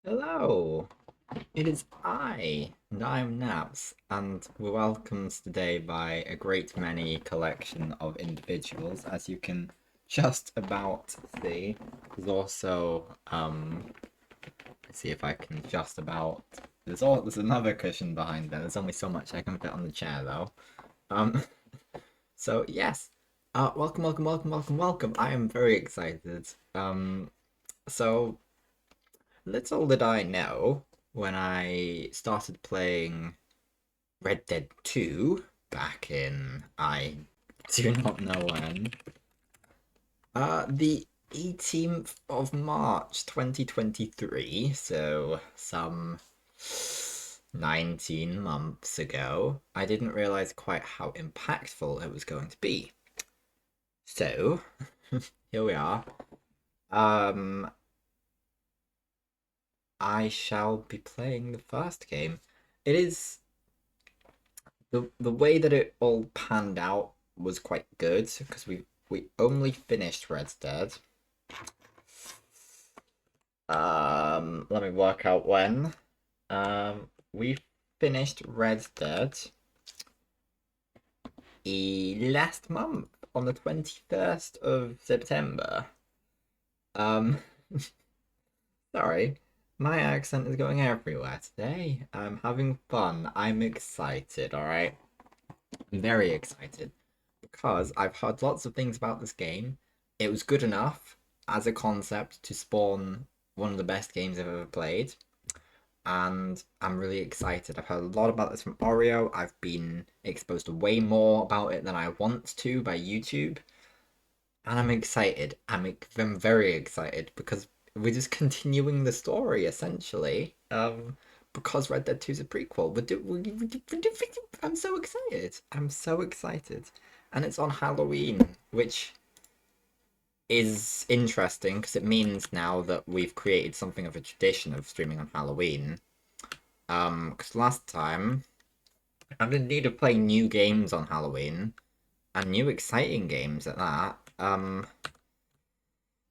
Hello, it is I, and I'm Naps, and we're welcomed today by a great many collection of individuals, as you can just about see. There's also, let's see if I can just about. There's another cushion behind there. There's only so much I can fit on the chair though. Um, so yes, welcome. I am very excited. So little did I know when I started playing Red Dead 2 back in I do not know when. The 18th of March 2023, so some 19 months ago, I didn't realize quite how impactful it was going to be. So, here we are. Um, I shall be playing the first game. It is the way that it all panned out was quite good because we only finished Red Dead. Let me work out when. We finished Red Dead last month on the 21st of September. Um, sorry, my accent is going everywhere today. I'm having fun. I'm excited. All right, I'm very excited because I've heard lots of things about this game. It was good enough as a concept to spawn one of the best games I've ever played, and I'm really excited. I've heard a lot about this from Oreo. I've been exposed to way more about it than I want to by YouTube, and I'm excited. I'm very excited because we're just continuing the story essentially. Because Red Dead 2 is a prequel. I'm so excited. I'm so excited. And it's on Halloween, which is interesting because it means now that we've created something of a tradition of streaming on Halloween. Because last time I'm in need of playing new games on Halloween and new exciting games at that.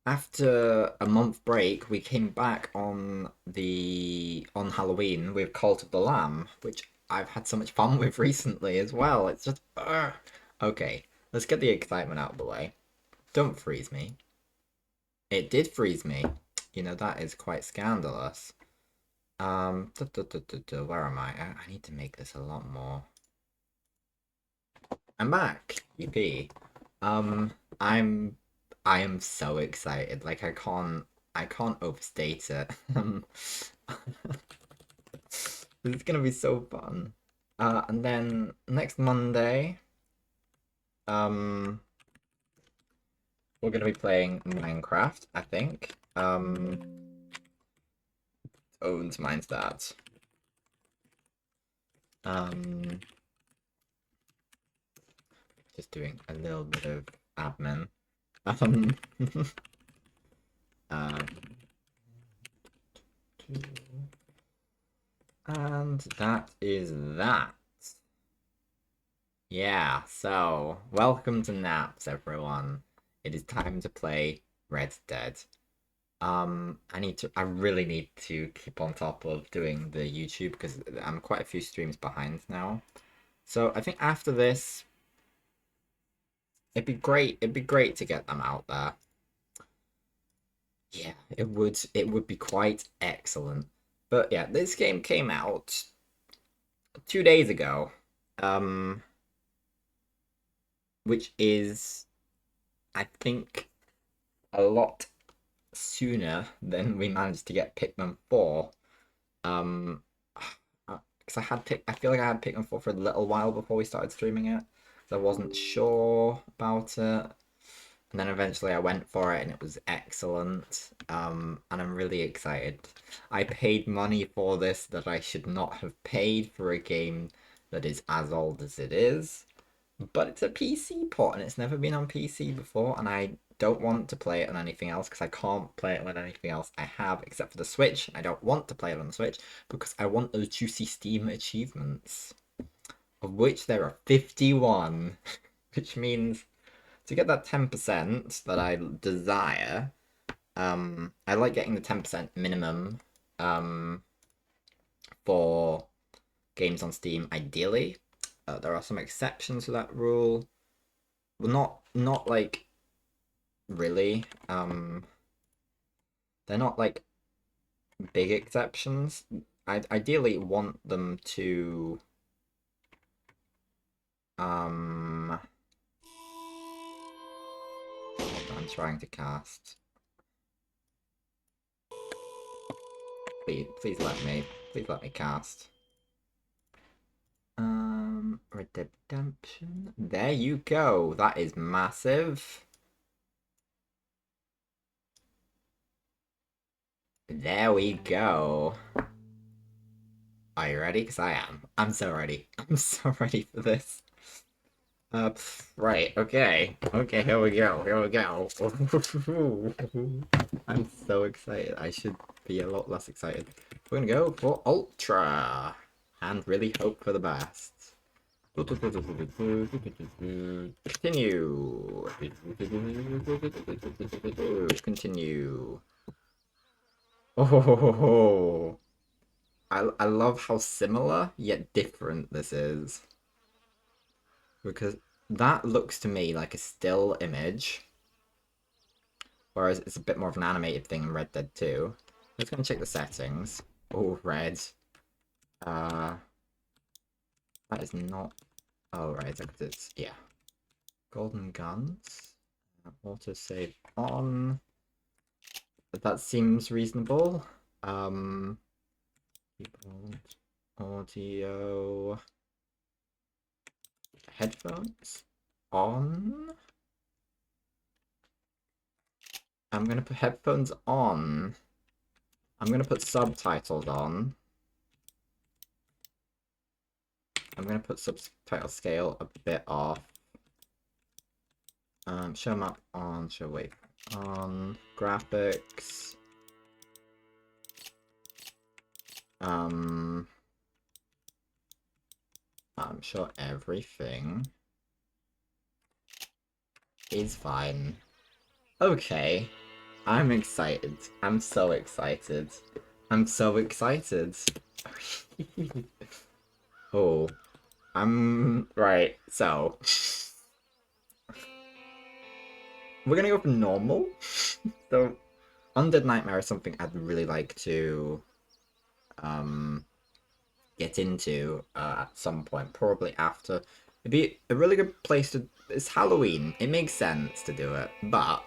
After a month break, we came back on Halloween with Cult of the Lamb, which I've had so much fun with recently as well. It's just okay. Let's get the excitement out of the way. Don't freeze me. It did freeze me. You know that is quite scandalous. Where am I need to make this a lot more. I'm back. Yippee. Um, I'm I am so excited. Like I can't overstate it. This is gonna be so fun. And then next Monday, um, we're gonna be playing Minecraft, I think. Owns mine's that. Um, just doing a little bit of admin. Um, um, and that is that. Yeah, so welcome to Naps, everyone. It is time to play Red Dead. I really need to keep on top of doing the YouTube because I'm quite a few streams behind now. So I think after this, it'd be great to get them out there. Yeah, it would be quite excellent. But yeah, this game came out 2 days ago. Um, which is I think a lot sooner than we managed to get Pikmin 4. Um, because I feel like I had Pikmin 4 for a little while before we started streaming it. So I wasn't sure about it. And then eventually I went for it and it was excellent. And I'm really excited. I paid money for this that I should not have paid for a game that is as old as it is. But it's a PC port and it's never been on PC before, and I don't want to play it on anything else because I can't play it on anything else I have except for the Switch. I don't want to play it on the Switch because I want those juicy Steam achievements, of which there are 51, which means to get that 10% that I desire, I like getting the 10% minimum for games on Steam, ideally. There are some exceptions to that rule. Well, not like really. They're not like big exceptions. I ideally want them to I'm trying to cast. Please let me. Please let me cast. Redemption. There you go. That is massive. There we go. Are you ready? Because I am. I'm so ready. I'm so ready for this. Right, okay. Okay, here we go. Here we go. I'm so excited. I should be a lot less excited. We're gonna go for Ultra. And really hope for the best. Continue. Continue. Oh, I love how similar yet different this is. Because that looks to me like a still image. Whereas it's a bit more of an animated thing in Red Dead 2. Let's go and check the settings. Oh, red. That is not... Oh, right, because it's... Yeah. Golden guns. Autosave on. That seems reasonable. Keyboard, audio, headphones on. I'm gonna put headphones on. I'm gonna put subtitles on. I'm gonna put subtitle scale a bit off. Show map on, show wave on, graphics. I'm sure everything is fine. Okay, I'm excited. I'm so excited. I'm so excited. Oh, right. So we're gonna go for normal. So Undead Nightmare is something I'd really like to get into at some point, probably after. It'd be a really good place to... It's Halloween. It makes sense to do it, but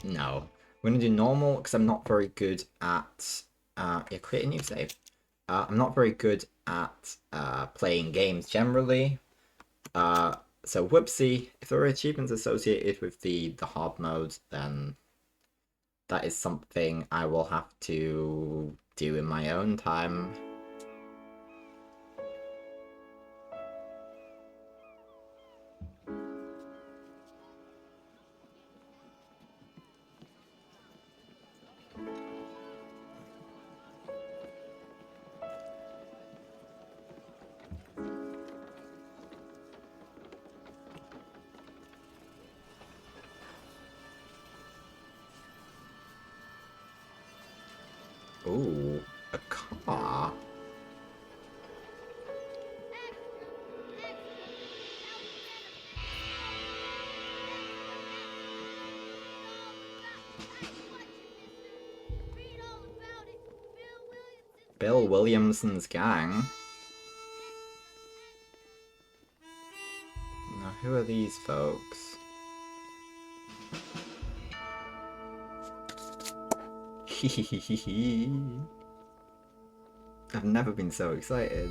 no. We're gonna do normal because I'm not very good at... yeah, create a new save. I'm not very good at playing games generally. So whoopsie, if there are achievements associated with the hard mode, then that is something I will have to do in my own time. Ooh, a car. Bill Williamson's gang. Now, who are these folks? I've never been so excited.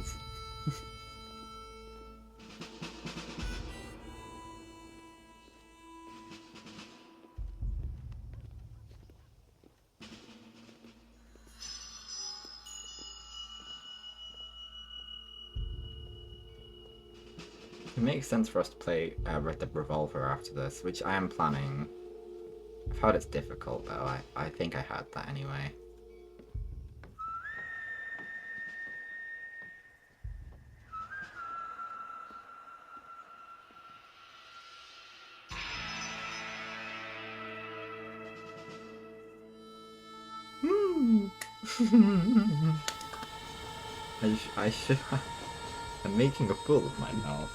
It makes sense for us to play Red Dead Revolver after this, which I am planning. I've heard it's difficult though, I think I heard that anyway. I should. I'm making a fool of myself.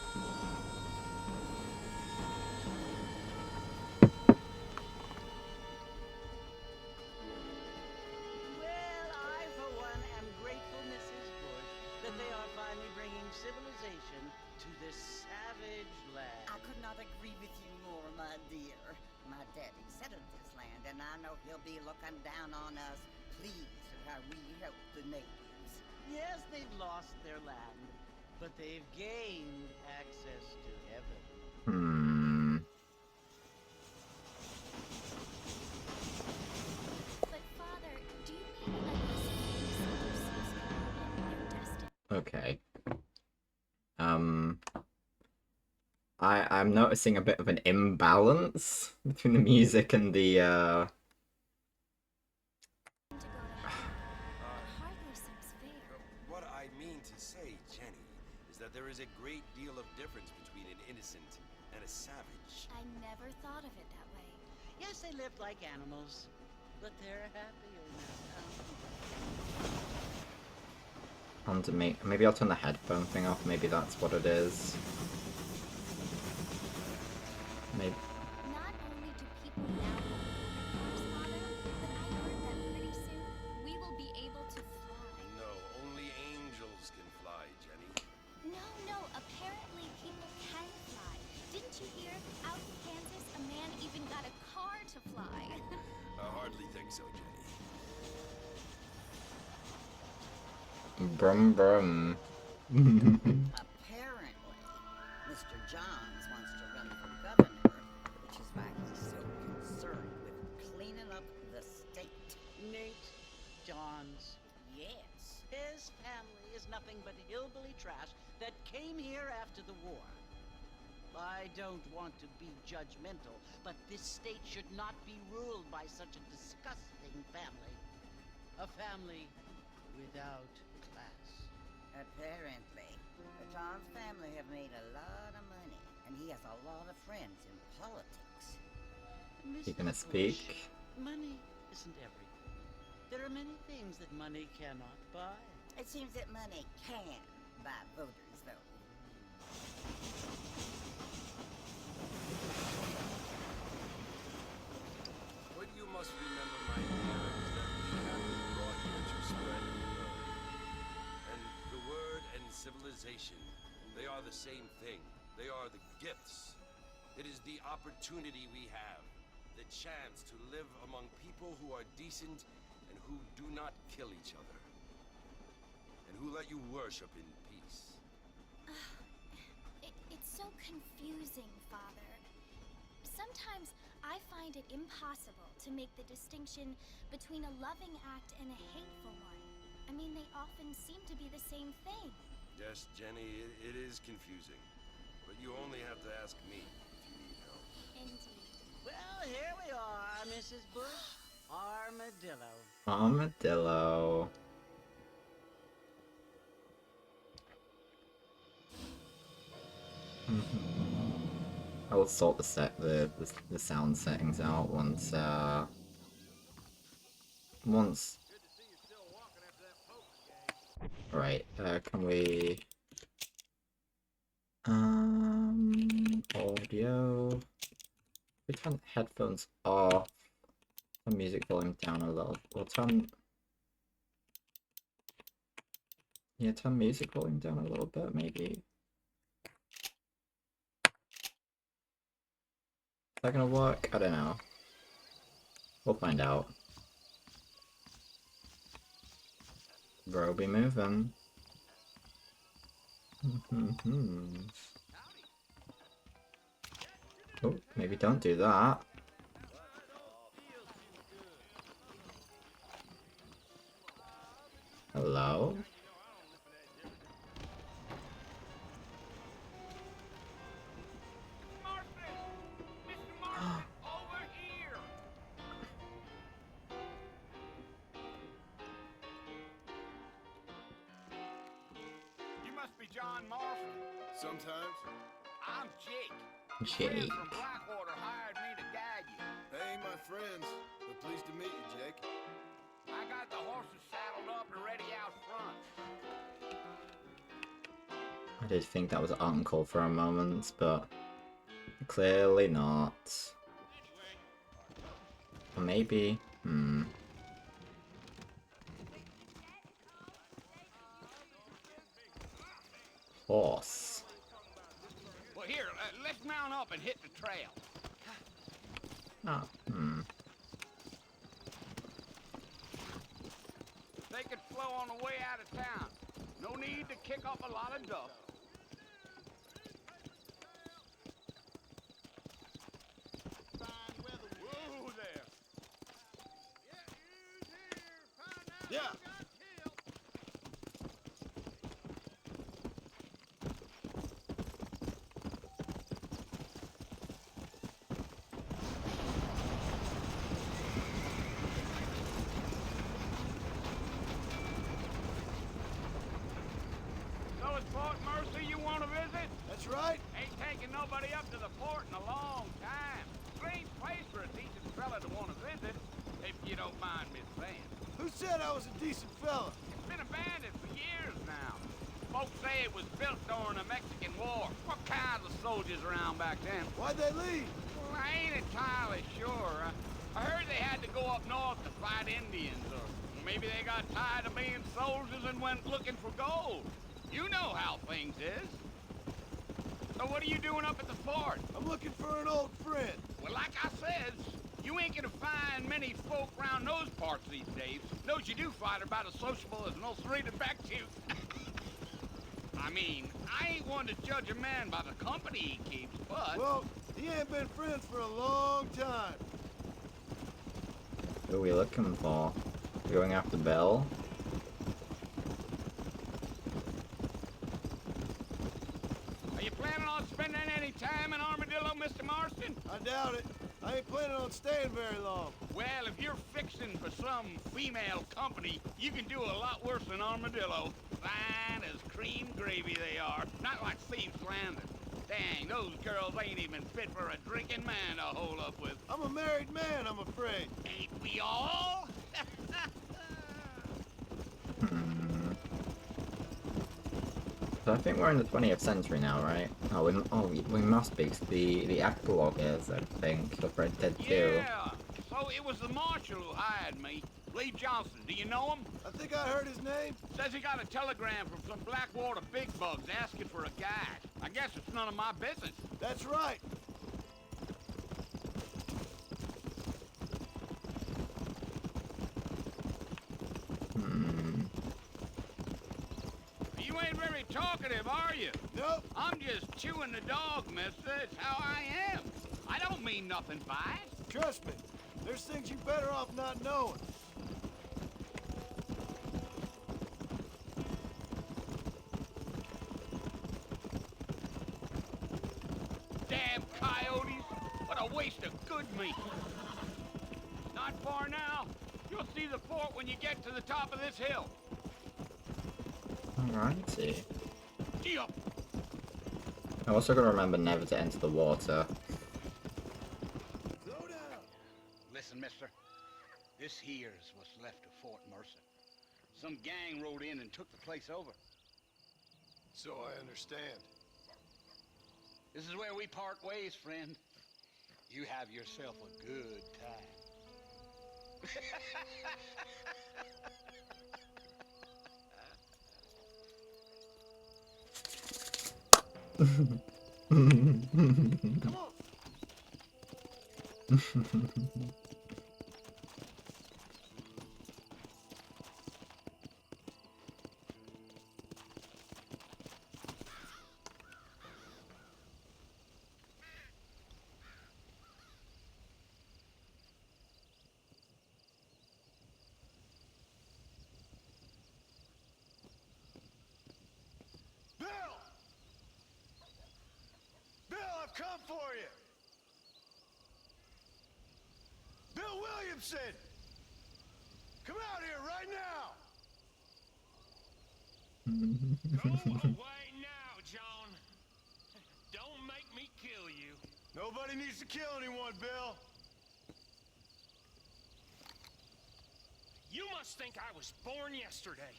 Well, I, for one, am grateful, Mrs. Bush, that they are finally bringing civilization to this savage land. I could not agree with you more, my dear. My daddy settled this land, and I know he'll be looking down on us, pleased at how we help the natives. Yes, they've lost their land, but they've gained access to heaven. But Father, do you mean Okay. I'm noticing a bit of an imbalance between the music and the What I mean to say, Jenny, is that there is a great deal of difference between an innocent and a savage. I never thought of it that way. Yes, they lived like animals, but they're happier now. maybe I'll turn the headphone thing off. Maybe that's what it is. Maybe. Not only do people now have Father, but I heard that pretty soon we will be able to fly. No, only angels can fly, Jenny. No, apparently people can fly. Didn't you hear? Out in Kansas, a man even got a car to fly. I hardly think so, Jenny. Brum brum. Apparently, Mr. Johns wants to run for governor, which is why he's so concerned with cleaning up the state. Nate Johns. Yes. His family is nothing but hillbilly trash that came here after the war. I don't want to be judgmental, but this state should not be ruled by such a disgusting family. A family without class. Apparently, the Johns family have made a lot of money, and he has a lot of friends in politics. You gonna Mrs. speak? Bush, money isn't everything. There are many things that money cannot buy. It seems that money can buy voters, though. What you must remember, my dear, is that we have been brought here to spread the word. And the word and civilization, they are the same thing. They are the gifts. It is the opportunity we have, the chance to live among people who are decent and who do not kill each other. And who let you worship in peace. It's so confusing, Father. Sometimes I find it impossible to make the distinction between a loving act and a hateful one. I mean, they often seem to be the same thing. Yes, Jenny, it is confusing. But you only have to ask me if you need help. Indeed. Well, here we are, Mrs. Bush. Armadillo. Armadillo. I will sort the sound settings out once right, can we audio, we turn headphones off, turn music volume down a little, or turn music volume down a little bit maybe. Is that gonna work? I don't know. We'll find out. Bro, be moving. Oh, maybe don't do that. Hello? Over here! You must be John Marston. Sometimes. I'm Jake. Jake. Friends from Blackwater hired me to guide you. Hey, my friends. We're pleased to meet you, Jake. I got the horses saddled up and ready out front. I did think that was Uncle for a moment, but clearly not. Or maybe. Horse. Well, here, let's mount up and hit the trail. Oh, They could flow on the way out of town. No need to kick up a lot of dust. Whoa there. Yeah. So it's Fort Mercy you want to visit? That's right. Ain't taking nobody up to the fort in a long time. Strange place for a decent fella to want to visit, if you don't mind me saying. Who said I was a decent fella? It's been abandoned for years now. Folks say it was built during the Mexican War. What kinds of soldiers around back then? Why'd they leave? Well, I ain't entirely sure. I heard they had to go up north to fight Indians, or maybe they got tired of being soldiers and went looking for gold. You know how things is. So what are you doing up at the fort? I'm looking for an old friend. Well, like I said, you ain't gonna find many folk around those parts these days. Those you do find are about as sociable as an old serrated back tooth. I mean, I ain't one to judge a man by the company he keeps, but... Well, he ain't been friends for a long time. who are we looking for? We're going after Bill? Are you planning on spending any time in Armadillo, Mr. Marston? I doubt it. I ain't planning on staying very long. Well, if you're fixing for some female company, you can do a lot worse than Armadillo. Fine as cream gravy they are. Not like Steve Slander. Dang, those girls ain't even fit for a drinking man to hold up with. I'm a married man, I'm afraid. Ain't we all? So I think we're in the 20th century now, right? Oh, we must be, 'cause the epilogue is, I think, of Red Dead 2. Yeah. So it was the marshal who hired me. Lee Johnson. Do you know him? I think I heard his name. Says he got a telegram from some Blackwater big bugs asking for a guide. I guess it's none of my business. That's right. You ain't very talkative, are you? Nope. I'm just chewing the dog, mister. It's how I am. I don't mean nothing by it. Trust me. There's things you better off not knowing. Damn coyotes. What a waste of good meat. Not far now. You'll see the fort when you get to the top of this hill. Alrighty. Gee up. I'm also gonna remember never to enter the water. Slow down. Listen, mister. This here's what's left of Fort Mercer. Some gang rode in and took the place over. So I understand. This is where we part ways, friend. You have yourself a good time. Come on. Bill! Bill, I've come for you! Bill Williamson! Come out here right now! Go away now, John. Don't make me kill you. Nobody needs to kill anyone, Bill. You must think I was born yesterday.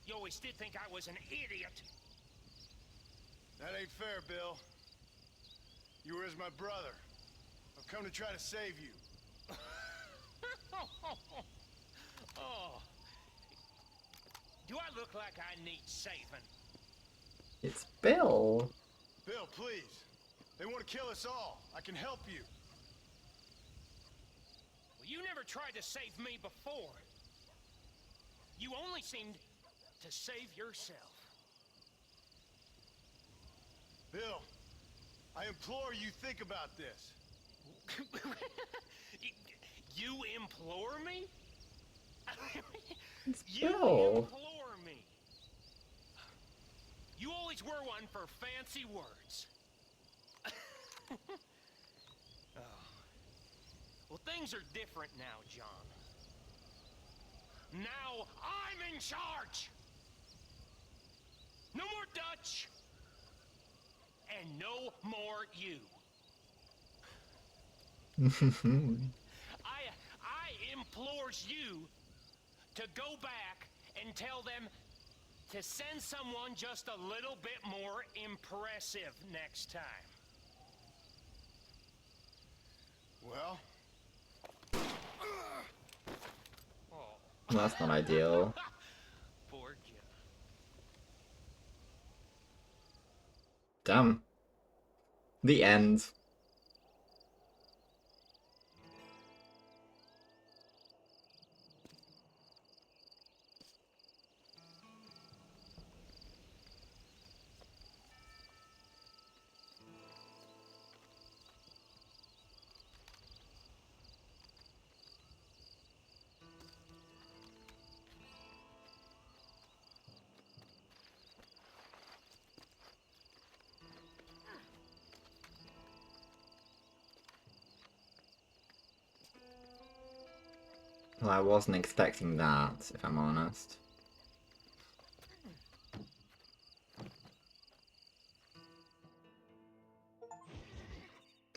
You always did think I was an idiot. That ain't fair, Bill. You were as my brother. I've come to try to save you. Oh. Do I look like I need saving? It's Bill. Bill, please. They want to kill us all. I can help you. Well, you never tried to save me before. You only seemed to save yourself. Bill, I implore you think about this. You implore me? It's You Bill. implore me. You always were one for fancy words. Oh. Well, things are different now, John. Now I'm in charge. No more Dutch. And no more you. I implores you to go back and tell them to send someone just a little bit more impressive next time. Well, Oh. That's not ideal. Poor kid. Damn. The end. Well, I wasn't expecting that, if I'm honest.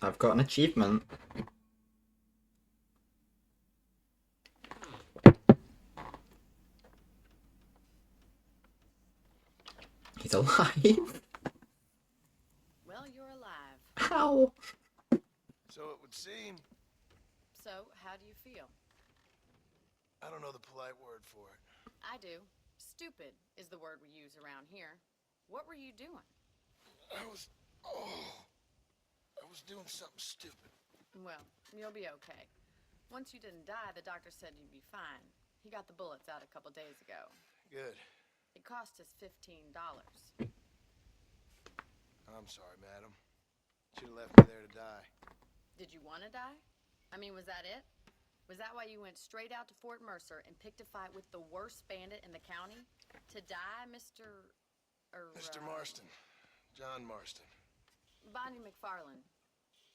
I've got an achievement. He's alive? Well, you're alive. How? so it would seem. So, how do you feel? I don't know the polite word for it. I do. Stupid is the word we use around here. What were you doing? I was doing something stupid. Well, you'll be okay. Once you didn't die, the doctor said you'd be fine. He got the bullets out a couple days ago. Good. It cost us $15. I'm sorry, madam. Should have left me there to die. Did you want to die? I mean, was that it? Was that why you went straight out to Fort Mercer and picked a fight with the worst bandit in the county? To die, Mr. Mr. Marston. John Marston. Bonnie McFarland.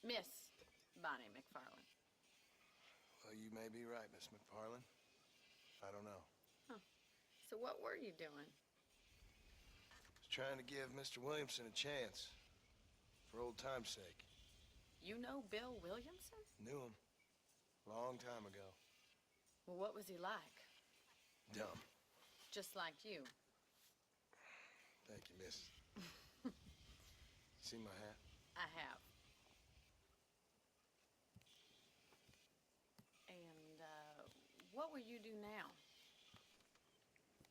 Miss Bonnie McFarland. Well, you may be right, Miss McFarland. I don't know. Huh. So what were you doing? Was trying to give Mr. Williamson a chance. For old time's sake. You know Bill Williamson? Knew him. Long time ago. Well, what was he like? Dumb. Just like you. Thank you, miss. See my hat? I have. And, what will you do now?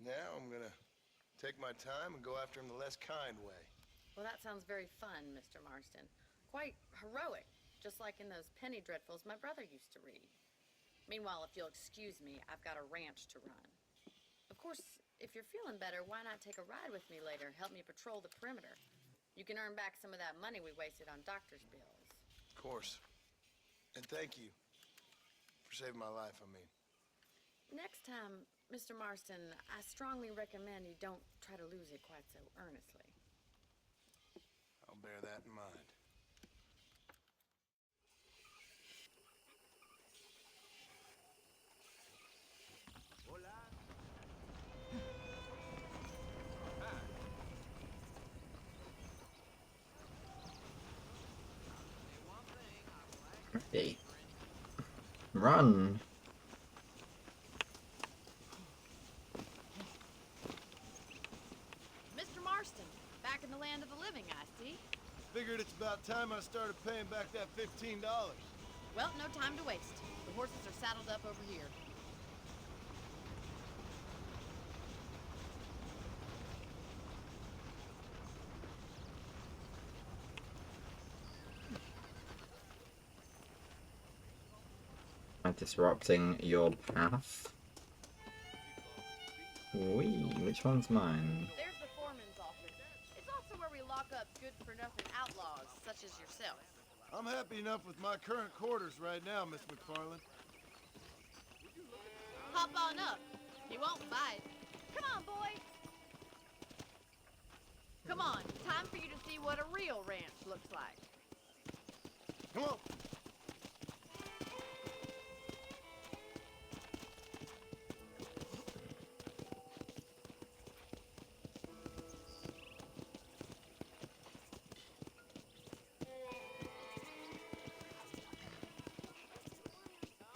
Now I'm gonna take my time and go after him the less kind way. Well, that sounds very fun, Mr. Marston. Quite heroic, just like in those penny dreadfuls my brother used to read. Meanwhile, if you'll excuse me, I've got a ranch to run. Of course, if you're feeling better, why not take a ride with me later? Help me patrol the perimeter. You can earn back some of that money we wasted on doctor's bills. Of course. And thank you for saving my life, I mean. Next time, Mr. Marston, I strongly recommend you don't try to lose it quite so earnestly. I'll bear that in mind. Ready. Run. Figured it's about time I started paying back that $15. Well, no time to waste. The horses are saddled up over here. Am I disrupting your path? Wee, which one's mine? There's the foreman's office. It's also where we lock up good-for-nothing outlaws, such as yourself. I'm happy enough with my current quarters right now, Miss McFarland. Hop on up. He won't bite. Come on, boy. Come on, time for you to see what a real ranch looks like. Come on.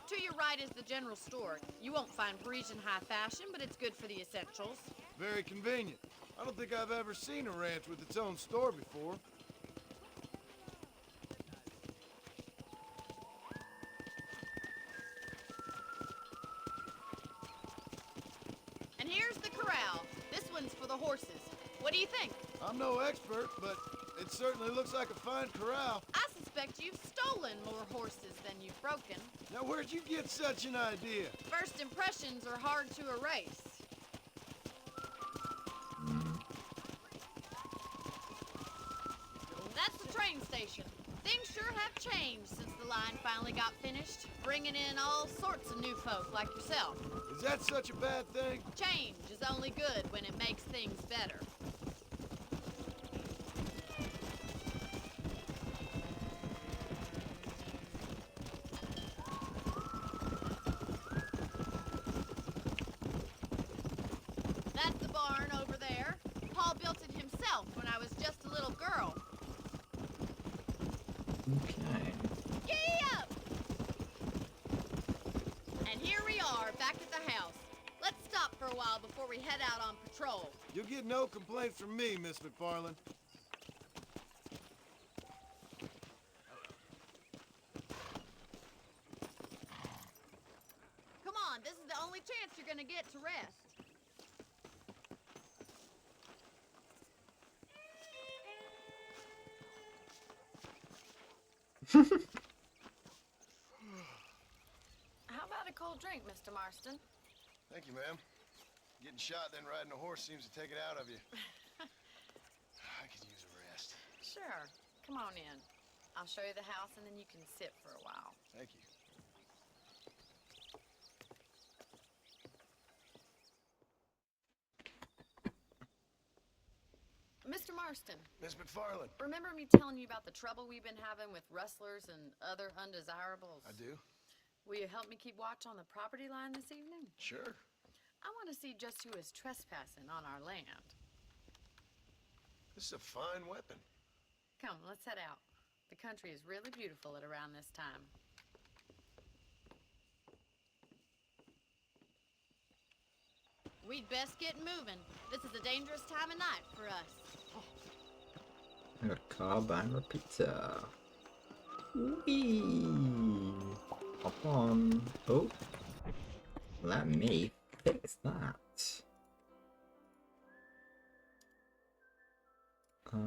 To your right is the general store. You won't find Parisian high fashion, but it's good for the essentials. Very convenient. I don't think I've ever seen a ranch with its own store before. And here's the corral. This one's for the horses. What do you think? I'm no expert, but it certainly looks like a fine corral. I suspect you've stolen more horses than you've broken. Now, where'd you get such an idea? First impressions are hard to erase. That's the train station. Things sure have changed since the line finally got finished, bringing in all sorts of new folk like yourself. Is that such a bad thing? Change is only good when it makes things better. That's the barn over there. Paul built it himself when I was just a little girl. Okay. Giddy up! And here we are, back at the house. Let's stop for a while before we head out on patrol. You'll get no complaints from me, Miss McFarland. Come on, this is the only chance you're gonna get to rest. How about a cold drink, Mr. Marston? Thank you, ma'am. Getting shot then riding a horse seems to take it out of you. I could use a rest. Sure. Come on in. I'll show you the house and then you can sit for a while. Thank you. Mr. Marston, Miss McFarland. remember me telling you about the trouble we've been having with rustlers and other undesirables? I do? Will you help me keep watch on the property line this evening? Sure. I want to see just who is trespassing on our land. This is a fine weapon. Come, let's head out. The country is really beautiful at around this time. We'd best get moving. This is a dangerous time of night for us. A carbine repeater. Whee! Hop on. Oh. Let me fix that.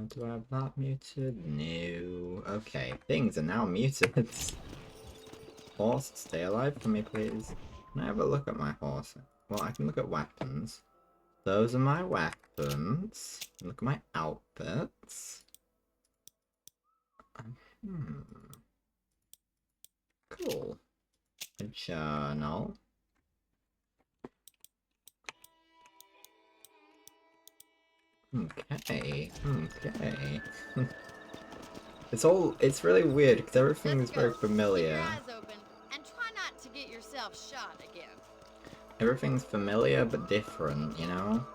Do I have that muted? No. Okay, things are now muted. Horse, stay alive for me, please. Can I have a look at my horse? Well, I can look at weapons. Those are my weapons. Look at my outfits. Cool. A journal. Okay. It's really weird because everything is very familiar. Keep your eyes open and try not to get yourself shot again. Everything's familiar but different, you know?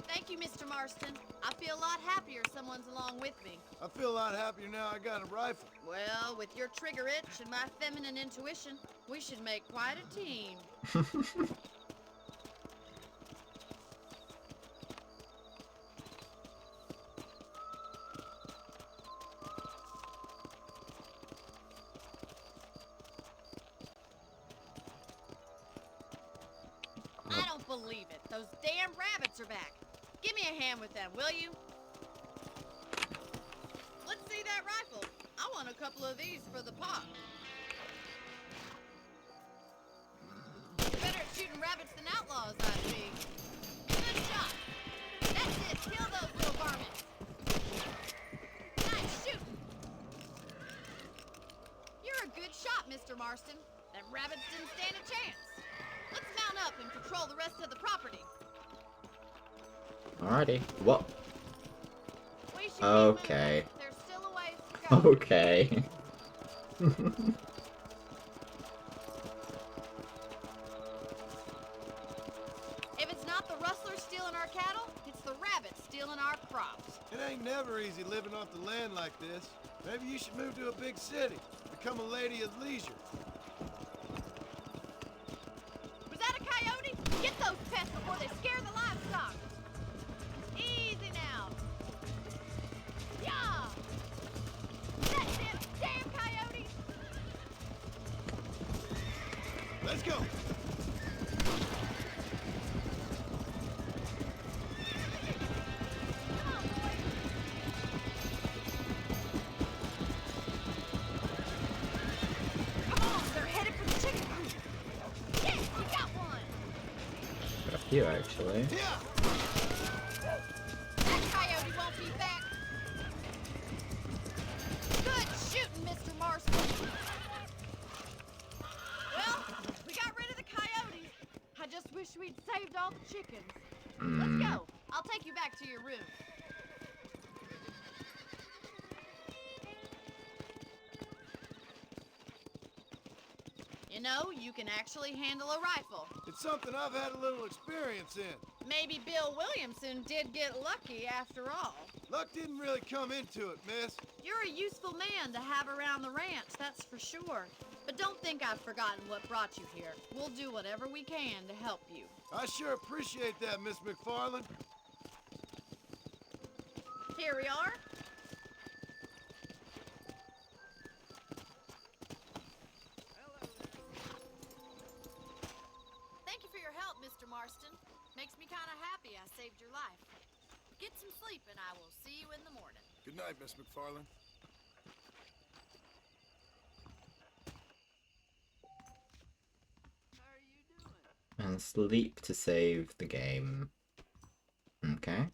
Thank you, Mr. Marston. I feel a lot happier someone's along with me. I feel a lot happier now I got a rifle. Well, with your trigger itch and my feminine intuition, we should make quite a team. Those damn rabbits are back. Give me a hand with them, will you? Let's see that rifle. I want a couple of these for the pop. You're better at shooting rabbits than outlaws, I see. Good shot. That's it. Kill those little varmints. Nice shooting. You're a good shot, Mr. Marston. Them rabbits didn't stand a chance. Let's mount up and patrol the rest of the property. Alrighty. What? We should keep Okay. moving. There's still a ways to go. Okay. If it's not the rustlers stealing our cattle, it's the rabbits stealing our crops. It ain't never easy living off the land like this. Maybe you should move to a big city. Become a lady of leisure. Was that a coyote? Get those pests before they scare the livestock. Easy now. Yeah. That's it. Damn coyotes. Let's go. Come on, boy. Come on, they're headed for the chicken coop. Yes, you got one. Got a few actually. Yeah. That coyote won't be back. Good shooting, Mr. Marston. Well, we got rid of the coyotes. I just wish we'd saved all the chickens. Let's go. I'll take you back to your room. You know, you can actually handle a rifle. It's something I've had a little experience in. Maybe Bill Williamson did get lucky after all. Luck didn't really come into it, miss. You're a useful man to have around the ranch, that's for sure. But don't think I've forgotten what brought you here. We'll do whatever we can to help you. I sure appreciate that, Miss McFarland. Here we are. Thank you for your help, Mr. Marston. Makes me kind of happy I saved your life. Get some sleep and I will see you in the morning. Good night, Miss McFarland. And sleep to save the game. Okay.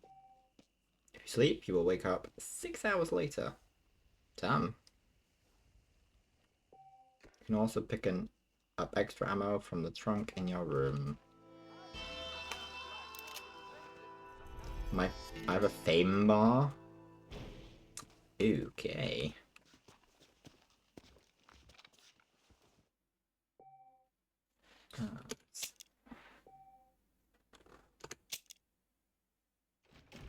If you sleep, you will wake up 6 hours later. Damn. You can also pick up extra ammo from the trunk in your room. I have a fame bar. Okay.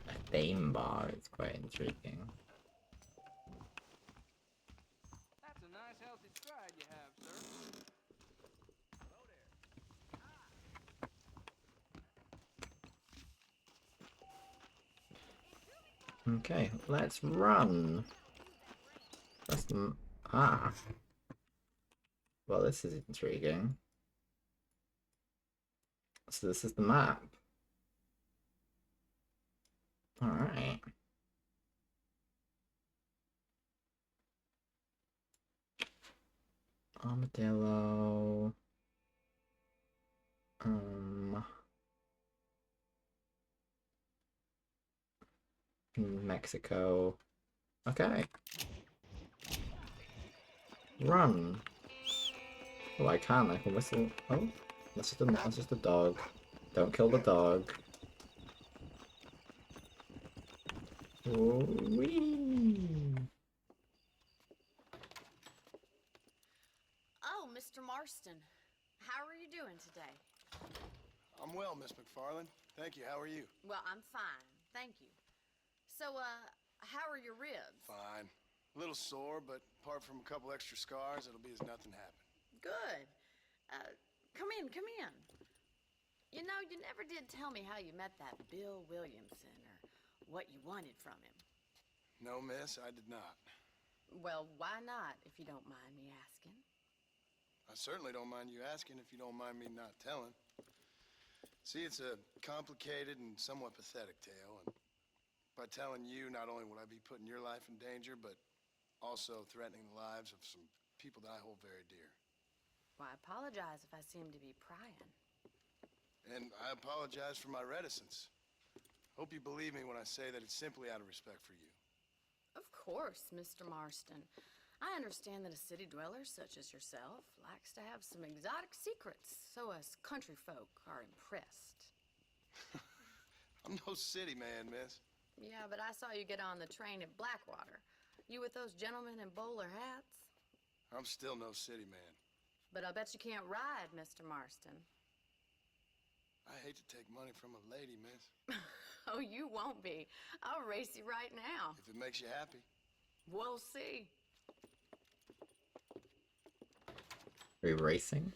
A fame bar is quite intriguing. That's a nice healthy stride you have, sir. Okay, let's run. Ah. Well, this is intriguing. So this is the map. Alright. Armadillo. Mexico. Okay. Run. Oh, I can whistle. Oh, that's just a dog. Don't kill the dog. Whee! Oh, Mr. Marston. How are you doing today? I'm well, Miss McFarland. Thank you. How are you? Well, I'm fine. Thank you. So, how are your ribs? Fine. A little sore, but apart from a couple extra scars, it'll be as nothing happened. Good. Come in, come in. You know, you never did tell me how you met that Bill Williamson or what you wanted from him. No, miss, I did not. Well, why not, if you don't mind me asking? I certainly don't mind you asking if you don't mind me not telling. See, it's a complicated and somewhat pathetic tale, and by telling you, not only would I be putting your life in danger, but also threatening the lives of some people that I hold very dear. Well, I apologize if I seem to be prying. And I apologize for my reticence. Hope you believe me when I say that it's simply out of respect for you. Of course, Mr. Marston. I understand that a city dweller such as yourself likes to have some exotic secrets, so us country folk are impressed. I'm no city man, miss. Yeah, but I saw you get on the train at Blackwater. You with those gentlemen in bowler hats? I'm still no city man. But I bet you can't ride, Mr. Marston. I hate to take money from a lady, miss. Oh, you won't be. I'll race you right now. If it makes you happy. We'll see. Are we racing?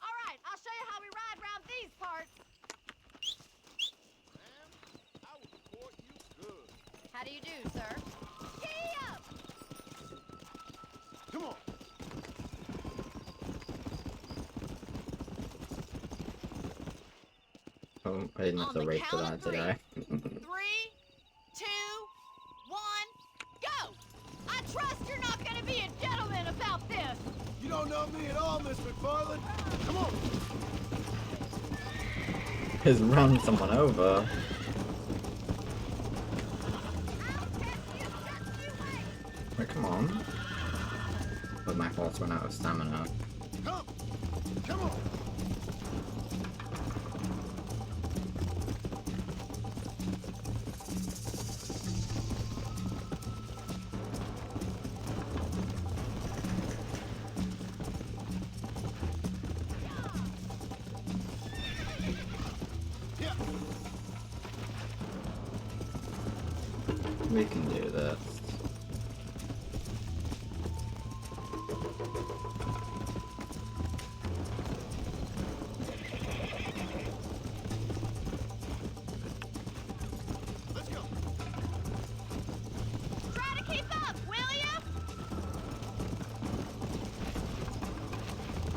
All right, I'll show you how we ride around these parts. Ma'am, I would report you good. How do you do, sir? Giddy up! Come on. Oh, I didn't have On to the race for count that, of did I? 3, 2, 1, go! I trust you're not gonna be a gentleman about this. You don't know me at all, Miss McFarland. Come on. Just run someone over. I'll catch you just you wait. Oh, come on. But my horse ran out of stamina. Come on. We can do this. Let's go. Try to keep up, will ya?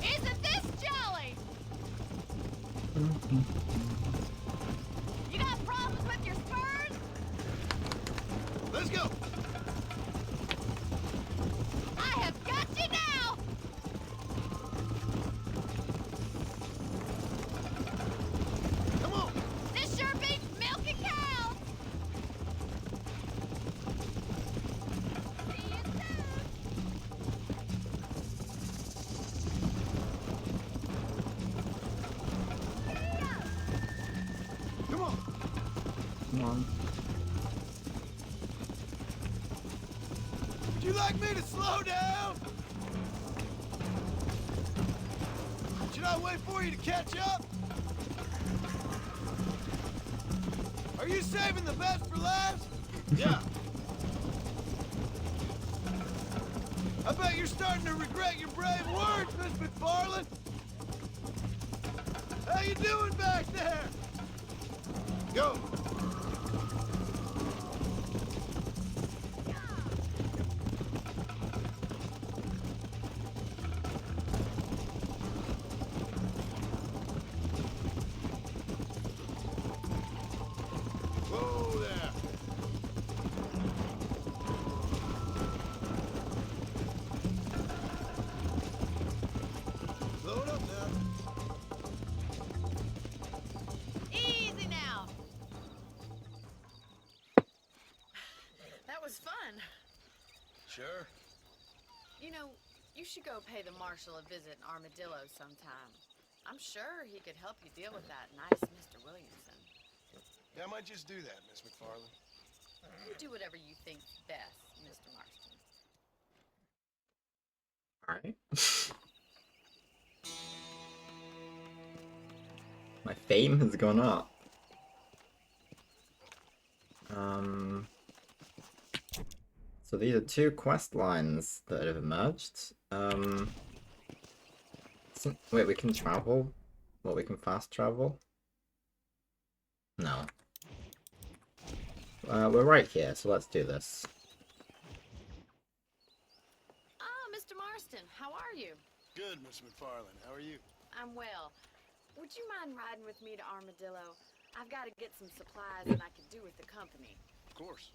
Isn't this jolly? You got problems with your spurs? Let's go. I have got you now! Come on. This sure beats milking cows! See you soon! Come on. Come on. Would you like me to slow down? Should I wait for you to catch up? Are you saving the best for last? Yeah. I bet you're starting to regret your brave words, Miss McFarland. How you doing back there? Go. Whoa there. Slow it up now. Easy now! That was fun. Sure. You know, you should go pay the marshal a visit in Armadillo sometime. I'm sure he could help you deal with that nice Mr. Williamson. Yeah, I might just do that, Miss McFarland. You do whatever you think best, Mr. Marston. Alright. My fame has gone up. So these are two quest lines that have emerged. Wait, we can travel? Well, we can fast travel? No. We're right here, so let's do this. Ah, Mr. Marston, how are you? Good, Miss McFarland. How are you? I'm well. Would you mind riding with me to Armadillo? I've got to get some supplies and I could do with the company. Of course.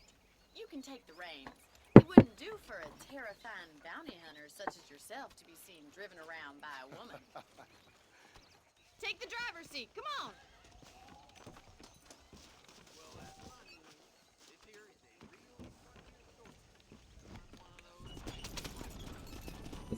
You can take the reins. It wouldn't do for a terrifying bounty hunter such as yourself to be seen driven around by a woman. Take the driver's seat. Come on.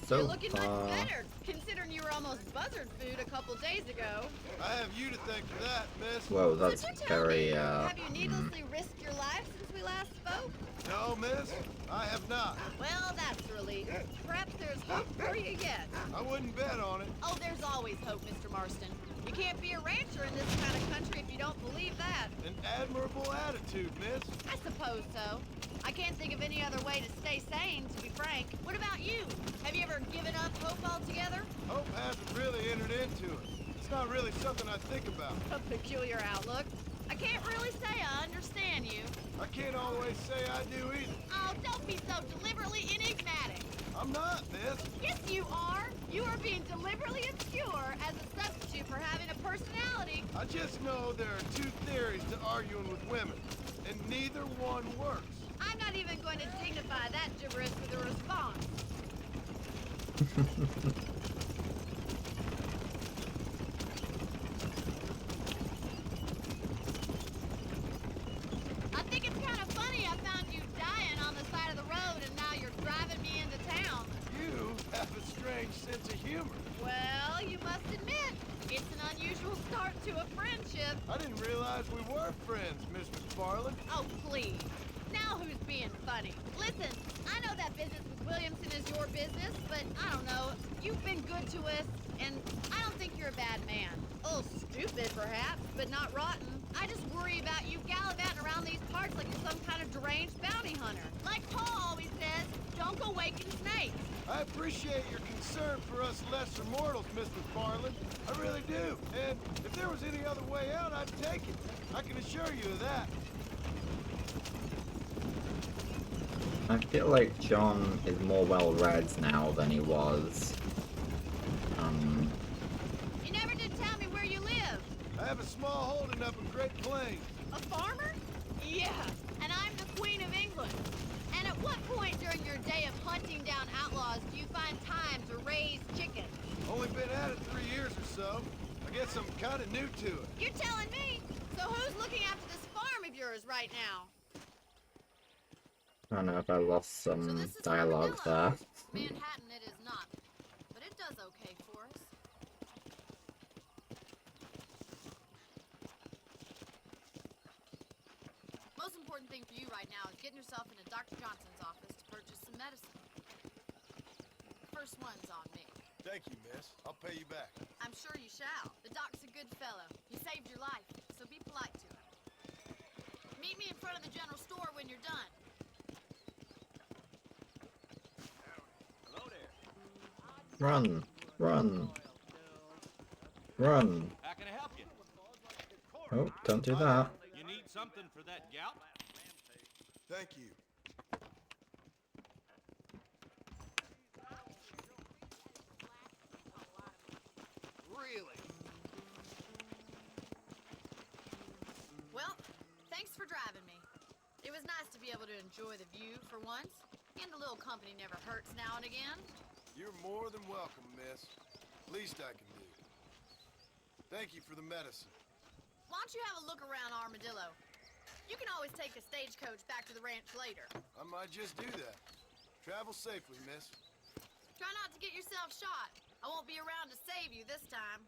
So You're looking much far. better, considering you were almost buzzard food a couple days ago. I have you to thank for that, miss. Whoa, that's So tell very me, have you needlessly risked your life since we last spoke? No, miss, I have not. Well, that's a relief. Perhaps there's hope for you yet. I wouldn't bet on it. Oh, there's always hope, Mr. Marston. You can't be a rancher in this kind of country if you don't believe that. An admirable attitude, miss. I suppose so. I can't think of any other way to stay sane, to be frank. What about you? Have you ever given up hope altogether? Hope hasn't really entered into it. It's not really something I think about. A peculiar outlook. I can't really say I understand you. I can't always say I do either. Oh, don't be so deliberately enigmatic. I'm not, miss. Yes, you are. You are being deliberately obscure as a substitute for having a personality. I just know there are two theories to arguing with women, and neither one works. I'm not even going to dignify that gibberish with a response. I think it's kind of funny I found you dying on the side of the road and now you're driving me into town. You have a strange sense of humor. Well, you must admit, it's an unusual start to a friendship. I didn't realize we were friends, Miss McFarland. Oh, please. Now who's being funny? Listen, I know that business with Williamson is your business, but I don't know. You've been good to us, and I don't think you're a bad man. A little stupid, perhaps, but not rotten. I just worry about you gallivanting around these parts like you're some kind of deranged bounty hunter. Like Paul always says, don't go waking snakes. I appreciate your concern for us lesser mortals, Miss McFarland. I really do. And if there was any other way out, I'd take it. I can assure you of that. I feel like John is more well-read now than he was. You never did tell me where you live. I have a small holding up in Great Plains. A farmer? Yeah, and I'm the Queen of England. And at what point during your day of hunting down outlaws do you find time to raise chickens? Only been at it 3 years or so. I guess I'm kind of new to it. You're telling me? So who's looking after this farm of yours right now? I don't know if I lost So some this is dialogue Armadillo. there. Manhattan it is not, but it does okay for us. Most important thing for you right now is getting yourself into Dr. Johnson's office to purchase some medicine. First one's on me. Thank you, miss. I'll pay you back. I'm sure you shall. The doc's a good fellow. He saved your life, so be polite to him. Meet me in front of the general store when you're done. Hello there. Run! Run! Run! How can I help you? Oh, don't do that. You need something for that gout? Thank you. Really? Well, thanks for driving me. It was nice to be able to enjoy the view for once, and a little company never hurts now and again. You're more than welcome, miss. Least I can do. Thank you for the medicine. Why don't you have a look around Armadillo? You can always take a stagecoach back to the ranch later. I might just do that. Travel safely, miss. Try not to get yourself shot. I won't be around to save you this time.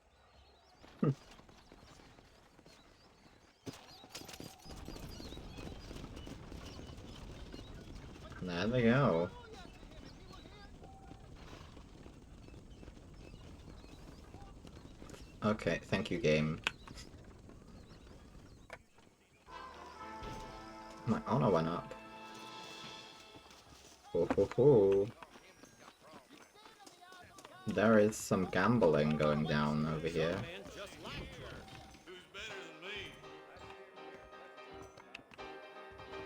There we go. Okay, thank you, game. My honor went up. Ho ho ho. There is some gambling going down over here.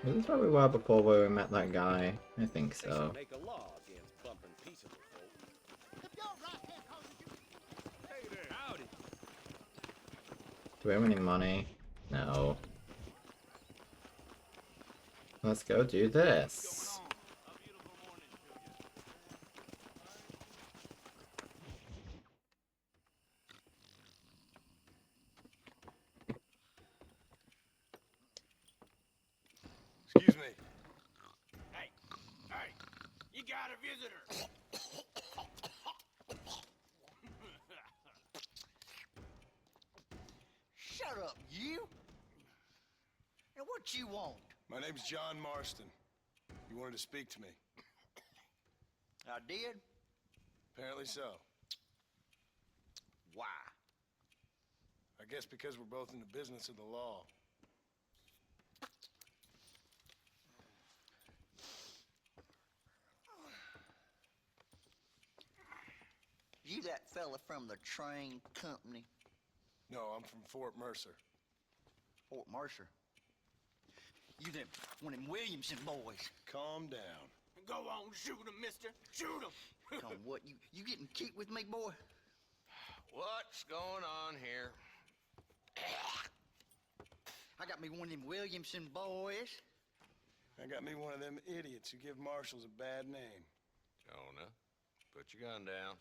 Is this where we were before we met that guy? I think so. Make a law against bumping peaceable folk. Hey there, We're winning money. No. Let's go do this. Excuse me. Hey, you got a visitor. Shut up, you! And what you want? My name's John Marston. You wanted to speak to me. I did? Apparently so. Why? I guess because we're both in the business of the law. You that fella from the train company? No, I'm from Fort Mercer. Fort Mercer? You them one of them Williamson boys? Calm down. Go on, shoot him, mister. Shoot him. Come, what, you getting kicked with me, boy? What's going on here? I got me one of them Williamson boys. I got me one of them idiots who give marshals a bad name. Jonah, put your gun down.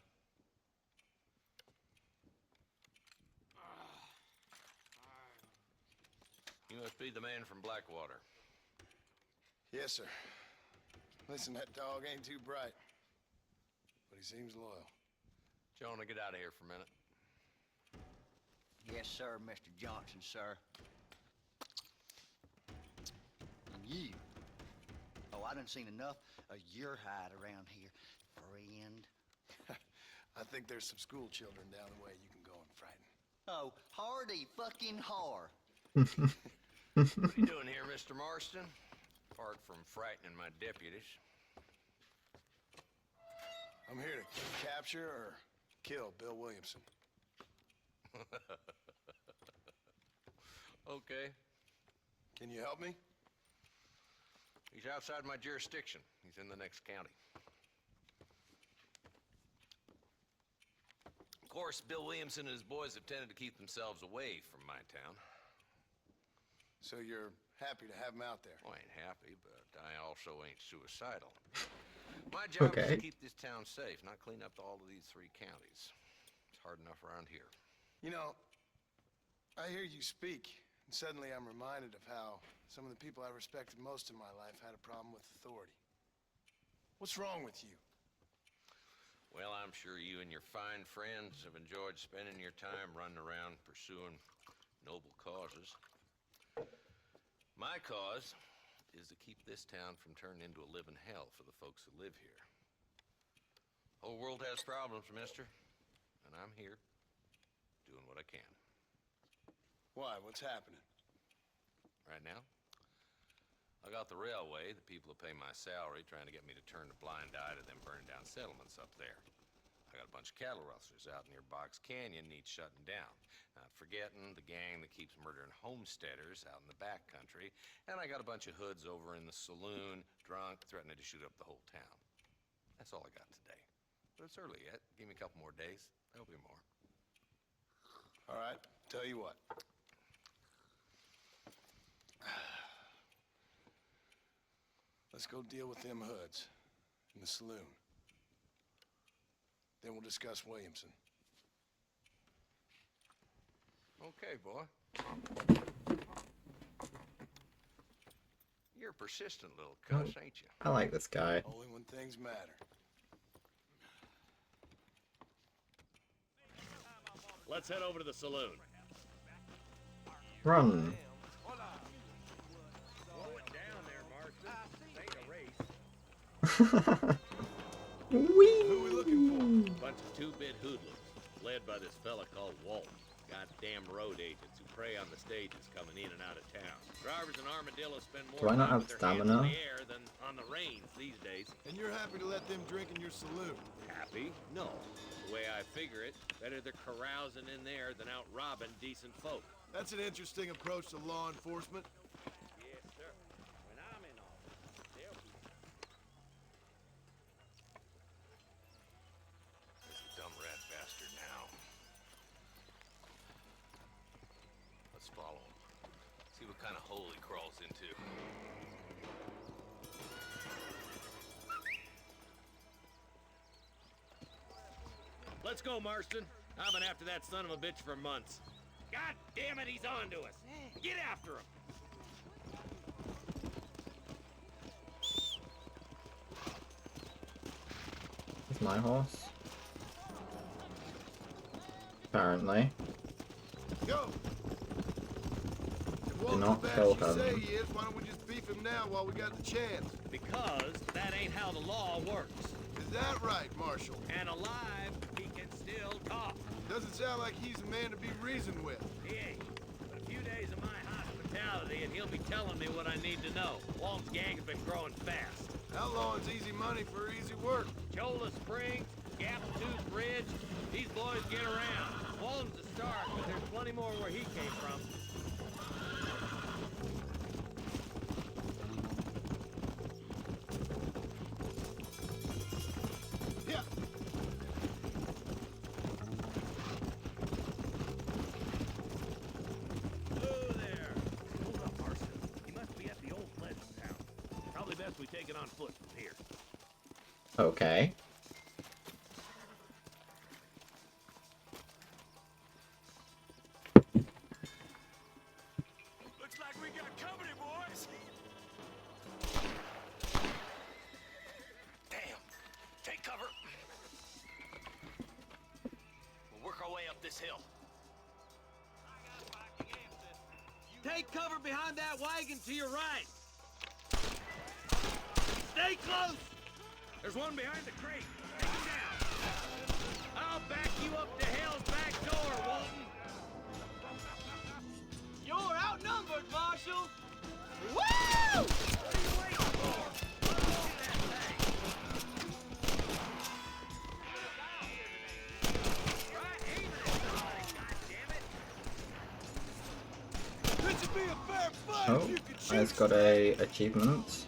You must be the man from Blackwater. Yes, sir. Listen, that dog ain't too bright, but he seems loyal. Jonah, get out of here for a minute. Yes, sir, Mr. Johnson, sir. And you. Oh, I done seen enough of your hide around here, friend. I think there's some school children down the way you can go and frighten. Oh, hardy fucking har. What are you doing here, Mr. Marston? Apart from frightening my deputies. I'm here to capture or kill Bill Williamson. Okay. Can you help me? He's outside my jurisdiction. He's in the next county. Of course, Bill Williamson and his boys have tended to keep themselves away from my town. So you're happy to have him out there? Well, I ain't happy, but I also ain't suicidal. My job is to keep this town safe, not clean up all of these 3 counties. It's hard enough around here. You know, I hear you speak, and suddenly I'm reminded of how some of the people I respected most in my life had a problem with authority. What's wrong with you? Well, I'm sure you and your fine friends have enjoyed spending your time running around pursuing noble causes. My cause is to keep this town from turning into a living hell for the folks who live here. The whole world has problems, mister, and I'm here doing what I can. Why? What's happening? Right now, I got the railway, the people who pay my salary, trying to get me to turn a blind eye to them burning down settlements up there. I got a bunch of cattle rustlers out near Box Canyon needs shutting down. Not forgetting the gang that keeps murdering homesteaders out in the back country. And I got a bunch of hoods over in the saloon, drunk, threatening to shoot up the whole town. That's all I got today. But it's early yet. Give me a couple more days. There'll be more. All right, tell you what. Let's go deal with them hoods in the saloon. Then we'll discuss Williamson. Okay, boy. You're a persistent little cuss, ain't you? I like this guy. Only when things matter. Let's head over to the saloon. Run. Slow it down there, Marston. Ain't a race. Whee! Who are we looking for? Bunch of 2-bit hoodlums, led by this fella called Walt. Goddamn road agents who prey on the stages coming in and out of town. Drivers and armadillos spend more Do I not time have with their hands in stamina? the air than on the reins these days. And you're happy to let them drink in your saloon? Happy? No. The way I figure it, better they're carousing in there than out robbing decent folk. That's an interesting approach to law enforcement. Yes, sir. When I'm in office, they'll be... There's the dumb rat bastard now. Let's follow him. See what kind of hole he crawls into. Let's go, Marston. I've been after that son of a bitch for months. God damn it, he's on to us. Get after him. It's my horse. Apparently. Go! If Do Walter's not bad kill as you say him. he is, why don't we just beef him now while we got the chance? Because that ain't how the law works. Is that right, Marshal? And alive, he can still talk. Doesn't sound like he's a man to be reasoned with. He ain't. But a few days of my hospitality and he'll be telling me what I need to know. Walton's gang's been growing fast. Outlawing's easy money for easy work. Cholla Springs, Gap Tooth Bridge, these boys get around. Walton's a start, but there's plenty more where he came from. Yeah. Hello there. Hold up, Marston. He must be at the old pleasant town. Probably best we take it on foot from here. Okay. Looks like we got company, boys. Damn. Take cover. We'll work our way up this hill. Take cover behind that wagon to your right. Stay close. There's one behind the crate. Take him down. I'll back you up to hell's back door, Walton. You're outnumbered, Marshal! Woo! What are you waiting for? Load that thing. Right, aim it at somebody, goddammit. This would be a fair fight Oh, if you could I shoot just got a achievement.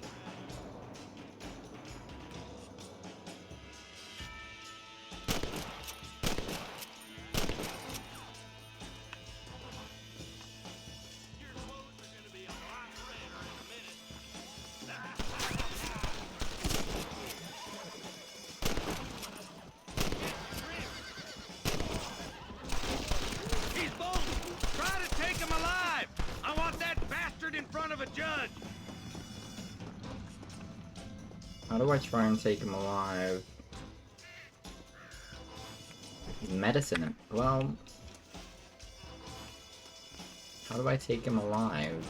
Your clothes are gonna be a lot redder in a minute. He's bold. Try to take him alive. I want that bastard in front of a judge. How do I try and take him alive? Medicine. Well, how do I take him alive?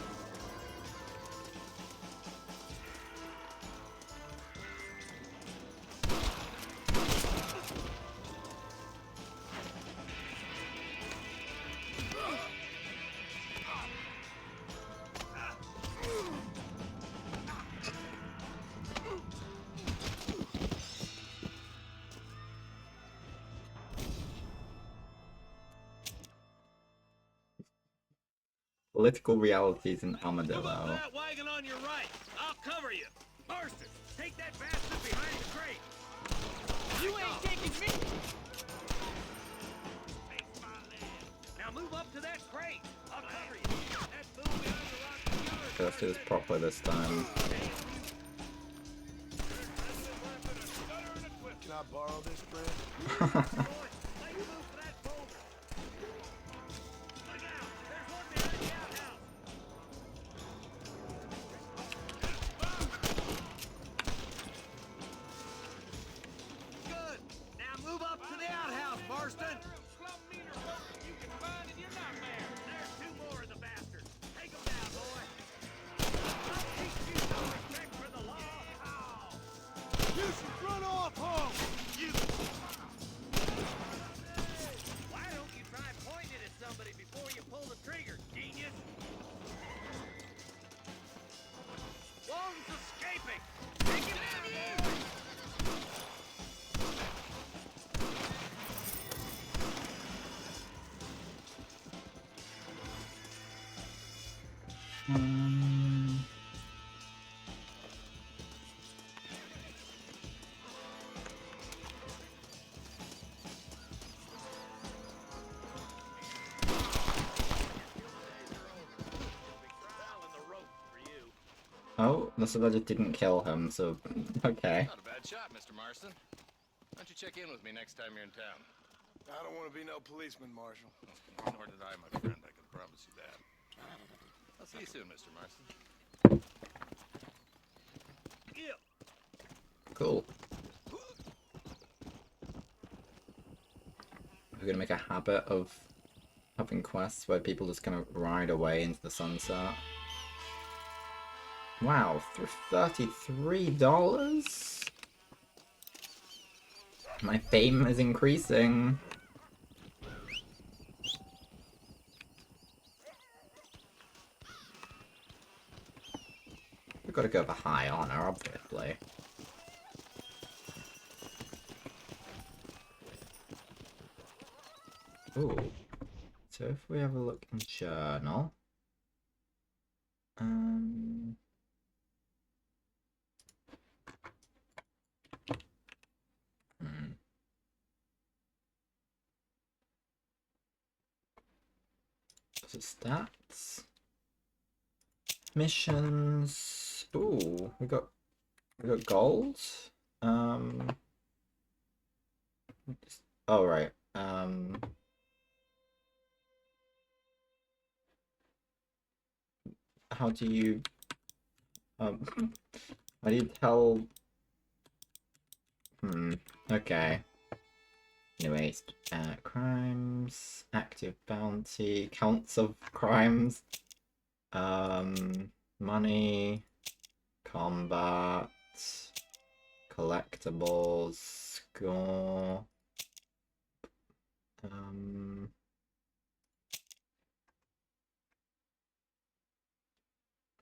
Political realities in Move up Armadillo. that wagon on your right. I'll cover you. Marston, take that bastard behind the crate. You ain't taking me! Face my land. Now move up to that crate. I'll cover you. That fool behind the rock Let's do this properly this time. Can I borrow this, friend? Let's move to that boulder. Look out. There's one behind the outhouse. Good. Now move up to the outhouse, Marston. You can find in your nightmare! There's two more of the bastards. Take them down, boy. I'll teach you some respect for the law. Ow. You should run off home! You. Why don't you try pointing it at somebody before you pull the trigger, genius? Walton's escaping. Take him down, boy. Oh, the soldier didn't kill him, so okay. Not a bad shot, Mr. Marston. Why don't you check in with me next time you're in town? I don't want to be no policeman, Marshal. Nor did I, my friend. I can promise you that. I'll see you soon, Mr. Marston. Cool. We're gonna make a habit of having quests where people just kind of ride away into the sunset. Wow, for $33? My fame is increasing. We've got to go for high honor, obviously. Ooh. So if we have a look in journal. So stats. Missions. Ooh, we got gold. Oh right. How do you how do you tell okay. Anyways, crimes, active bounty, counts of crimes, money, combat, collectibles, score,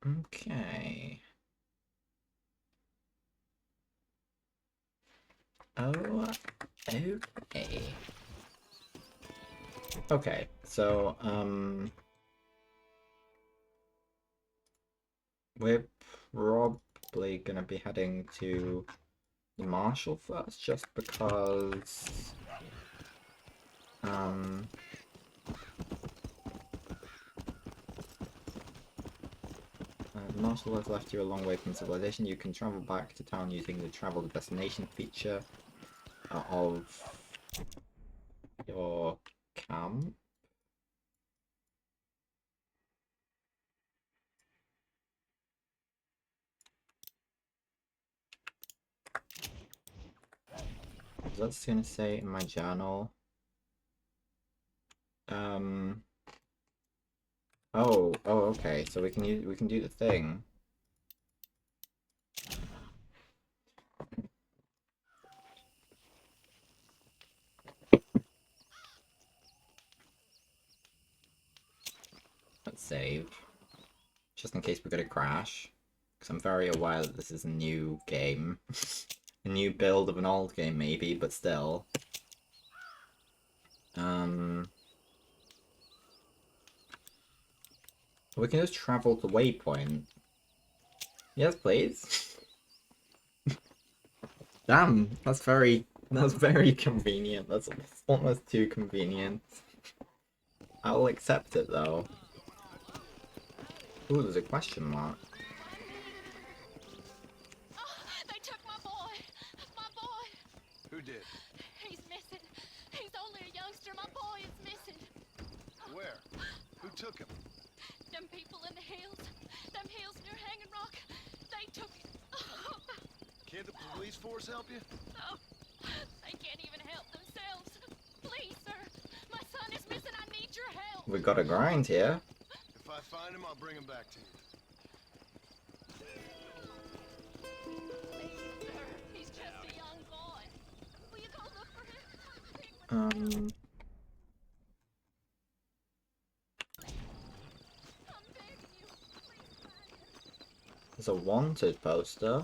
okay. Oh, okay. Okay, so, we're probably gonna be heading to the Marshal first, just because, the Marshal has left you a long way from civilization. You can travel back to town using the travel to destination feature of your camp. That's gonna say in my journal. Oh, okay. So we can do the thing. Let's save, just in case we're gonna crash, because I'm very aware that this is a new game, a new build of an old game maybe, but still. We can just travel to waypoint. Yes, please. Damn, that's very convenient. That's almost too convenient. I'll accept it though. Ooh, there's a question mark. Oh, they took my boy. My boy. Who did? He's missing. He's only a youngster. My boy is missing. Where? Who took him? Them people in the hills. Them hills near Hanging Rock. They took him. Can't the police force help you? No. They can't even help themselves. Please, sir. My son is missing. I need your help. We got a grind here. If I find him, I'll bring him back to you. Please, sir. He's just a young boy. Will you go look for him? I'm begging you. Please find him. There's a wanted poster.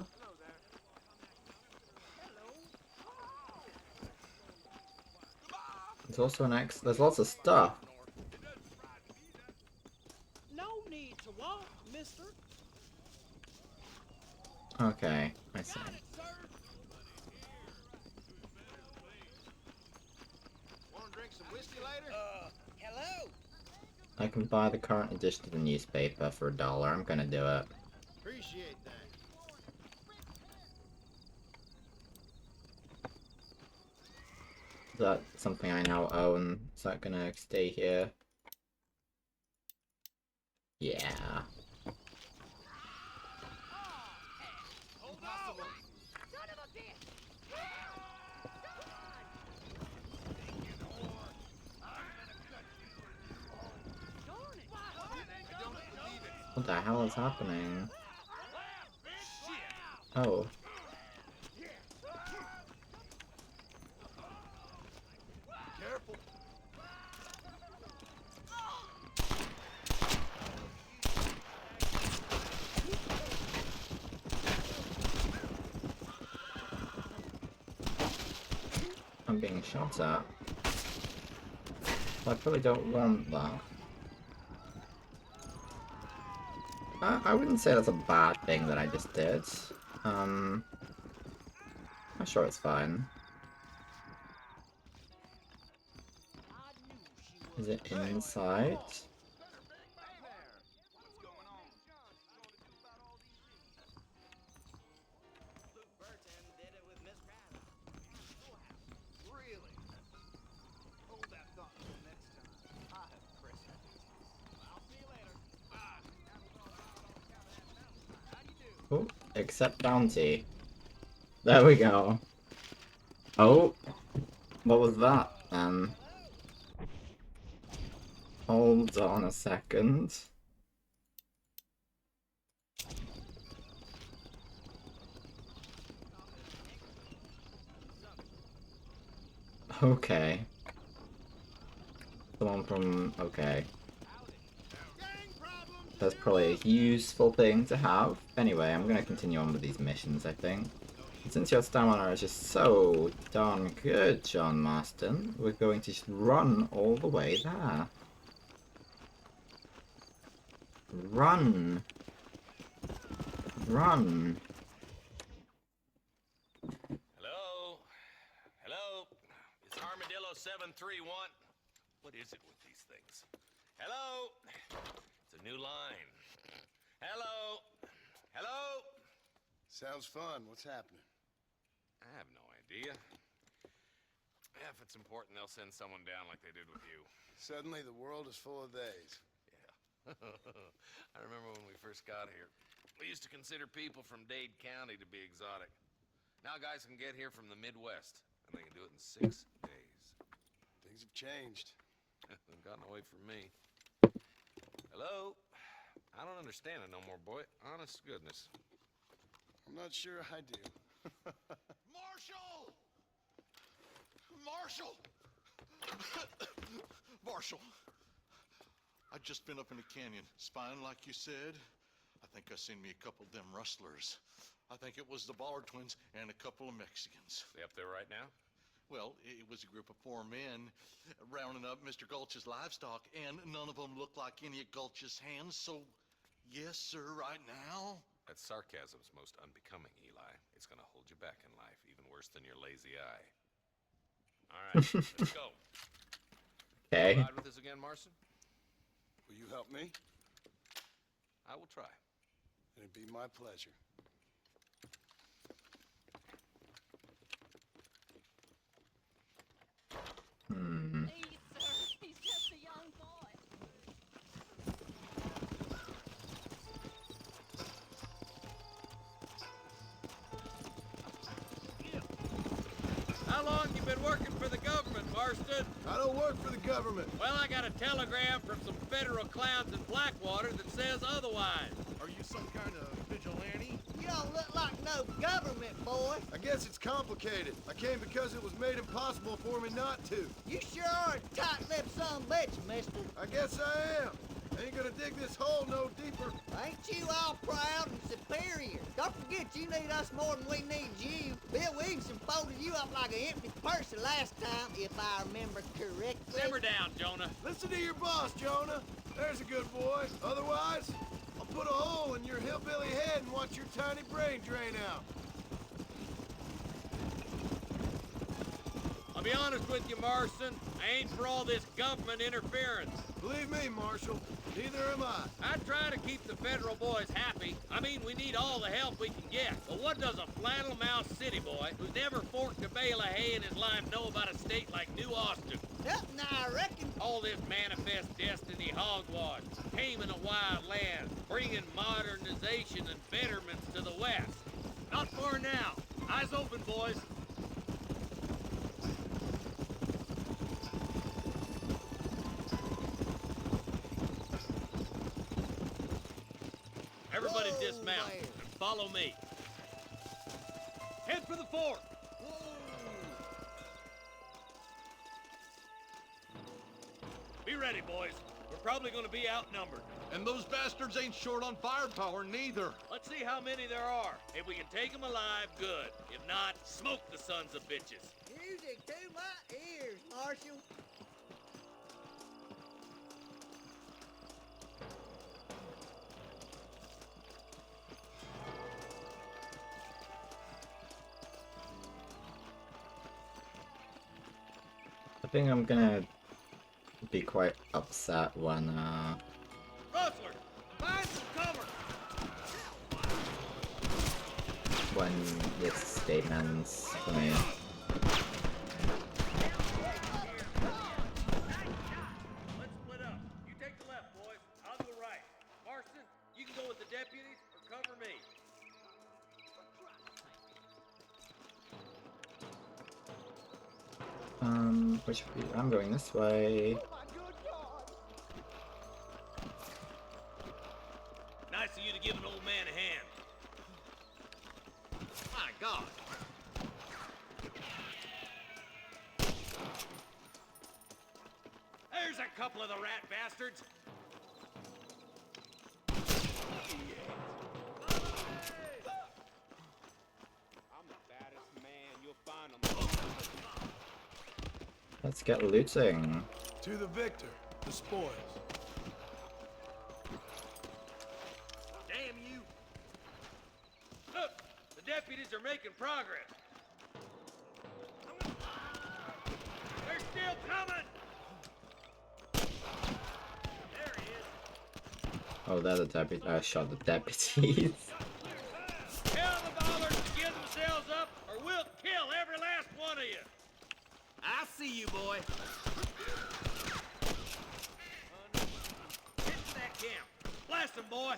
There's also an there's lots of stuff. No need to walk, mister. Okay, I see. Want to drink some whiskey later? Hello? I can buy the current edition of the newspaper for $1. I'm gonna do it. Appreciate that. Is that something I now own? Is that gonna stay here? Yeah. What the hell is happening? Oh. Careful. I'm being shot at. Well, I probably don't want that. I wouldn't say that's a bad thing that I just did. I'm sure it's fine. Is it inside? Oh, accept bounty. There we go. Oh, what was that then? Hold on a second. Okay. Someone from... okay. That's probably a useful thing to have. Anyway, I'm gonna continue on with these missions, I think. And since your stamina is just so darn good, John Marston, we're going to just run all the way there. Run! Run! Hello? Hello? It's Armadillo 731. What is it with these things? Hello? It's a new line. Hello? Hello? Sounds fun. What's happening? I have no idea. If it's important, they'll send someone down like they did with you. Suddenly the world is full of theys. Yeah. I remember when we first got here. We used to consider people from Dade County to be exotic. Now guys can get here from the Midwest, and they can do it in 6 days. Things have changed. They've gotten away from me. Hello? I don't understand it no more, boy. Honest to goodness. I'm not sure I do. Marshall! Marshall! Marshall! I just been up in the canyon, spying like you said. I think I seen me a couple of them rustlers. I think it was the Ballard twins and a couple of Mexicans. They up there right now? Well, it was a group of 4 men rounding up Mr. Gulch's livestock, and none of them looked like any of Gulch's hands, so yes, sir, right now. That sarcasm's most unbecoming, Eli. It's gonna hold you back in life, even worse than your lazy eye. All right, let's go. Okay. Ride with us again, Marston? Will you help me? I will try. It'd be my pleasure. Please, sir. He's just a young boy. How long you been working for the government, Marston? I don't work for the government. Well, I got a telegram from some federal clowns in Blackwater that says otherwise. Are you some kind of vigilante? You don't look like no government boy. I guess it's complicated. I came because it was made impossible for me not to. You sure are a tight-lipped son of a bitch, mister. I guess I am. I ain't gonna dig this hole no deeper. Ain't you all proud and superior? Don't forget you need us more than we need you. Bill Williamson folded you up like an empty purse the last time, if I remember correctly. Simmer down, Jonah. Listen to your boss, Jonah. There's a good boy. Otherwise, I'll put a hole in your hillbilly head and watch your tiny brain drain out. I'll be honest with you, Marston. I ain't for all this government interference. Believe me, Marshal, neither am I. I try to keep the federal boys happy, I mean we need all the help we can get. But what does a flannel-mouthed city boy who's never forked a bale of hay in his life know about a state like New Austin? Nothing, I reckon. All this manifest destiny hogwash, taming a wild land, bringing modernization and betterments to the West. Not far now. Eyes open, boys. Everybody Whoa, dismount there. and follow me. Head for the fort. Be ready, boys. We're probably gonna be outnumbered. And those bastards ain't short on firepower, neither. Let's see how many there are. If we can take them alive, good. If not, smoke the sons of bitches. Music to my ears, Marshal. I think I'm gonna be quite upset when Rustler, find some cover. when this statements for me. Let's split up. You take the left, boys. I'll go right. Marston, you can go with the deputies or cover me. I'm going this way. Nice of you to give an old man a hand. My God. There's a couple of the rat bastards. I'm the baddest man you'll find on the Let's get looting. To the victor, the spoils. Damn you! Look, the deputies are making progress. They're still coming! There he is. Oh, they're the deputy. I shot the deputies. Tell the ballers to give themselves up, or we'll kill every last one of you. I see you, boy. Get to that camp. Blast them, boy.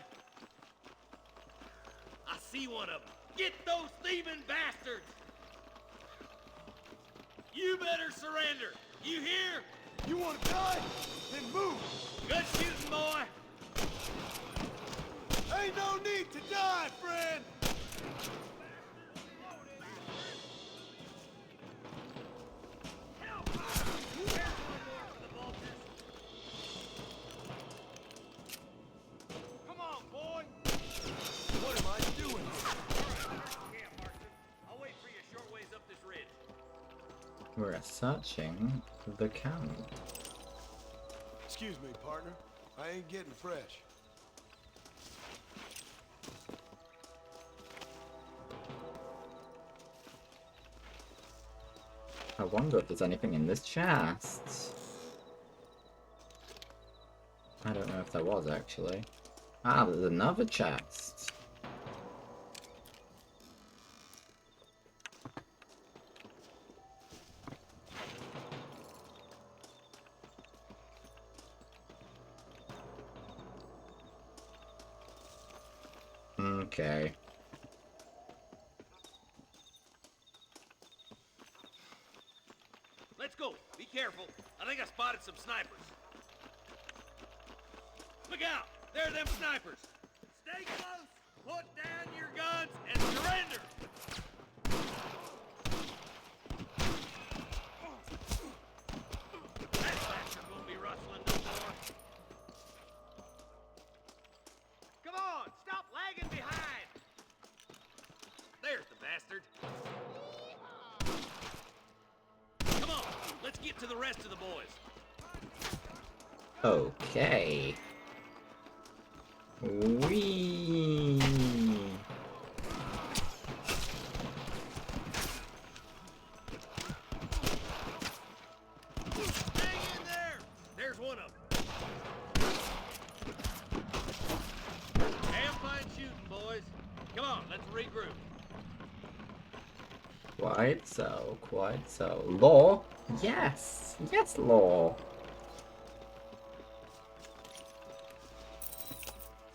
I see one of them. Get those thieving bastards. You better surrender. You hear? You want to die? Then move! Good shooting, boy. Ain't no need to die, friend! Come on, boy. What am I doing here? Camp, Marston. I'll wait for you a short ways up this ridge. We're searching the camp. Excuse me, partner. I ain't getting fresh. I wonder if there's anything in this chest. I don't know if there was actually. Ah, there's another chest. Okay. Let's go. Be careful. I think I spotted some snipers. Look out! There are them snipers. Stay close. Put down your guns and surrender. That bastard won't be rustling no more. Come on! Stop lagging behind. There's the bastard. Come on, let's get to the rest of the boys. Okay. Wee. Hang in there! There's one of them. Come on, let's regroup. Quite so, quite so. Law? Yes! Yes, law!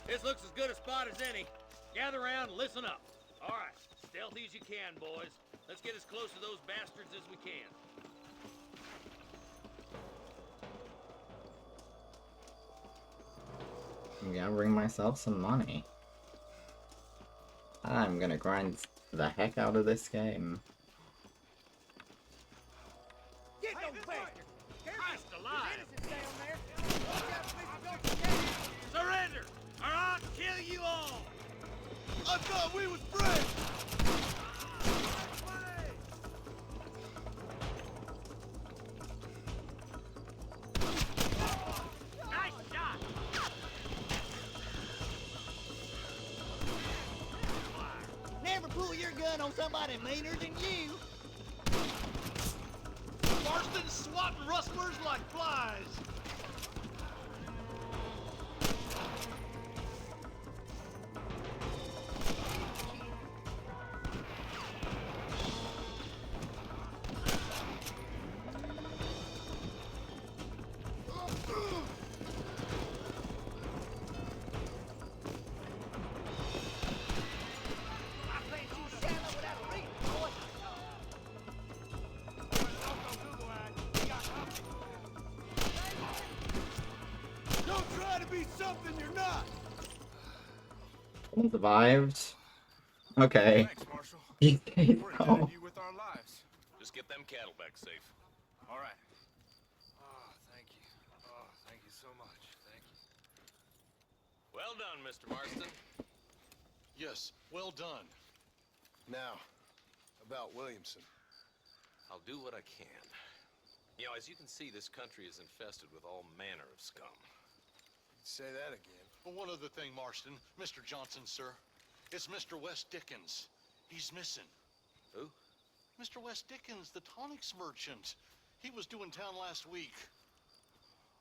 This looks as good a spot as any. Gather around and listen up. All right, stealthy as you can, boys. Let's get as close to those bastards as we can. I'm gonna bring myself some money. I'm gonna grind the heck out of this game. Get those bastards! Christ alive! Surrender, or I'll kill you all! I thought we was friends! Nice shot! Never pull your gun on somebody meaner than you. Marston swatting rustlers like flies! Don't try to be something you're not! Someone survived. Okay. Thanks, Marshal. You We're stayed indebted home. to you with our lives. Just get them cattle back safe. All right. Oh, thank you. Oh, thank you so much. Thank you. Well done, Mr. Marston. Yes, well done. Now, about Williamson. I'll do what I can. You know, as you can see, this country is infested with all manner of scum. Say that again. Well, one other thing, Marston. Mr. Johnson, sir. It's Mr. West Dickens. He's missing. Who? Mr. West Dickens, the tonics merchant. He was due in town last week.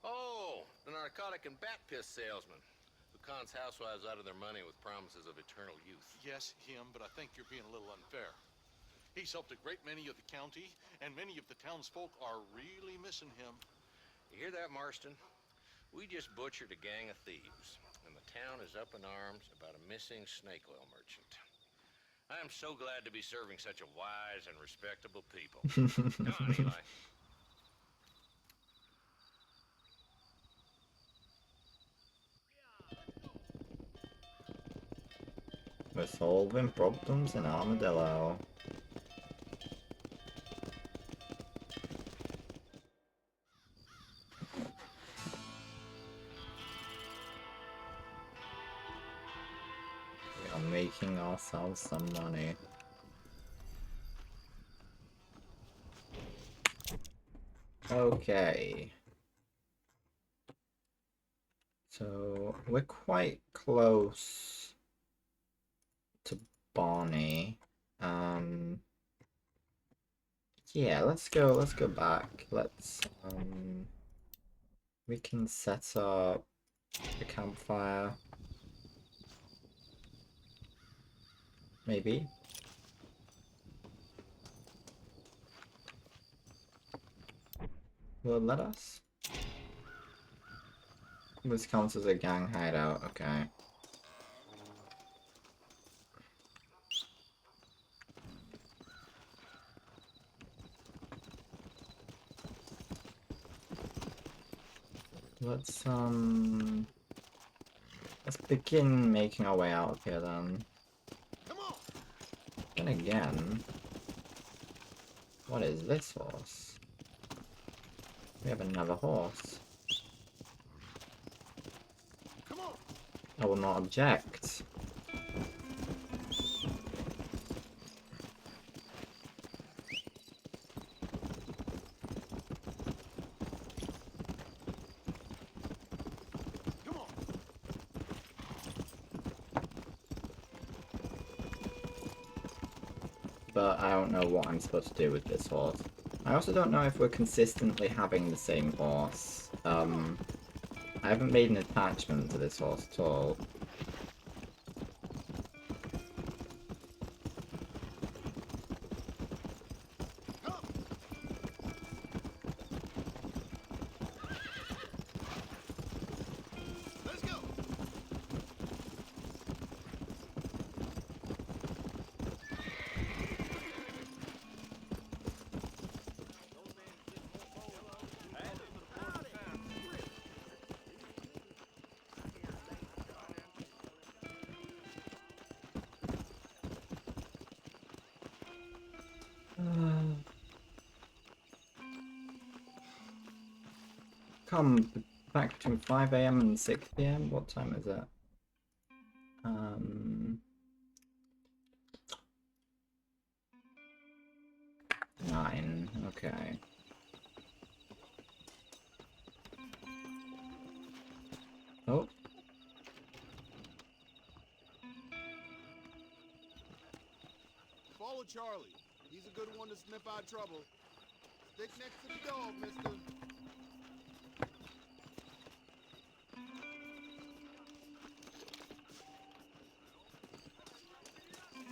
Oh, the narcotic and bat piss salesman who cons housewives out of their money with promises of eternal youth. Yes, him, but I think you're being a little unfair. He's helped a great many of the county, and many of the townsfolk are really missing him. You hear that, Marston? We just butchered a gang of thieves, and the town is up in arms about a missing snake oil merchant. I am so glad to be serving such a wise and respectable people. Come on, Eli. We're solving problems in Armadillo. We are making ourselves some money. Okay. So we're quite close to Barney. Yeah, let's go back. We can set up a campfire. Maybe. Will it let us? This counts as a gang hideout, okay. Let's begin making our way out of here then. Come on! Then again, what is this horse? We have another horse. Come on! I will not object. Come on! But I don't know what I'm supposed to do with this horse. I also don't know if we're consistently having the same horse. I haven't made an attachment to this horse at all. come back between 5 a.m. and 6 p.m. What time is it? 9. Okay. Oh. Follow Charlie. He's a good one to sniff out trouble. Stick next to the dog, mister.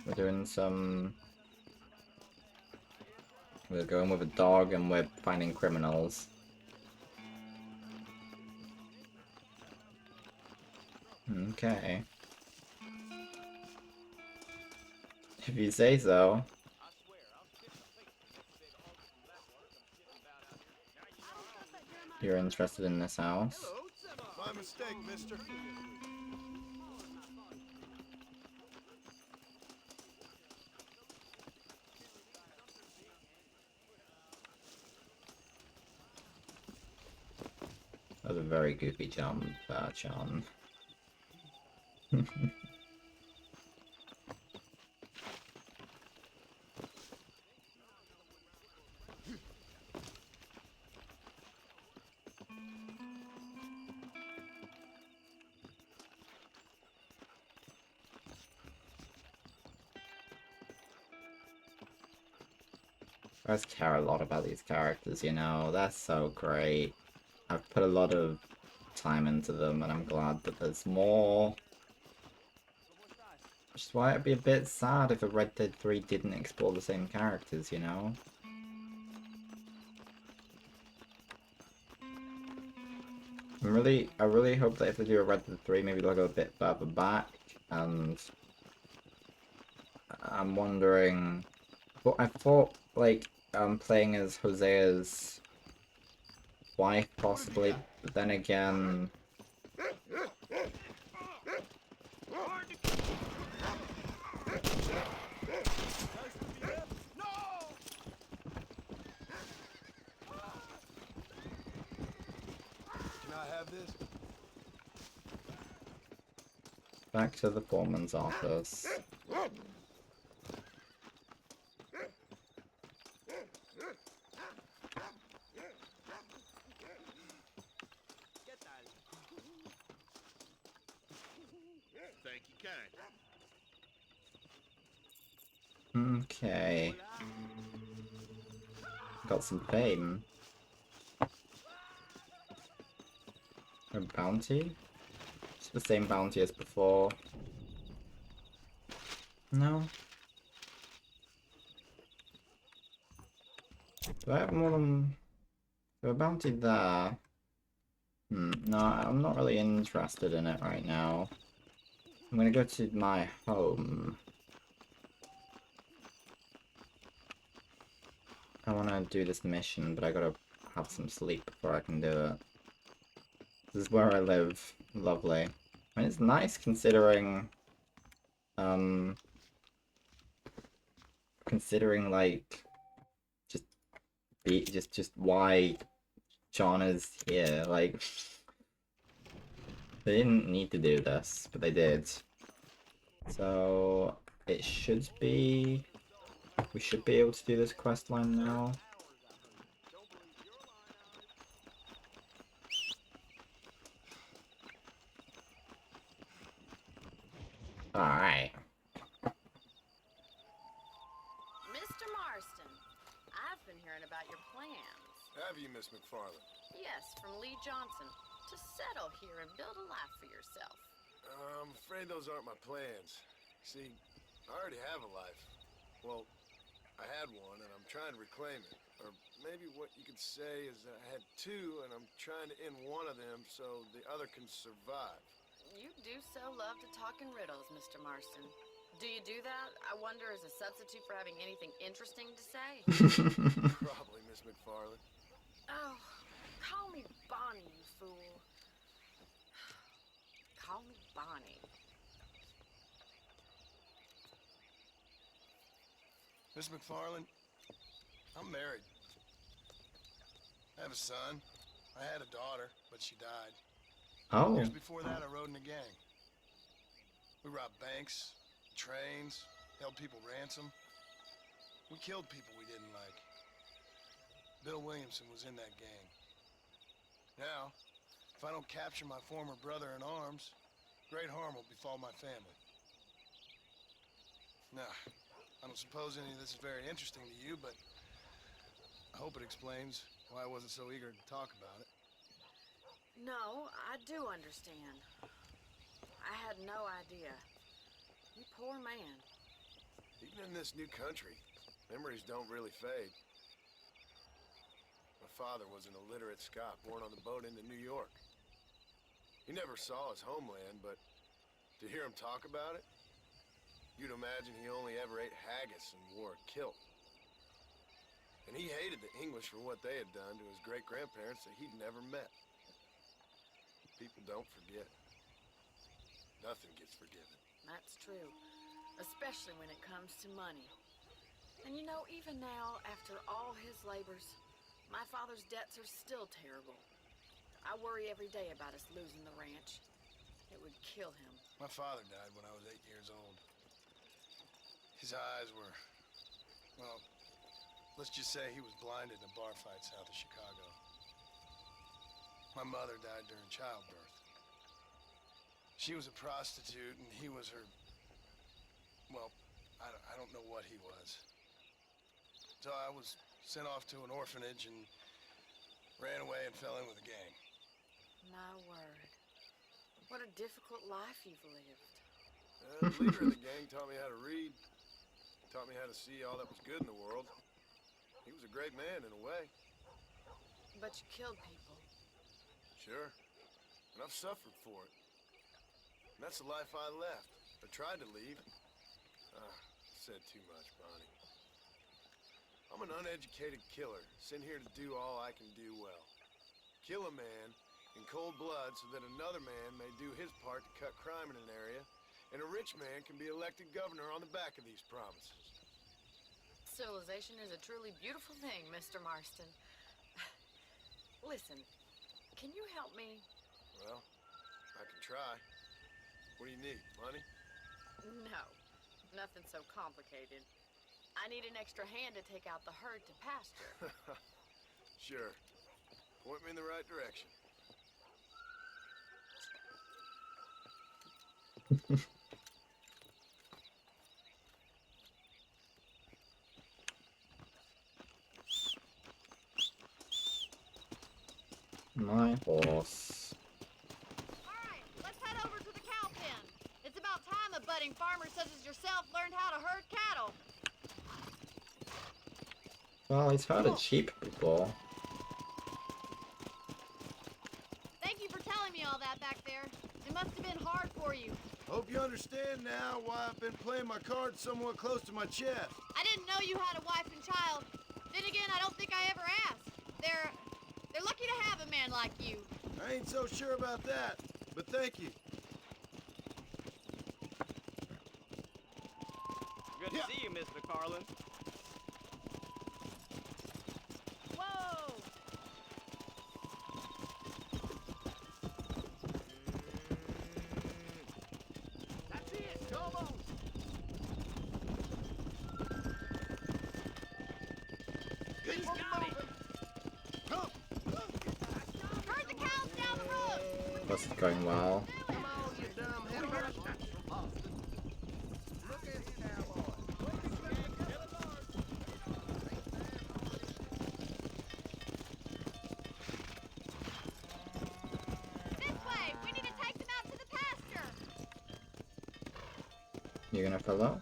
We're doing some... We're going with a dog and we're finding criminals. Okay. If you say so. You're interested in this house? My mistake, mister. That was a very goofy jump, John. I just care a lot about these characters, you know, they're so great. I've put a lot of time into them and I'm glad that there's more. Which is why it'd be a bit sad if a Red Dead 3 didn't explore the same characters, you know? I really hope that if they do a Red Dead 3, maybe they'll go a bit further back, and I'm wondering, but I thought, like, playing as Hosea's wife, possibly, but then again... Can I have this? Back to the foreman's office. Thank you, kind. Okay. Got some fame. A bounty? It's the same bounty as before. No? Do I have more than... a bounty there? No, I'm not really interested in it right now. I'm gonna go to my home. I wanna do this mission, but I gotta have some sleep before I can do it. This is where I live. Lovely. I mean, it's nice considering, like, just why John is here. Like, they didn't need to do this, but they did. So, it should be... we should be able to do this quest line now. Alright. Mr. Marston, I've been hearing about your plans. Have you, Miss McFarland? Yes, from Lee Johnson. To settle here and build a life for yourself. I'm afraid those aren't my plans. See, I already have a life. Well, I had one, and I'm trying to reclaim it. Or maybe what you could say is that I had two, and I'm trying to end one of them so the other can survive. You do so love to talk in riddles, Mr. Marston. Do you do that, I wonder, as a substitute for having anything interesting to say? Probably, Miss McFarland. Oh, call me Bonnie, you fool. Call me Bonnie. Miss McFarland, I'm married. I have a son. I I had a daughter, but she died. Oh. Years before that, I rode in a gang. We robbed banks, trains, held people ransom. We killed people we didn't like. Bill Williamson was in that gang. Now, if I don't capture my former brother-in-arms, great harm will befall my family. Now, I don't suppose any of this is very interesting to you, but I hope it explains why I wasn't so eager to talk about it. No, I do understand. I had no idea. You poor man. Even in this new country, memories don't really fade. My father was an illiterate Scot born on the boat into New York. He never saw his homeland, but to hear him talk about it, you'd imagine he only ever ate haggis and wore a kilt. And he hated the English for what they had done to his great-grandparents that he'd never met. People don't forget. Nothing gets forgiven. That's true. Especially when it comes to money. And you know, even now, after all his labors, my father's debts are still terrible. I worry every day about us losing the ranch. It would kill him. My father died when I was 8 years old. His eyes were, well, let's just say he was blinded in a bar fight south of Chicago. My mother died during childbirth. She was a prostitute and he was her, well, I don't know what he was. So I was sent off to an orphanage and ran away and fell in with a gang. My word. What a difficult life you've lived. The leader of the gang taught me how to read, taught me how to see all that was good in the world. He was a great man in a way. But you killed people. Sure. And I've suffered for it. And that's the life I left, or tried to leave. Said too much, Bonnie. I'm an uneducated killer, sent here to do all I can do well. Kill a man in cold blood so that another man may do his part to cut crime in an area, and a rich man can be elected governor on the back of these promises. Civilization is a truly beautiful thing, Mr. Marston. Listen, can you help me? Well, I can try. What do you need, money? No, nothing so complicated. I need an extra hand to take out the herd to pasture. Sure. Point me in the right direction. My horse. Alright, let's head over to the cow pen. It's about time a budding farmer such as yourself learned how to herd cattle. Well, he's herded sheep before. Thank you for telling me all that back there. It must have been hard for you. Hope you understand now why I've been playing my cards somewhat close to my chest. I didn't know you had a wife and child. Then again, I don't think I ever asked. They're lucky to have a man like you. I ain't so sure about that, but thank you. Good to see you, Mr. Carlin. Whoa! That's it. Almost. He's got it. Come. Herd the cows down the road. This is going well. Come on, you dumb headers. Look at you now, boy. This way. We need to take them out to the pasture. You gonna follow?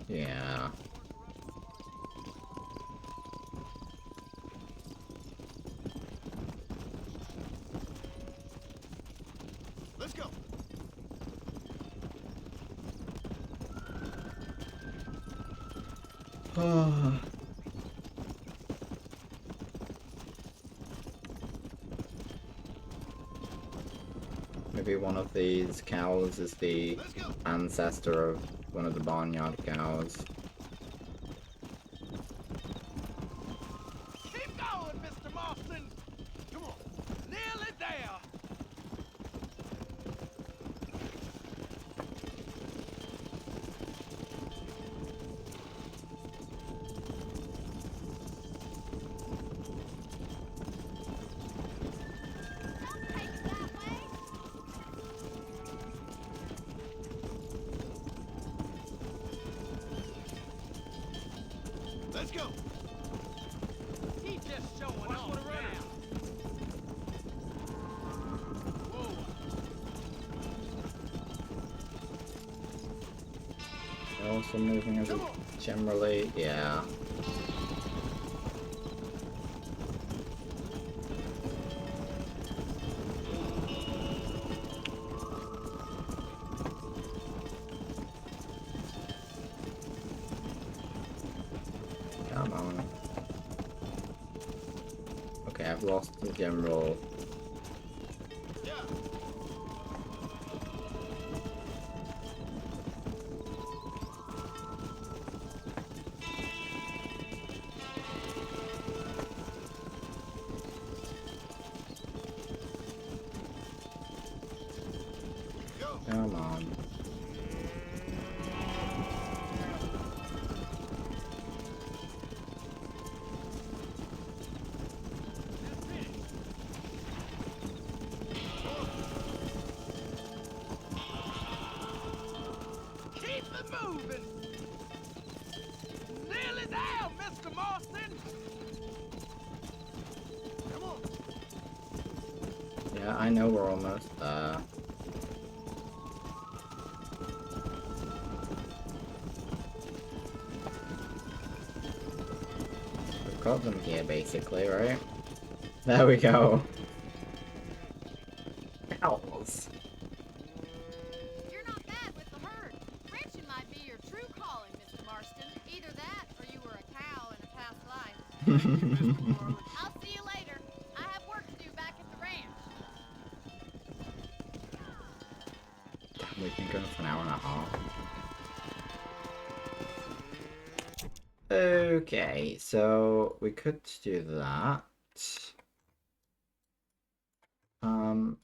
Yeah. Let's go. Maybe one of these cows is the ancestor of one of the barnyard cows. Keep going, there! Let's go. He's just showing off now. They're also moving as a generally, yeah. Come on. Okay, I've lost the general. Come on. Keep it moving! Nearly there, Mr. Marston! Come on! Yeah, I know we're almost there. We've got them here, basically, right? There we go. Owls. You're not bad with the herd. Ranching might be your true calling, Mr. Marston. Either that, or you were a cow in a past life. I'll see you later. I have work to do back at the ranch. We've been going for an hour and a half. Okay, so we could do that. I'm...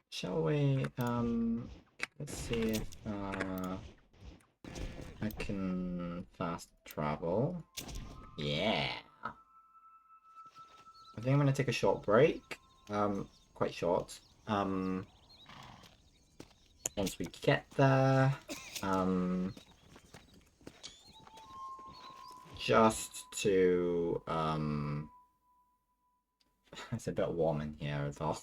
Shall we, let's see if, I can fast travel. Yeah! I think I'm gonna take a short break. Quite short. Once we get there, just to, it's a bit warm in here as well.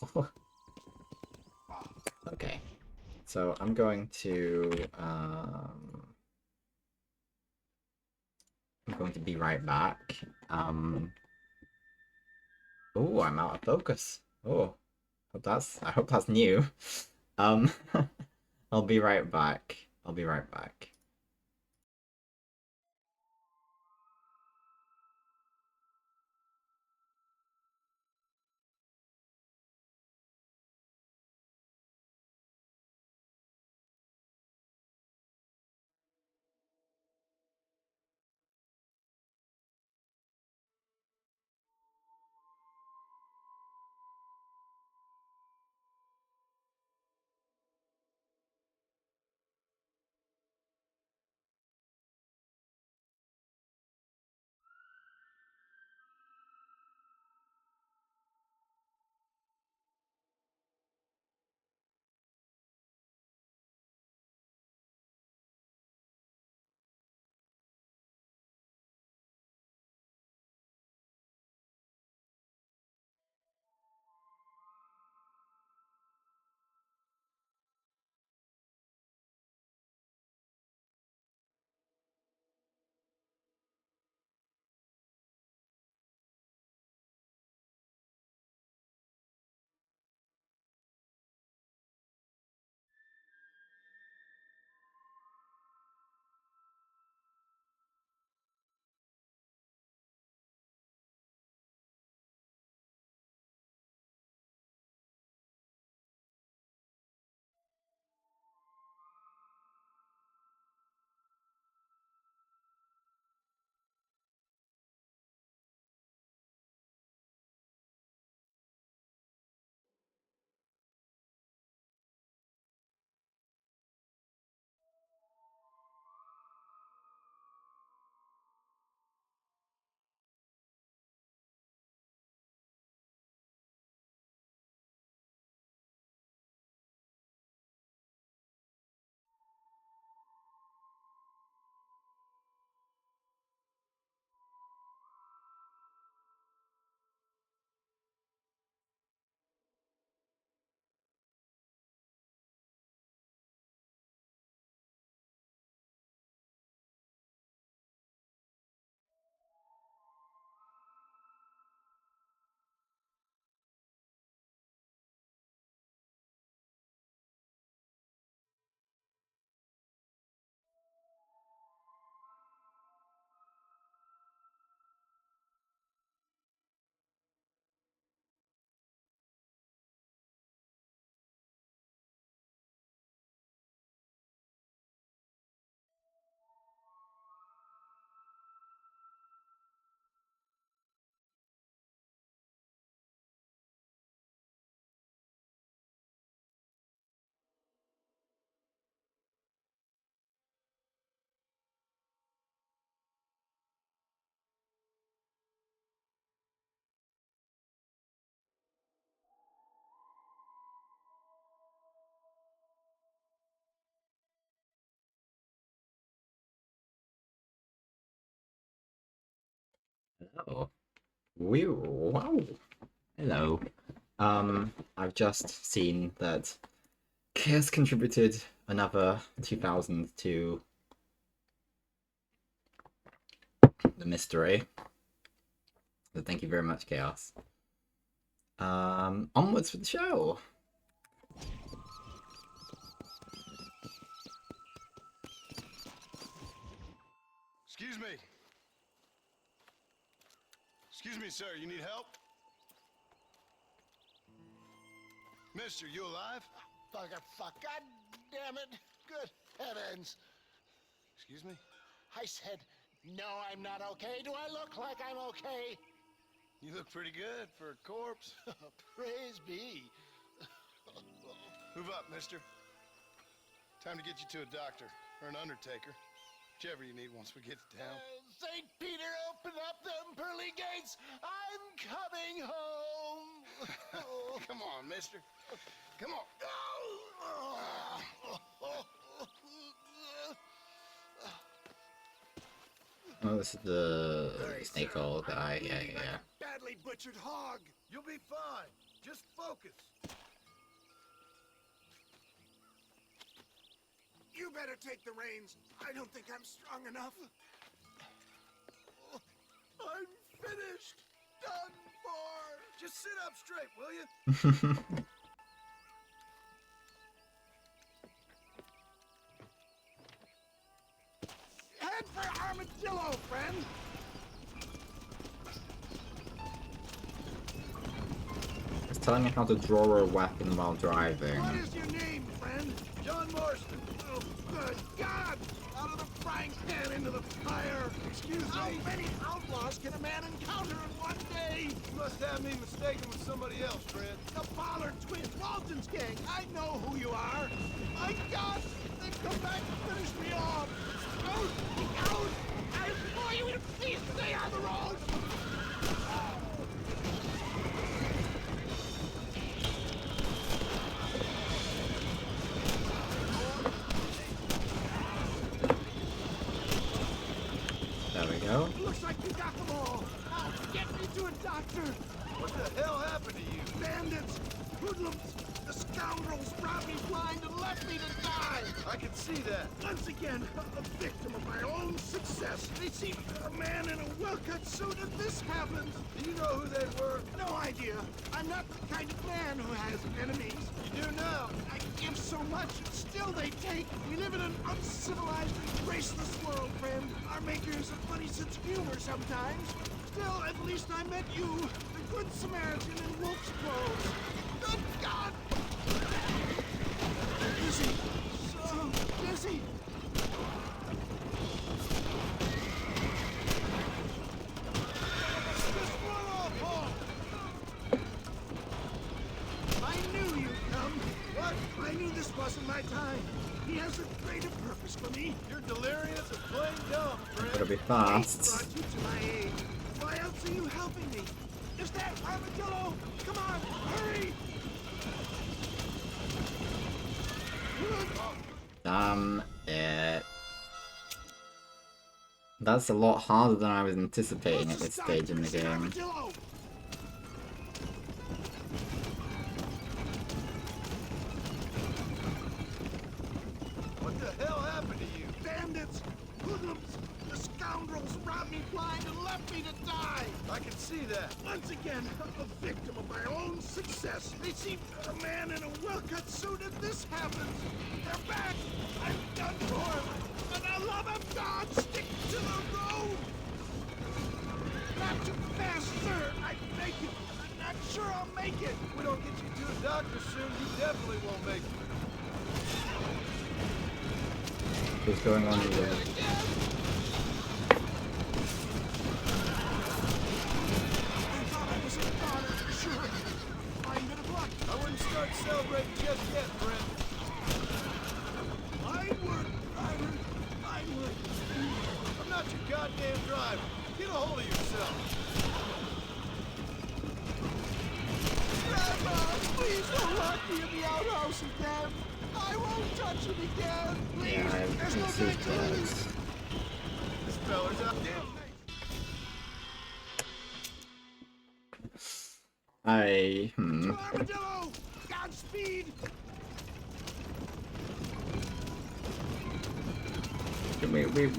Okay, so I'm going to be right back. Oh, I'm out of focus. Oh, I hope that's new. I'll be right back. I'll be right back. Hello. Wow. Hello. I've just seen that Chaos contributed another 2,000 to the mystery. So thank you very much, Chaos. Onwards with the show. Excuse me. Excuse me, sir. You need help? Mister, you alive? Fuck. God damn it. Good heavens. Excuse me? I said, no, I'm not okay. Do I look like I'm okay? You look pretty good for a corpse. Praise be. Move up, mister. Time to get you to a doctor or an undertaker. Whichever you need once we get to town. St. Peter, open up them pearly gates. I'm coming home. Come on, mister. Come on. Oh, this is the snake oil guy. Yeah. Badly butchered hog. You'll be fine. Just focus. You better take the reins. I don't think I'm strong enough. I'm finished. Done for. Just sit up straight, will you? Head for Armadillo, friend. It's telling me how to draw a weapon while driving. What is your name, friend? John Marston. Oh, good God! Out of the frying pan into the fire. Excuse me. How many outlaws can a man encounter in one day? You must have me mistaken with somebody else, friend. The Pollard twins, Walton's gang. I know who you are. My God, they've come back to finish me off. Out! Out! I implore you to please stay on the road. There we go. Looks like you got them all. Now, get me to a doctor. What the hell happened to you? Bandits, hoodlums, the scoundrels brought me blind and left me to die. I can see that. Once again, a victim of my own success. They see a man in a well-cut suit and this happens. Do you know who they were? No idea. I'm not the kind of man who has enemies. You do now. I give so much, and still they take. We live in an uncivilized and graceless world, friend. Our makers have funny sense of humor sometimes. Still, at least I met you, the good Samaritan in wolf's clothes. Good God! Dizzy. So dizzy. Just run off, Hawk! I knew you'd come. What? I knew this wasn't my time. He has a greater purpose for me. You're delirious and plain dumb, friend. Gotta be Fate fast. brought you to my aid. Why else are you helping me? Is that Armadillo? Come on, hurry! Damn it. That's a lot harder than I was anticipating at this stage in the game. Armadillo! What the hell happened to you? Bandits, hoodlums, the scoundrels robbed me blind and left me to die. I can see that. Once again, a victim of my own success. They see a man in a well-cut suit and this happens. They're back. I'm done for. For the love of God, stick to the road. Not too fast, sir. I beg you. I'm not sure I'll make it. If we don't get you to a doctor soon, you definitely won't make it. What's going on here? I thought I was a goner for sure. Fine bit of luck. I wouldn't start celebrating just yet, friend. Fine work, driver. Fine work. I'm not your goddamn driver. Get a hold of yourself. Grandma, please don't lock me in the outhouse again. I won't touch it again. Please. Yeah, There's no I time to leave. This fella's out. Damn. Armadillo! Godspeed!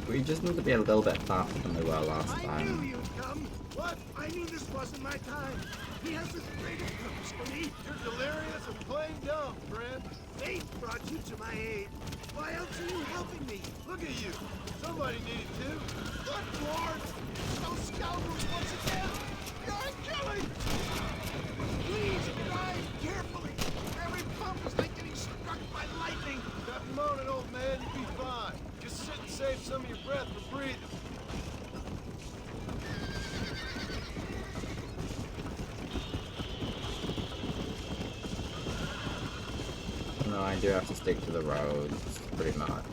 We just need to be a little bit faster than we were last I knew time. you'd come, but I knew this wasn't my time. He has this greatest purpose for me. You're delirious and plain dumb, friend. Fate brought you to my aid. Why else are you helping me? Look at you. Somebody needed to. Good Lord! Those scoundrels once again! You're killing! Please drive carefully. Every bump is like getting struck by lightning. Stop moaning, old man. You'll be fine. Just sit and save some of your breath for breathing. No, I do have to stick to the roads, pretty much.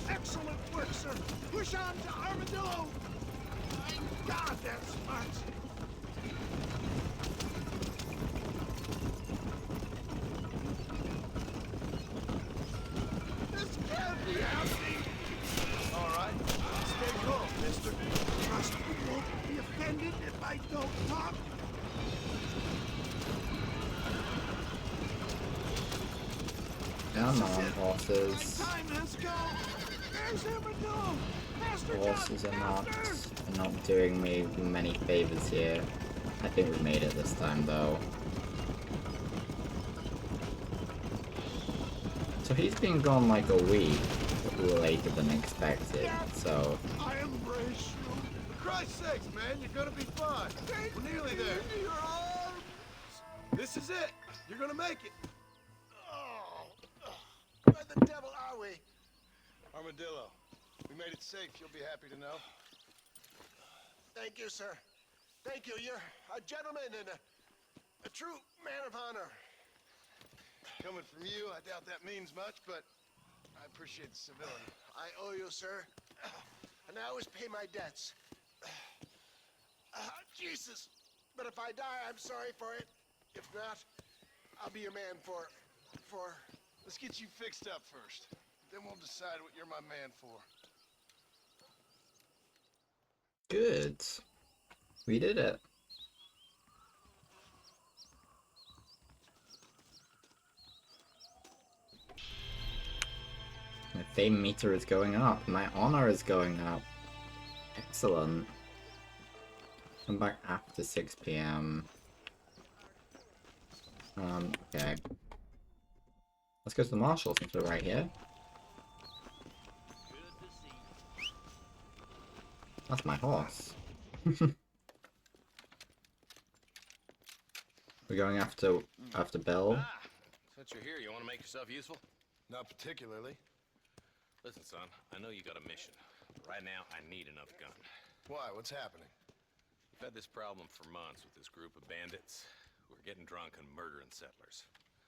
Excellent work, sir. Push on to Armadillo. My God, that's smart. This can't be happening. All right. Stay calm, mister. Trust me, won't be offended if I don't talk. Come on, horses. Time has come. There's Armadillo. Faster, Horses John, are faster. not doing me many favors here. I think we made it this time, though. So he's been gone like a week later than expected, so... I embrace you. For Christ's sakes, man, you're gonna be fine. We're nearly there. This is it. You're gonna make it. Where the devil are we? Armadillo, we made it safe. You'll be happy to know. Thank you, sir. Thank you. You're a gentleman and a true man of honor. Coming from you, I doubt that means much, but I appreciate the civility. I owe you, sir. And I always pay my debts. Jesus. But if I die, I'm sorry for it. If not, I'll be your man for... Let's get you fixed up first. Then we'll decide what you're my man for. Good. We did it. My fame meter is going up. My honor is going up. Excellent. Come back after 6 PM. Okay. Let's go to the marshal since we're right here. That's my horse. We're going after Bill. Since you're here, you want to make yourself useful? Not particularly. Listen, son, I know you got a mission. But right now, I need another gun. Why? What's happening? We've had this problem for months with this group of bandits who are getting drunk and murdering settlers.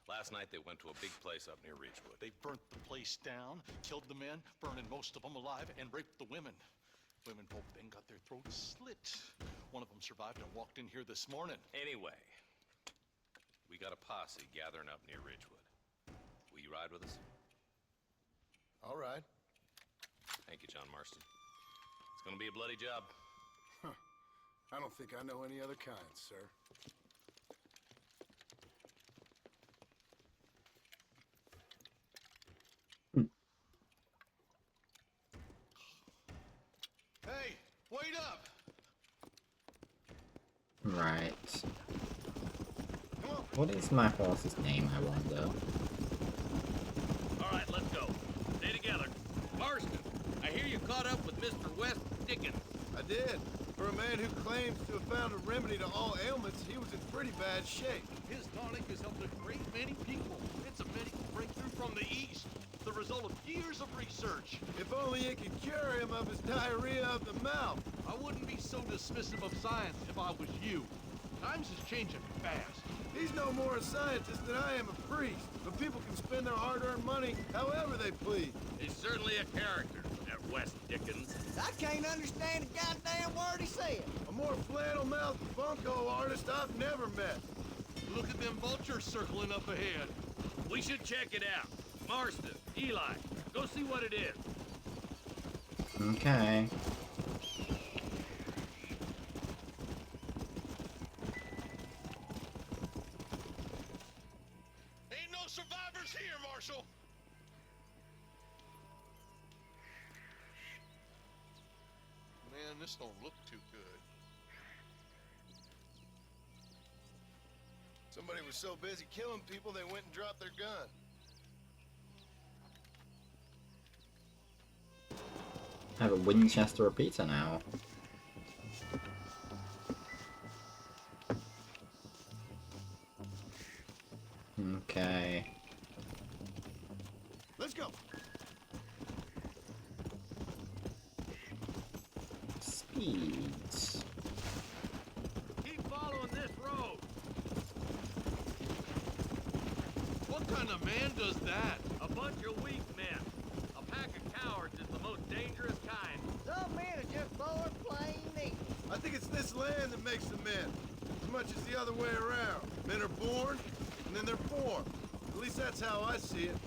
Last night, they went to a big place up near Ridgewood. They burnt the place down, killed the men, burning most of them alive, and raped the women. Women folk then got their throats slit. One of them survived and walked in here this morning. Anyway, we got a posse gathering up near Ridgewood. Will you ride with us? All right. Thank you, John Marston. It's gonna be a bloody job. Huh. I don't think I know any other kind, sir. Hey, wait up! Right. What is my horse's name, I wonder? All right, let's go. Stay together. Marston, I hear you caught up with Mr. West Dickens. I did. For a man who claims to have found a remedy to all ailments, he was in pretty bad shape. His tonic has helped a great many people. It's a medical breakthrough from the East. The result of years of research. If only it could cure him of his diarrhea of the mouth. I wouldn't be so dismissive of science if I was you. Times is changing fast. He's no more a scientist than I am a priest. But people can spend their hard-earned money however they please. He's certainly a character, that West Dickens. I can't understand a goddamn word he said. A more flannel-mouthed bunco artist I've never met. Look at them vultures circling up ahead. We should check it out. Marston, Eli, go see what it is. Okay. this don't look too good. Somebody was so busy killing people they went and dropped their gun. I have a Winchester repeater now. Okay. Let's go. Speed. Keep following this road. What kind of man does that? A bunch of weak men. A pack of cowards is the most dangerous kind. Some men are just born plain evil. I think it's this land that makes the men, as much as the other way around. Men are born, and then they're formed. At least that's how I see it.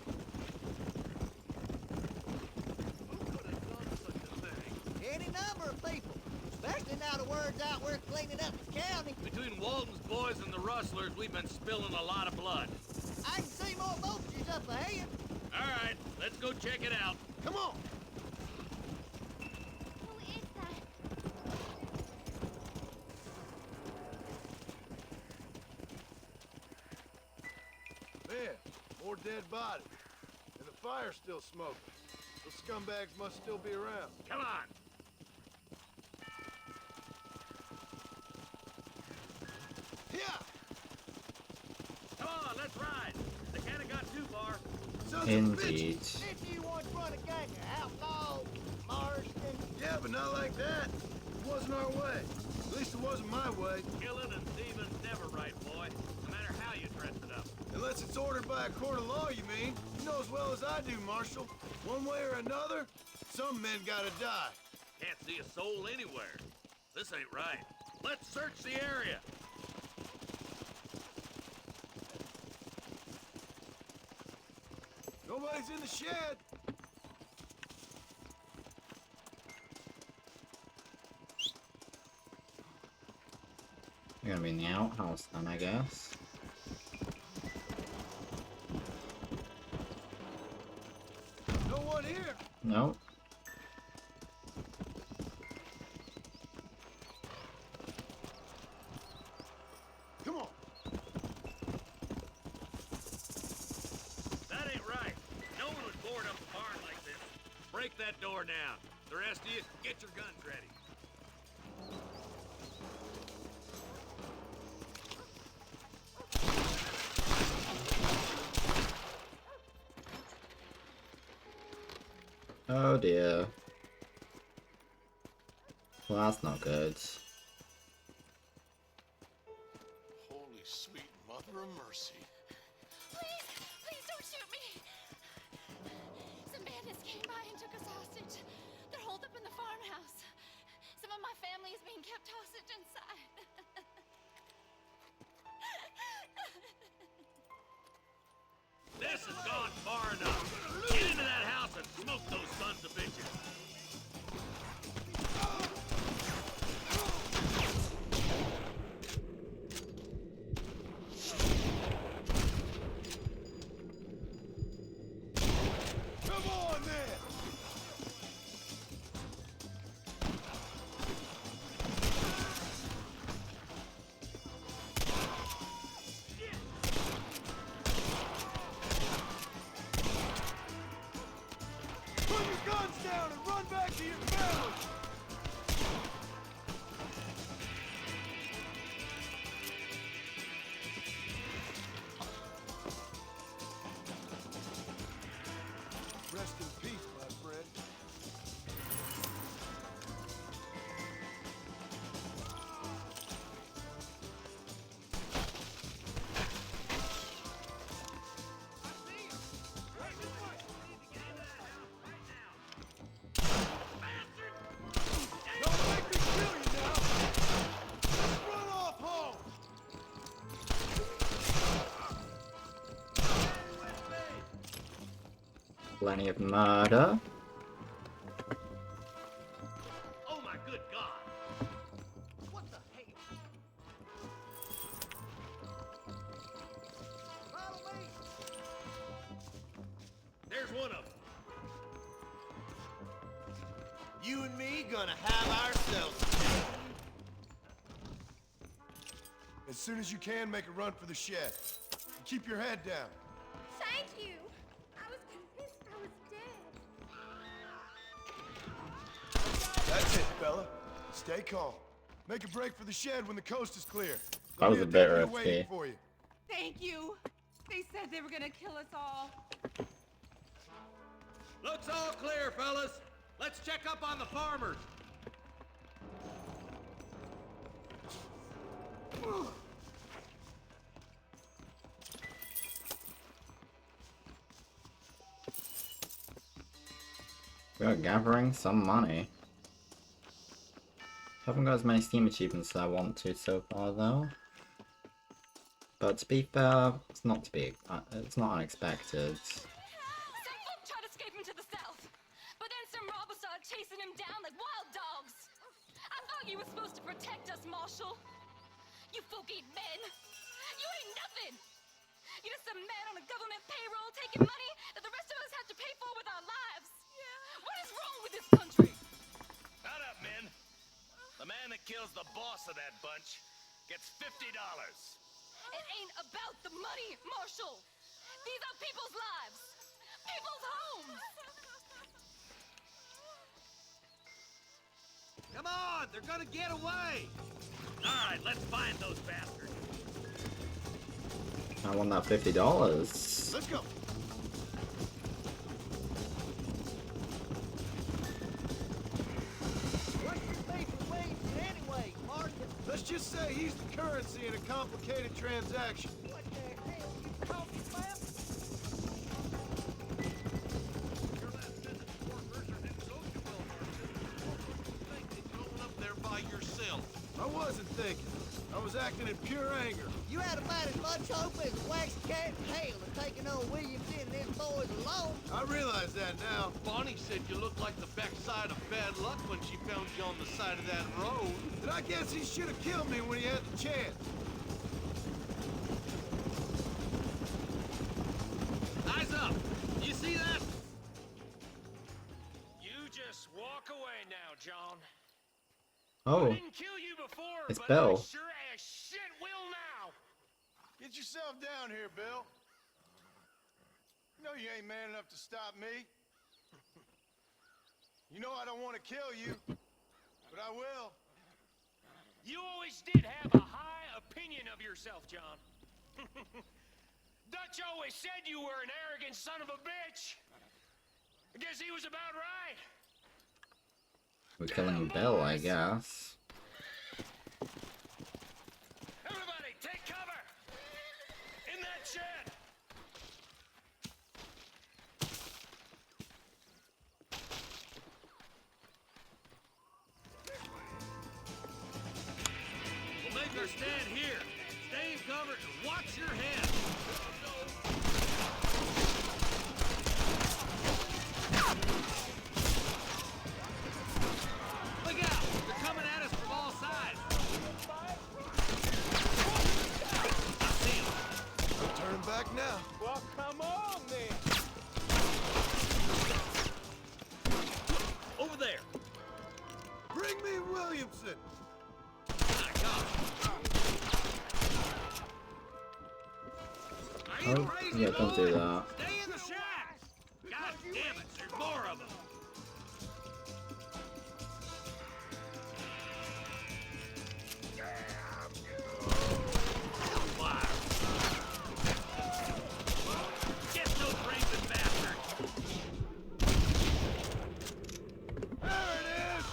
Any number of people, especially now the word's out we're cleaning up the county. Between Walton's boys and the rustlers, we've been spilling a lot of blood. I can see more vultures up ahead. All right, let's go check it out. Come on. Who is that? Man, more dead bodies. And the fire's still smoking. Those scumbags must still be around. Come on. Yeah. Come on, let's ride. They can't have got too far. Indeed. If you once run a gang of outlaws, Marston. Yeah, but not like that. It wasn't our way. At least it wasn't my way. Killing and thieving's never right, boy. No matter how you dress it up. Unless it's ordered by a court of law, you mean? You know as well as I do, Marshal. One way or another, some men gotta die. Can't see a soul anywhere. This ain't right. Let's search the area. Nobody's in the shed. We're gonna be in the outhouse then, I guess. No one here. Nope. Come on. That ain't right. No one would board up a barn like this. Break that door down. The rest of you, get your guns ready. Oh dear. Well, that's not good. Holy sweet mother of mercy. Please, please don't shoot me. Some bandits came by and took us hostage. They're holed up in the farmhouse. Some of my family is being kept hostage inside. This has gone far enough. Get into that house and smoke those sons of bitches. Come on, then. Put your guns down and run back to your family. Rest in peace, my friend. Don't make me kill you now. Let's run off home. Plenty of murder. Oh my good God. What the hell? Follow me. There's one of them. You and me gonna have ourselves. As soon as you can, make a run for the shed. And keep your head down. Thank you. I was convinced I was dead. That's it, fella. Stay calm. Make a break for the shed when the coast is clear. That was a bit There'll be a deputy waiting risky. for you. Thank you. They said they were gonna kill us all. Looks all clear, fellas. Let's check up on the farmers. We are gathering some money. Haven't got as many Steam achievements as I want to so far though. But to be fair, it's not unexpected. Some folk tried to escape him to the south, but then some robbers started chasing him down like wild dogs. I thought you were supposed to protect us, Marshal. You folk ain't men. You ain't nothing. You're just a man on a government payroll taking money that the rest of us have to pay for with our lives. What is wrong with this country? Shut up, men. The man that kills the boss of that bunch gets $50. It ain't about the money, Marshal. These are people's lives. People's homes. Come on, they're gonna get away. All right, let's find those bastards. I want that $50. Let's go. What's your beef with Williamson anyway, Marston? Let's just say he's the currency in a complicated transaction. What the hell you talking about? Your last visit to Fort Mercer didn't go too well, Marston. What were you thinking going up there by yourself? I wasn't thinking. I was acting in pure anger. You had about as much hope as a wax cat in hell of taking on Williamson and his boys alone. I realize that now. Bonnie said you looked like the backside of bad luck when she found you on the side of that road. And I guess he should have killed me when he had the chance. Eyes up. You see that? You just walk away now, John. Oh, I didn't kill you before, it's but Bill. I sure as shit will now. Get yourself down here, Bill. You know you ain't man enough to stop me. You know I don't want to kill you, but I will. You always did have a high opinion of yourself, John. Dutch always said you were an arrogant son of a bitch. I guess he was about right. We're killing Bill, I guess. Everybody, take cover! In that shed! We'll make our stand here. Stay in cover and watch your head. Look out! They're coming at us from all sides. I see them. No turning back now. Well, come on, then. Over there. Bring me Williamson. My God. Are you Oh, crazy, yeah, don't do boy? that. Stay in the shack. God damn it, there's more of them. Get those raping bastards! There it is.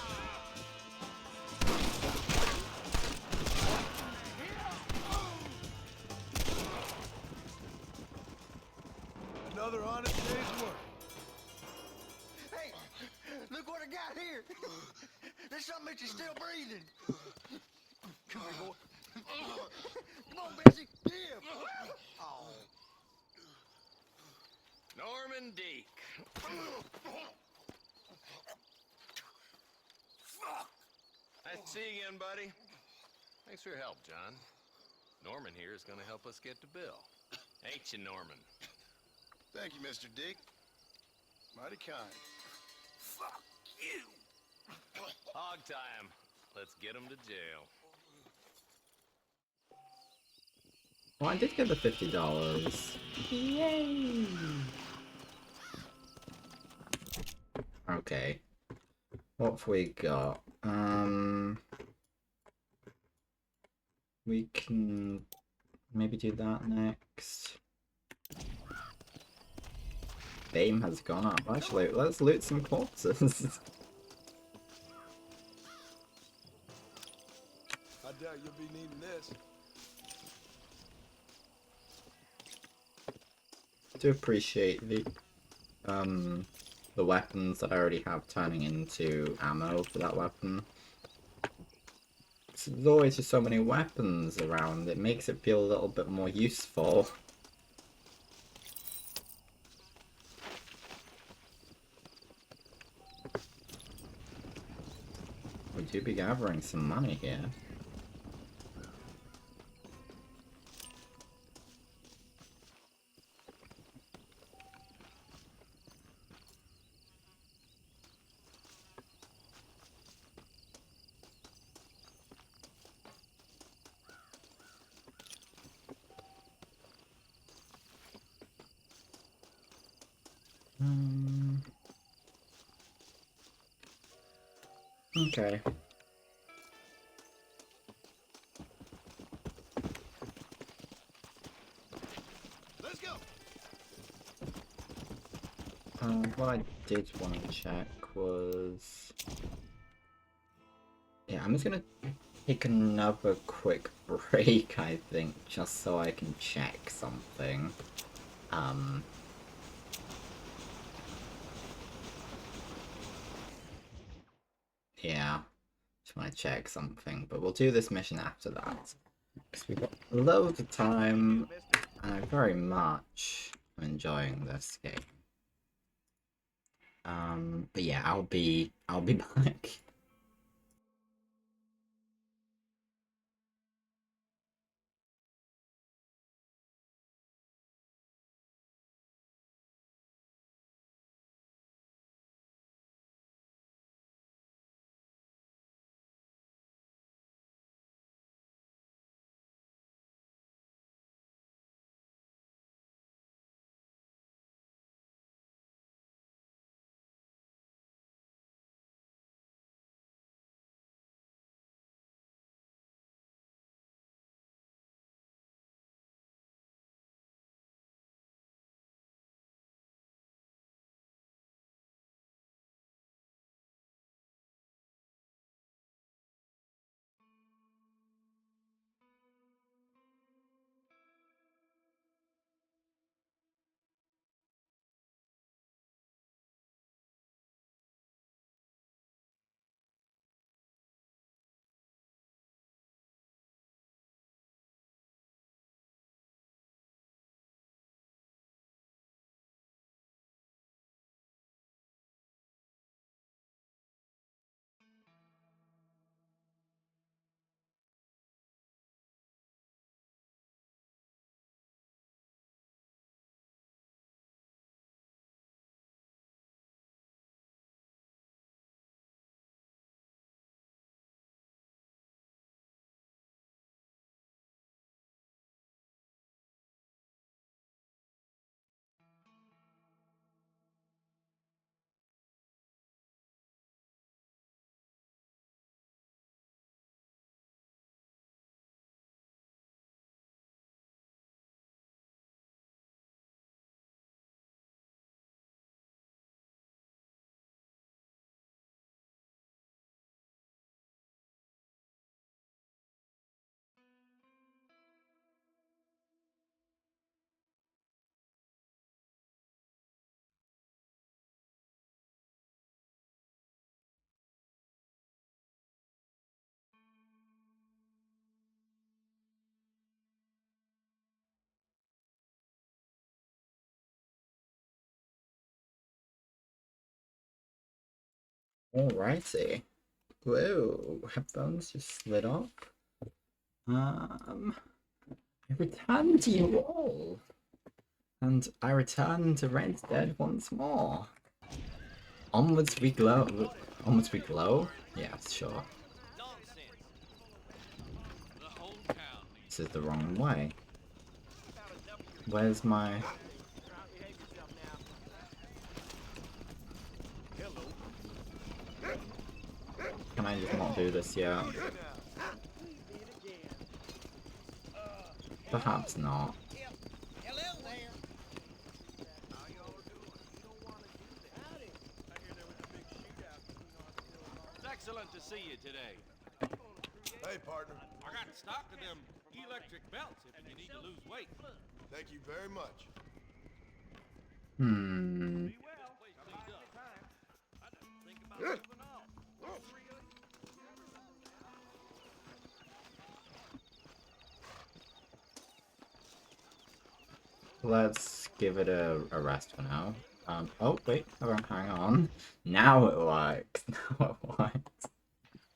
Another honest day's work. Hey, look what I got here. There's something that you're still breathing. Come here, boy. Come on, Bessie. Yeah. Oh. Norman Deek. Nice to see you again, buddy. Thanks for your help, John. Norman here is gonna help us get to Bill. Ain't you, Norman? Thank you, Mr. Dick. Mighty kind. Fuck you. Hog time. Let's get him to jail. Well, I did get the $50. Yay! Okay. What have we got? We can maybe do that next. Fame has gone up. Actually, let's loot some corpses. I doubt you'll be needing this. I do appreciate the weapons that I already have turning into ammo for that weapon. There's always just so many weapons around, it makes it feel a little bit more useful. We do be gathering some money here. Okay. Let's go. What I did want to check was... Yeah, I'm just gonna take another quick break, I think, just so I can check something. Yeah, just want to check something, but we'll do this mission after that. Because we've got loads of time, and I very much am enjoying this game. But yeah, I'll be back. Alrighty. Whoa, headphones just slid off. I return to you all. And I return to Red Dead once more. Onwards we glow. Onwards we glow? Yeah, sure. Nonsense. The whole town needs This is the wrong way. Where's my... Can I just not do this yet? Perhaps not. Hello there. It's excellent to see you today. Hey, partner. I got stock of them electric belts if you need to lose weight. Thank you very much. Hmm. Let's give it a rest for now. Oh wait, hang on. Now it works. Now it works.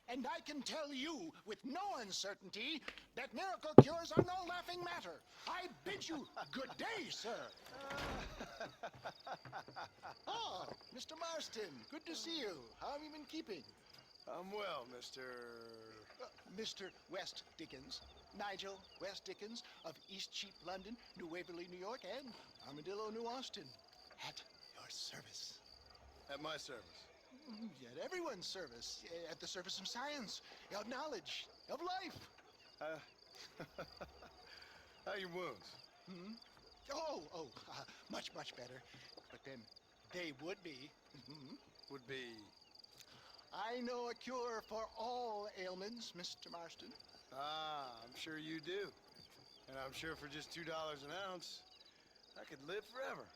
And I can tell you with no uncertainty that miracle cures are no laughing matter. I bid you good day, sir. Oh, Mr. Marston, good to see you. How have you been keeping? I'm well, Mr. Mr. West Dickens. Nigel West Dickens of East Cheap, London, New Waverly, New York, and Armadillo, New Austin. At your service. At my service. At everyone's service. At the service of science, of knowledge, of life. How are your wounds? Much, much better. But then they would be. Would be. I know a cure for all ailments, Mr. Marston. Ah, I'm sure you do. And I'm sure for just $2 an ounce, I could live forever.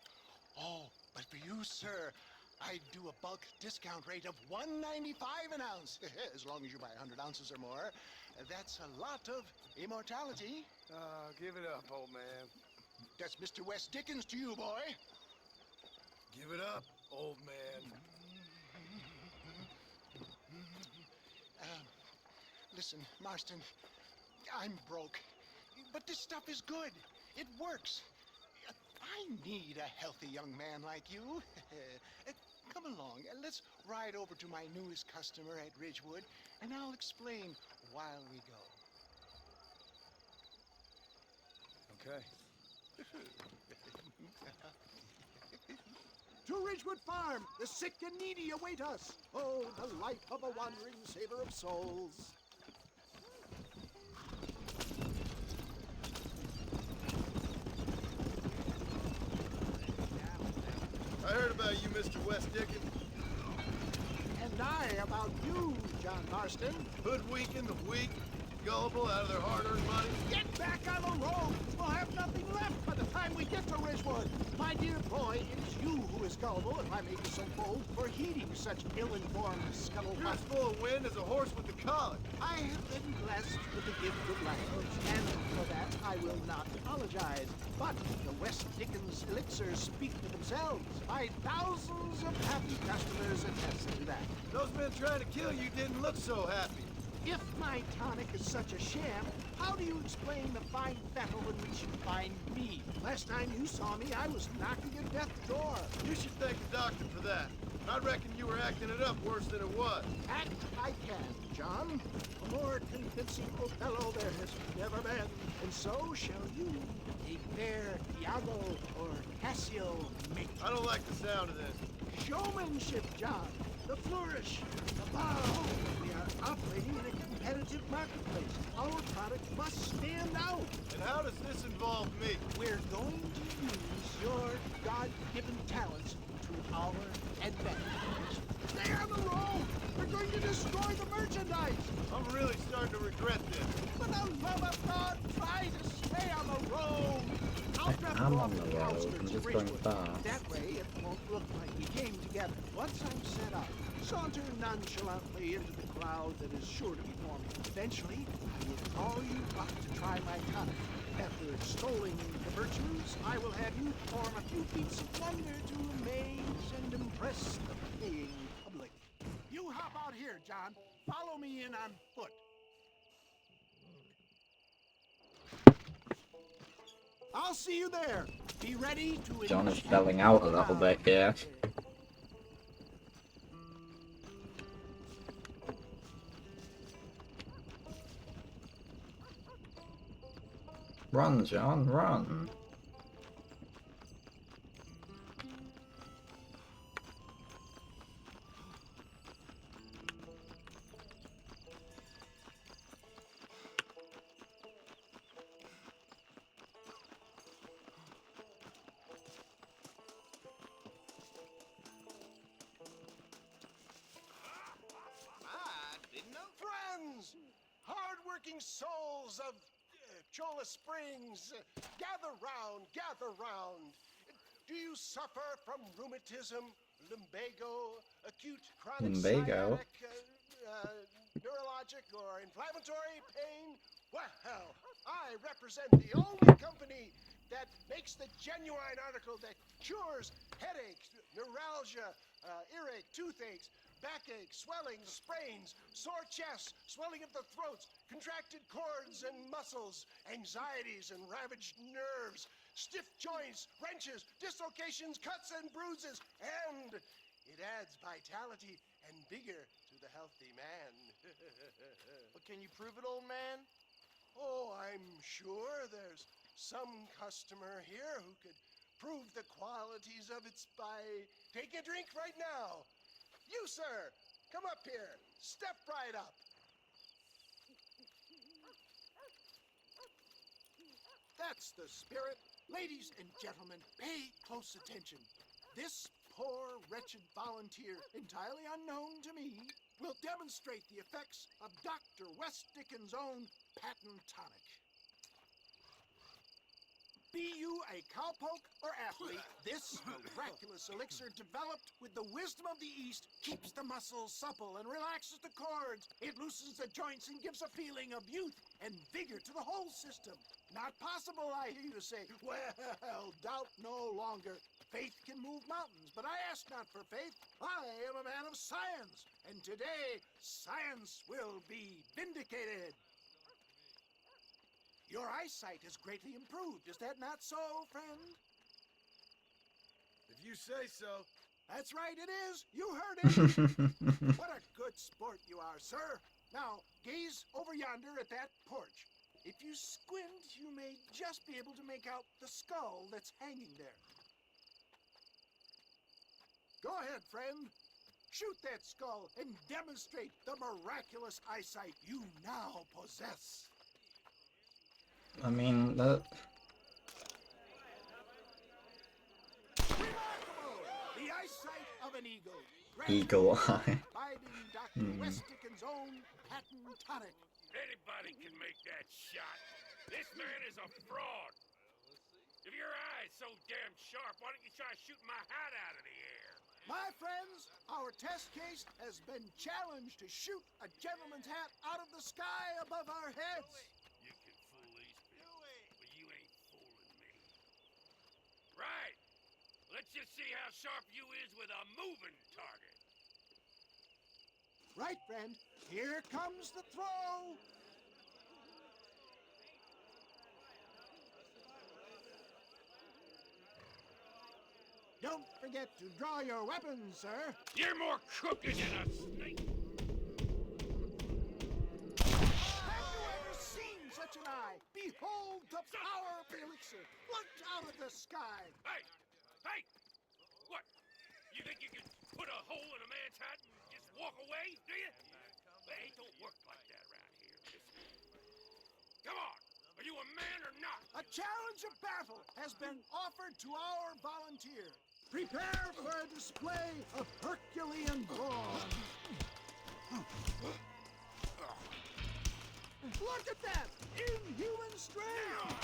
Oh, but for you, sir, I'd do a bulk discount rate of $1.95 an ounce, as long as you buy 100 ounces or more. That's a lot of immortality. Give it up, old man. That's Mr. West Dickens to you, boy. Give it up, old man. Listen, Marston, I'm broke, but this stuff is good. It works. I need a healthy young man like you. Come along, let's ride over to my newest customer at Ridgewood, and I'll explain while we go. Okay. To Ridgewood Farm, the sick and needy await us. Oh, the life of a wandering saver of souls. I heard about you, Mr. West Dickens. And I about you, John Marston. Hoodwinking the weak, gullible out of their hard-earned money. Get back on the road! We'll have nothing left by the time we get to Ridgewood. My dear boy, it is you who is gullible, if I may be so bold, for heeding such ill-informed scuttle. You're as full of wind as a horse with the colic. I have been blessed with the gift of language, and for that I will not apologize. But the West Dickens elixirs speak for themselves. My thousands of happy customers attest to that. Those men trying to kill you didn't look so happy. If my tonic is such a sham, how do you explain the fine fettle in which you find me? Last time you saw me, I was knocking at death's door. You should thank the doctor for that. I reckon you were acting it up worse than it was. Act I can, John. A more convincing Othello there has never been. And so shall you, a fair Iago or Cassio mate. I don't like the sound of this. Showmanship, John. The flourish, the bow. We are operating in a competitive marketplace. Our product must stand out. And how does this involve me? We're going to use your God-given talents to our advantage. Stay on the road! We're going to destroy the merchandise! I'm really starting to regret this. For the love of God, try to stay on the road! I'm on the road. I'm just going fast. That way, it won't look like we came together. Once I'm set up, saunter nonchalantly into the crowd that is sure to be forming. Eventually, I will call you up to try my tonic. After extolling the virtues, I will have you perform a few feats of wonder to amaze and impress the paying public. You hop out here, John. Follow me in on foot. I'll see you there. Be ready to... John is spelling out a little bit here. Run, John, run. Friends! Hard-working souls of Chola Springs, gather round, gather round. Do you suffer from rheumatism, lumbago, acute chronic Lumbago? sciatic, neurologic, or inflammatory pain? Well, I represent the only company that makes the genuine article that cures headaches, neuralgia, earache, toothaches, backache, swelling, sprains, sore chests, swelling of the throats, contracted cords and muscles, anxieties and ravaged nerves, stiff joints, wrenches, dislocations, cuts and bruises, and it adds vitality and vigor to the healthy man. But can you prove it, old man? Oh, I'm sure there's some customer here who could prove the qualities of it by taking a drink right now. You, sir, come up here. Step right up. That's the spirit. Ladies and gentlemen, pay close attention. This poor, wretched volunteer, entirely unknown to me, will demonstrate the effects of Dr. West Dickens' own patent tonic. Be you a cowpoke or athlete, this miraculous elixir developed with the wisdom of the East keeps the muscles supple and relaxes the cords. It loosens the joints and gives a feeling of youth and vigor to the whole system. Not possible, I hear you say. Well, doubt no longer. Faith can move mountains, but I ask not for faith. I am a man of science, and today science will be vindicated. Your eyesight has greatly improved. Is that not so, friend? If you say so. That's right, it is. You heard it. What a good sport you are, sir. Now, gaze over yonder at that porch. If you squint, you may just be able to make out the skull that's hanging there. Go ahead, friend. Shoot that skull and demonstrate the miraculous eyesight you now possess. I mean, that... Remarkable! The eyesight of an eagle. Eagle eye. Imbibing Dr. West Dickens' own patent tonic. Anybody can make that shot. This man is a fraud. If your eye's so damn sharp, why don't you try shooting my hat out of the air? My friends, our test case has been challenged to shoot a gentleman's hat out of the sky above our heads. You can fool these people, but you ain't fooling me. Right. Let's just see how sharp you is with a moving target. Right, friend. Here comes the throw. Don't forget to draw your weapons, sir. You're more crooked than a snake. Have you ever seen such an eye? Behold the power of the elixir. Look out of the sky. Hey! Hey! What? You think you can put a hole in a man's hat and just walk away, do you? Well, it don't work like that around here. Listen. Come on! Are you a man or not? A challenge of battle has been offered to our volunteer. Prepare for a display of Herculean brawn. Look at that! Inhuman strength!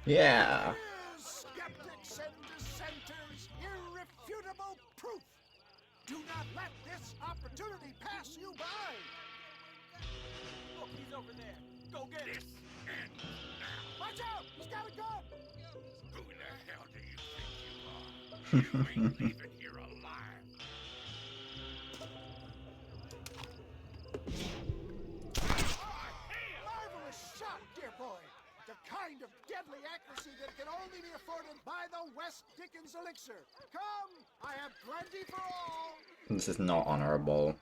Yeah. Skeptics and dissenters, irrefutable proof. Do not let this opportunity pass you by. Look, he's over there. Go get him. Watch out! He's got a gun! Who the hell do you think you are? You ain't leaving here alive. Marvelous shot, dear boy. The kind of deadly accuracy that can only be afforded by the West Dickens elixir. Come, I have plenty for all. This is not honorable.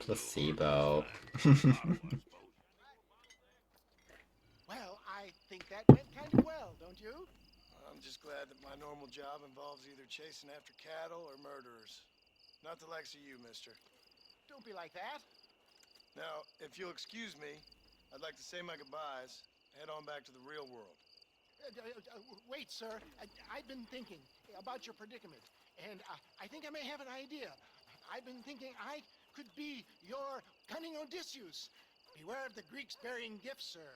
Placebo. Well, I think that went kind of well, don't you? I'm just glad that my normal job involves either chasing after cattle or murderers. Not the likes of you, mister. Don't be like that. Now, if you'll excuse me, I'd like to say my goodbyes, head on back to the real world. Wait, sir. I've been thinking about your predicament, and I think I may have an idea. I've been thinking I could be your cunning Odysseus. Beware of the Greeks bearing gifts, sir.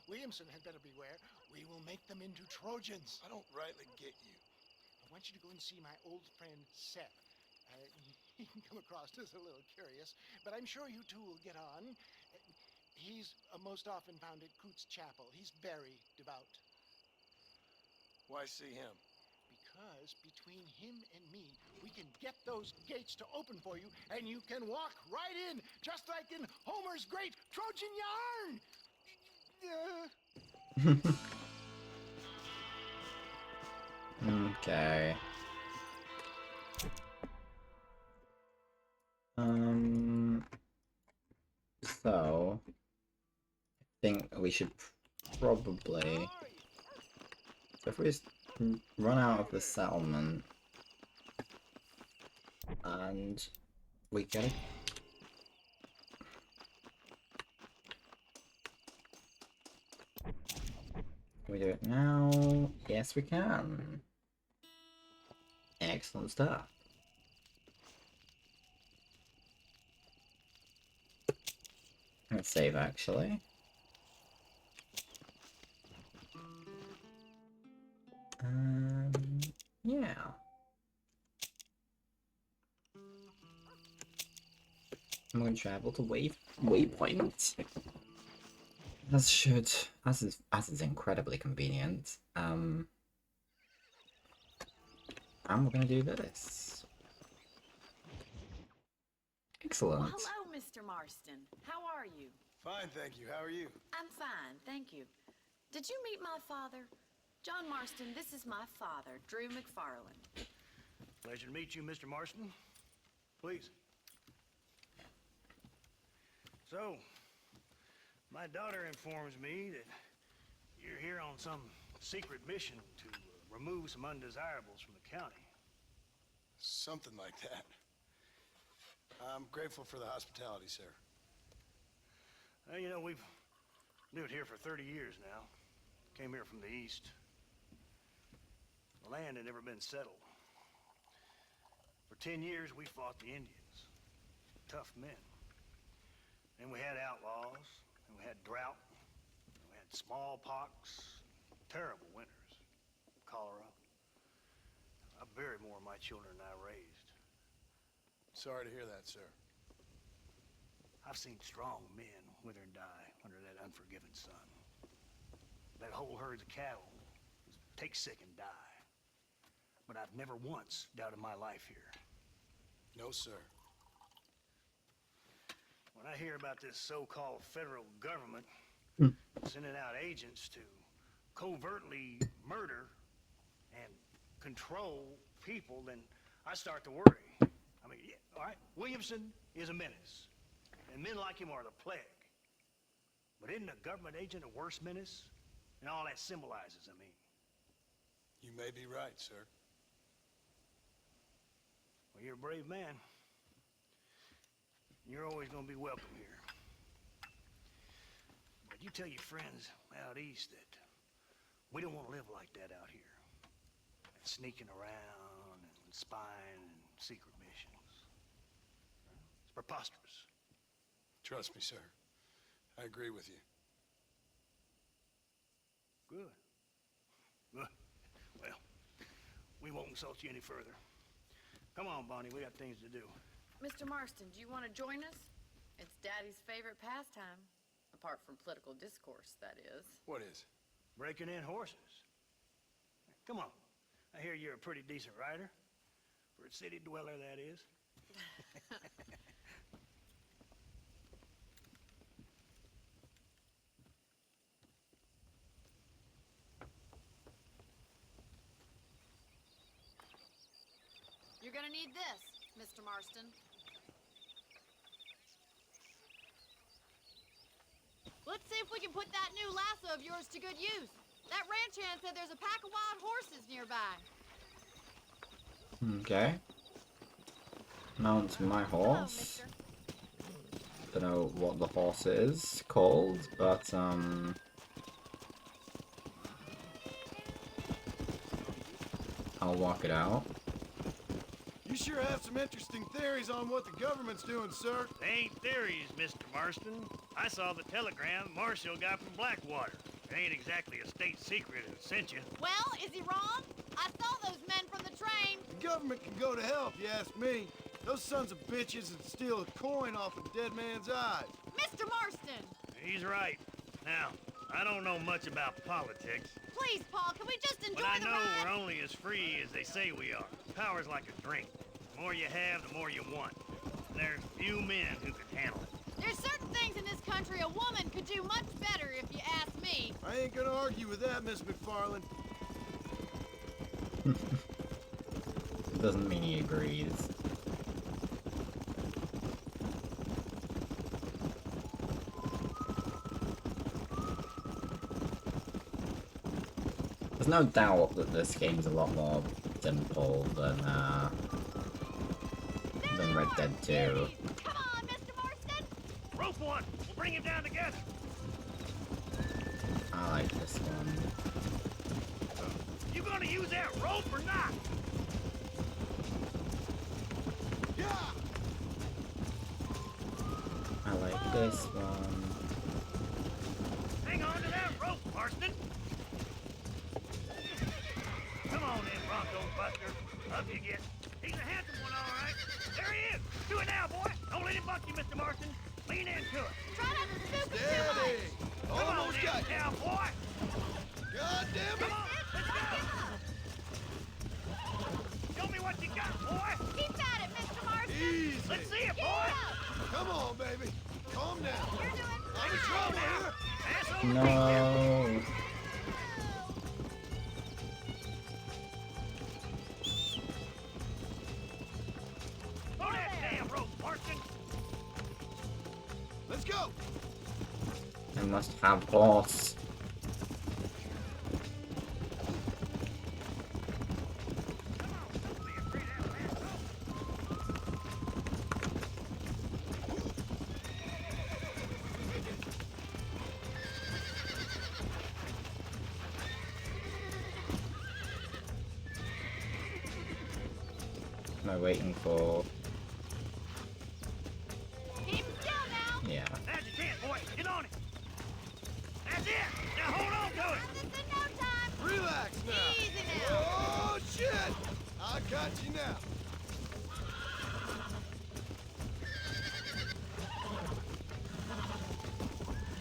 Williamson had better beware. We will make them into Trojans. I don't rightly get you. I want you to go and see my old friend Seth. He can come across as a little curious, but I'm sure you two will get on. He's most often found at Coots Chapel. He's very devout. Why see him? Because between him and me, we can get those gates to open for you, and you can walk right in, just like in Homer's great Trojan yarn! Okay. So I think we should probably, so if we just run out of the settlement and we get it. Can we do it now? Yes, we can. Excellent stuff. Let's save, actually. Yeah. I'm going to travel to waypoint. As is incredibly convenient. And we're going to do this. Excellent. Well, hello, Mr. Marston. How are you? Fine, thank you. How are you? I'm fine, thank you. Did you meet my father? John Marston, this is my father, Drew McFarland. Pleasure to meet you, Mr. Marston. Please. So, my daughter informs me that you're here on some secret mission to remove some undesirables from the county. Something like that. I'm grateful for the hospitality, sir. You know, we've lived here for 30 years now. Came here from the east. The land had never been settled. For 10 years, we fought the Indians. Tough men. Then we had outlaws, and we had drought, and we had smallpox, terrible winters, cholera. I buried more of my children than I raised. Sorry to hear that, sir. I've seen strong men wither and die under that unforgiving sun. That whole herds of cattle take sick and die. But I've never once doubted my life here. No, sir. When I hear about this so-called federal government sending out agents to covertly murder and control people, then I start to worry. I mean, yeah, all right, Williamson is a menace, and men like him are the plague. But isn't a government agent a worse menace? And all that symbolizes, I mean. You may be right, sir. Well, you're a brave man. You're always gonna be welcome here. But you tell your friends out east that we don't want to live like that out here. Sneaking around and spying and secret missions. It's preposterous. Trust me, sir. I agree with you. Good. Good. Well, we won't insult you any further. Come on, Bonnie, we got things to do. Mr. Marston, do you want to join us? It's Daddy's favorite pastime. Apart from political discourse, that is. What is? Breaking in horses. Come on. I hear you're a pretty decent rider. For a city dweller, that is. You're gonna need this, Mr. Marston. Let's see if we can put that new lasso of yours to good use. That ranch hand said there's a pack of wild horses nearby. Okay. Mount my horse. Don't know what the horse is called, but I'll walk it out. You sure have some interesting theories on what the government's doing, sir. They ain't theories, Mr. Marston. I saw the telegram Marshall got from Blackwater. It ain't exactly a state secret who sent you. Well, is he wrong? I saw those men from the train. The government can go to hell if you ask me. Those sons of bitches would steal a coin off a dead man's eyes. Mr. Marston! He's right. Now, I don't know much about politics. Please, Paul, can we just enjoy But I the know ride? we're only as free as they say we are. Power's like a drink. The more you have, the more you want. And there's few men who can handle it. There's certain things in this country a woman could do much better, if you ask me. I ain't gonna argue with that, Miss McFarland. Doesn't mean he agrees. There's no doubt that this game's a lot more simple than Red Dead 2. Come on, Mr. Marston! Rope one! We'll bring him down together! I like this one. You gonna use that rope or not? Yeah! I like this one. Hang on to that rope, Marston! Come on in, Bronco Buster. Up you get. He's a handsome one, all right. There he is. Do it now, boy. Don't let him buck you, Mr. Marston. Lean into it. Try not to spook it too Steady! much. Almost Come on, got in, you. cowboy. God damn it! Come on, let's go. Show me what you got, boy. Keep at it, Mr. Marston! Easy! Let's see it, Keep boy. it up. Come on, baby. Calm down. You're doing I'm in fine. trouble here. Asshole, No. Throw that damn rope, Marston. Let's go. I must have horse. Am I waiting for? Keep still now. Yeah. That's your chance, boy. Get on it. That's it. Now hold on to it. This in no time. Relax now. Easy now. Oh, shit! I got you now.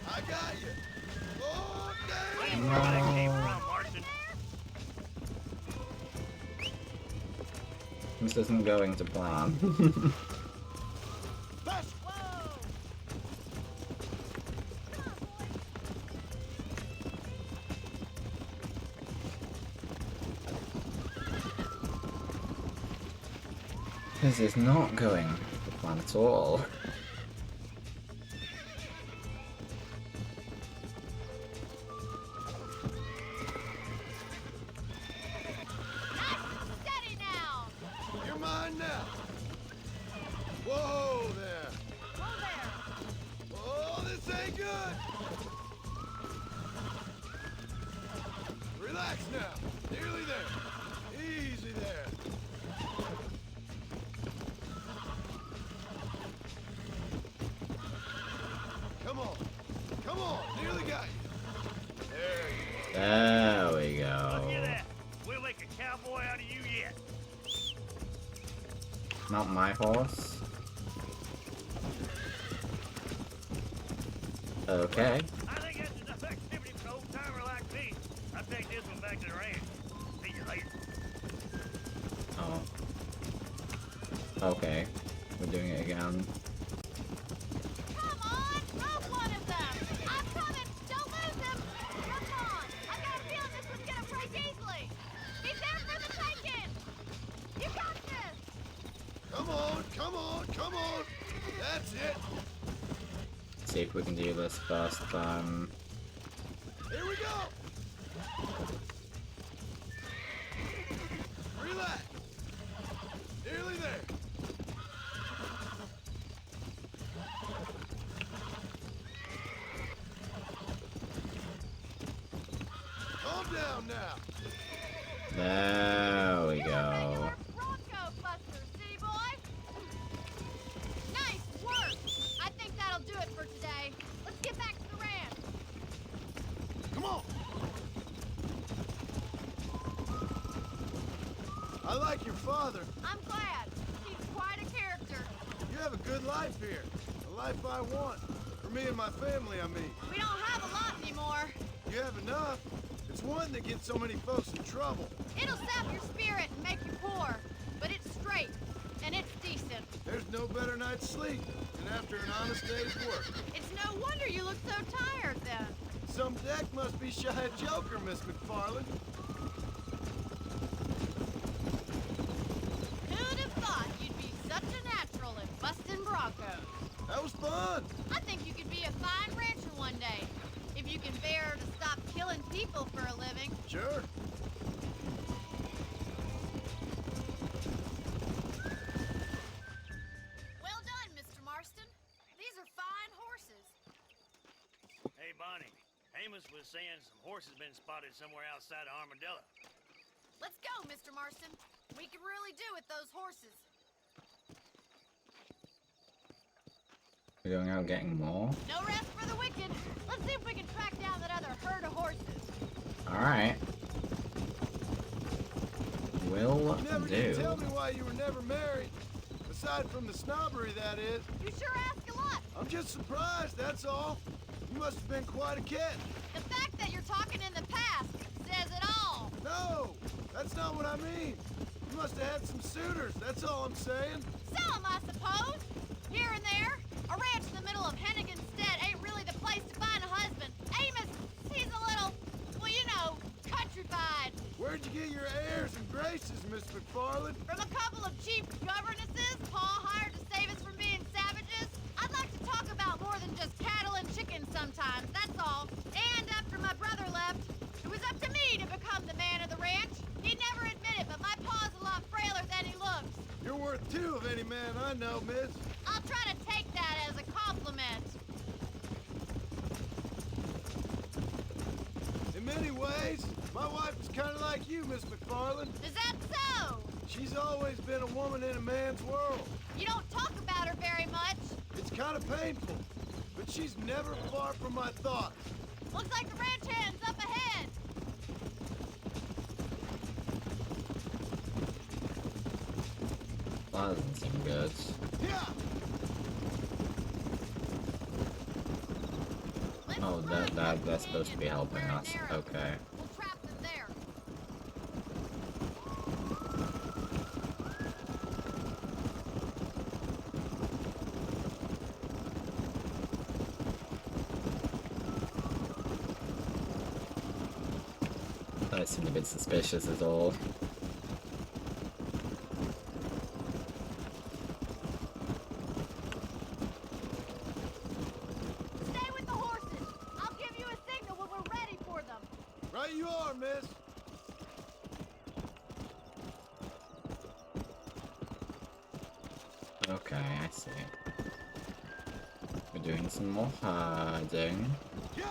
I got you. Oh, Let damn! him know where that came from, Marston. This isn't going to plan. Fast. Whoa! This is not going to plan at all. Nice and steady now. You're mine now. Whoa there. Whoa there. Oh, this ain't good. Relax now. Nearly there. Easy there. Come on. Come on. Nearly got you. There you There we Look go. at that. We'll make a cowboy out of you yet. Not my horse. Okay. I think that's enough activity for an old-timer like me. I'll take this one back to the ranch. See you later. Oh. Okay, we're doing it again. Come on, move one of them! I'm coming! Don't lose him! Come on! I've got a feeling this one's gonna break easily! He's there for the taking! You got this! Come on, come on, come on! That's it! See if we can do this first time. Here we go! Relax! Nearly there! Calm down now! There we go. Bronco Buster, see, boy? Nice work! I think that'll do it for today. Let's get back to the ranch. Come on! I like your father. I'm glad. He's quite a character. You have a good life here. A life I want. For me and my family, I mean. We don't have a lot anymore. You have enough. It's one that gets so many folks in trouble. It'll sap your spirit and make you poor. But it's straight. And it's decent. There's no better night's sleep than after an honest day's work. It's no wonder you look so tired then. Some deck must be shy of Joker, Miss McFarland. Who'd have thought you'd be such a natural at busting Broncos? That was fun. I think you could be a fine rancher one day. If you can bear to stop killing people for a living. Sure. Well done, Mr. Marston. These are fine horses. Hey, Bonnie. Amos was saying some horses been spotted somewhere outside of Armadillo. Let's go, Mr. Marston. We can really do with those horses. We're going out getting more. No rest for the wicked. Let's see if we can track down that other herd of horses. Alright. Will You never do. did tell me why you were never married. Aside from the snobbery, that is. You sure ask a lot. I'm just surprised, that's all. You must have been quite a catch. The fact that you're talking in the past says it all. No, that's not what I mean. You must have had some suitors, that's all I'm saying. Some, I suppose. Here and there. A ranch in the middle of Hennigan's Stead ain't really the place to find a husband. Amos, he's a little, well, you know, countrified. Where'd you get your airs and graces, Miss McFarland? From a couple of cheap governesses Pa hired to save us from being savages. I'd like to talk about more than just cattle and chickens sometimes, that's all. And after my brother left, it was up to me to become the man of the ranch. He'd never admit it, but my pa's a lot frailer than he looks. You're worth two of any man I know, miss. I'll try to take that as a compliment. In many ways, my wife is kind of like you, Miss McFarland. Is that so? She's always been a woman in a man's world. You don't talk about her very much. It's kind of painful, but she's never far from my thoughts. Looks like the ranch hand's up ahead. That doesn't seem good. Yeah. Oh, that's supposed to be helping us. Okay. We'll trap them there. That seemed a bit suspicious is all. Stay with the horses. I'll give you a signal when we're ready for them. Right you are, miss. Okay, I see. We're doing some more herding. Yeah.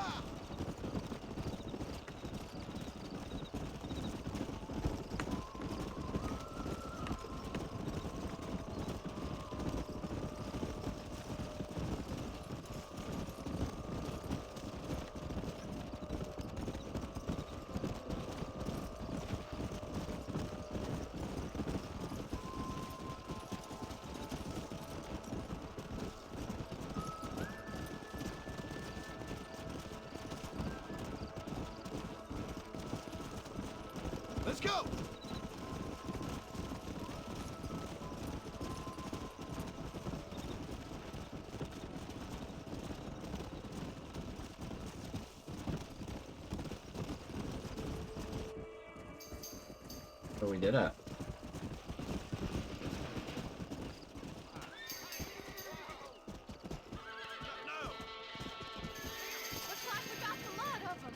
Let's go! Oh, we did it. Looks like we got the lot of them.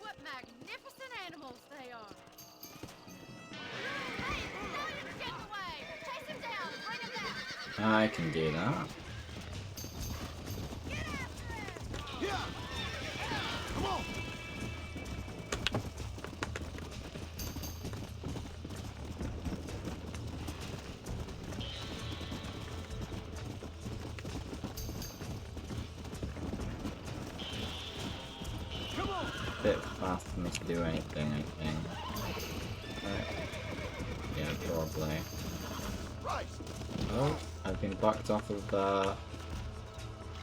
What magnificent animals they are. Hey, Stallion's getting away. Chase him down and bring him back. I can do that. Yeah! Come on! Come on! Bit fast for me to do anything, I think. Right. Yeah, probably. Right! Oh, I've been bucked off of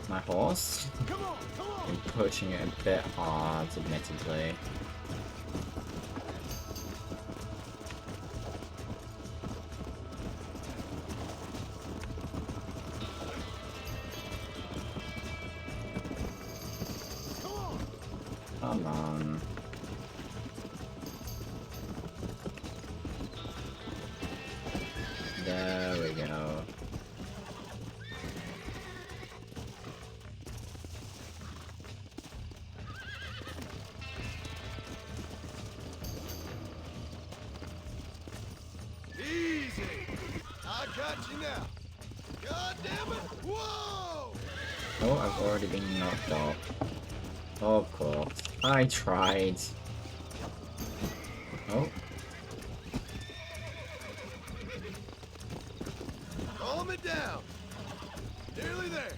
my horse. Come on! Come on! Been pushing it a bit hard, admittedly. Come on. There we go. Easy! I got you now. God damn it! Whoa! Oh, I've already been knocked off. Of course. I tried. Oh. Calm it down. Nearly there.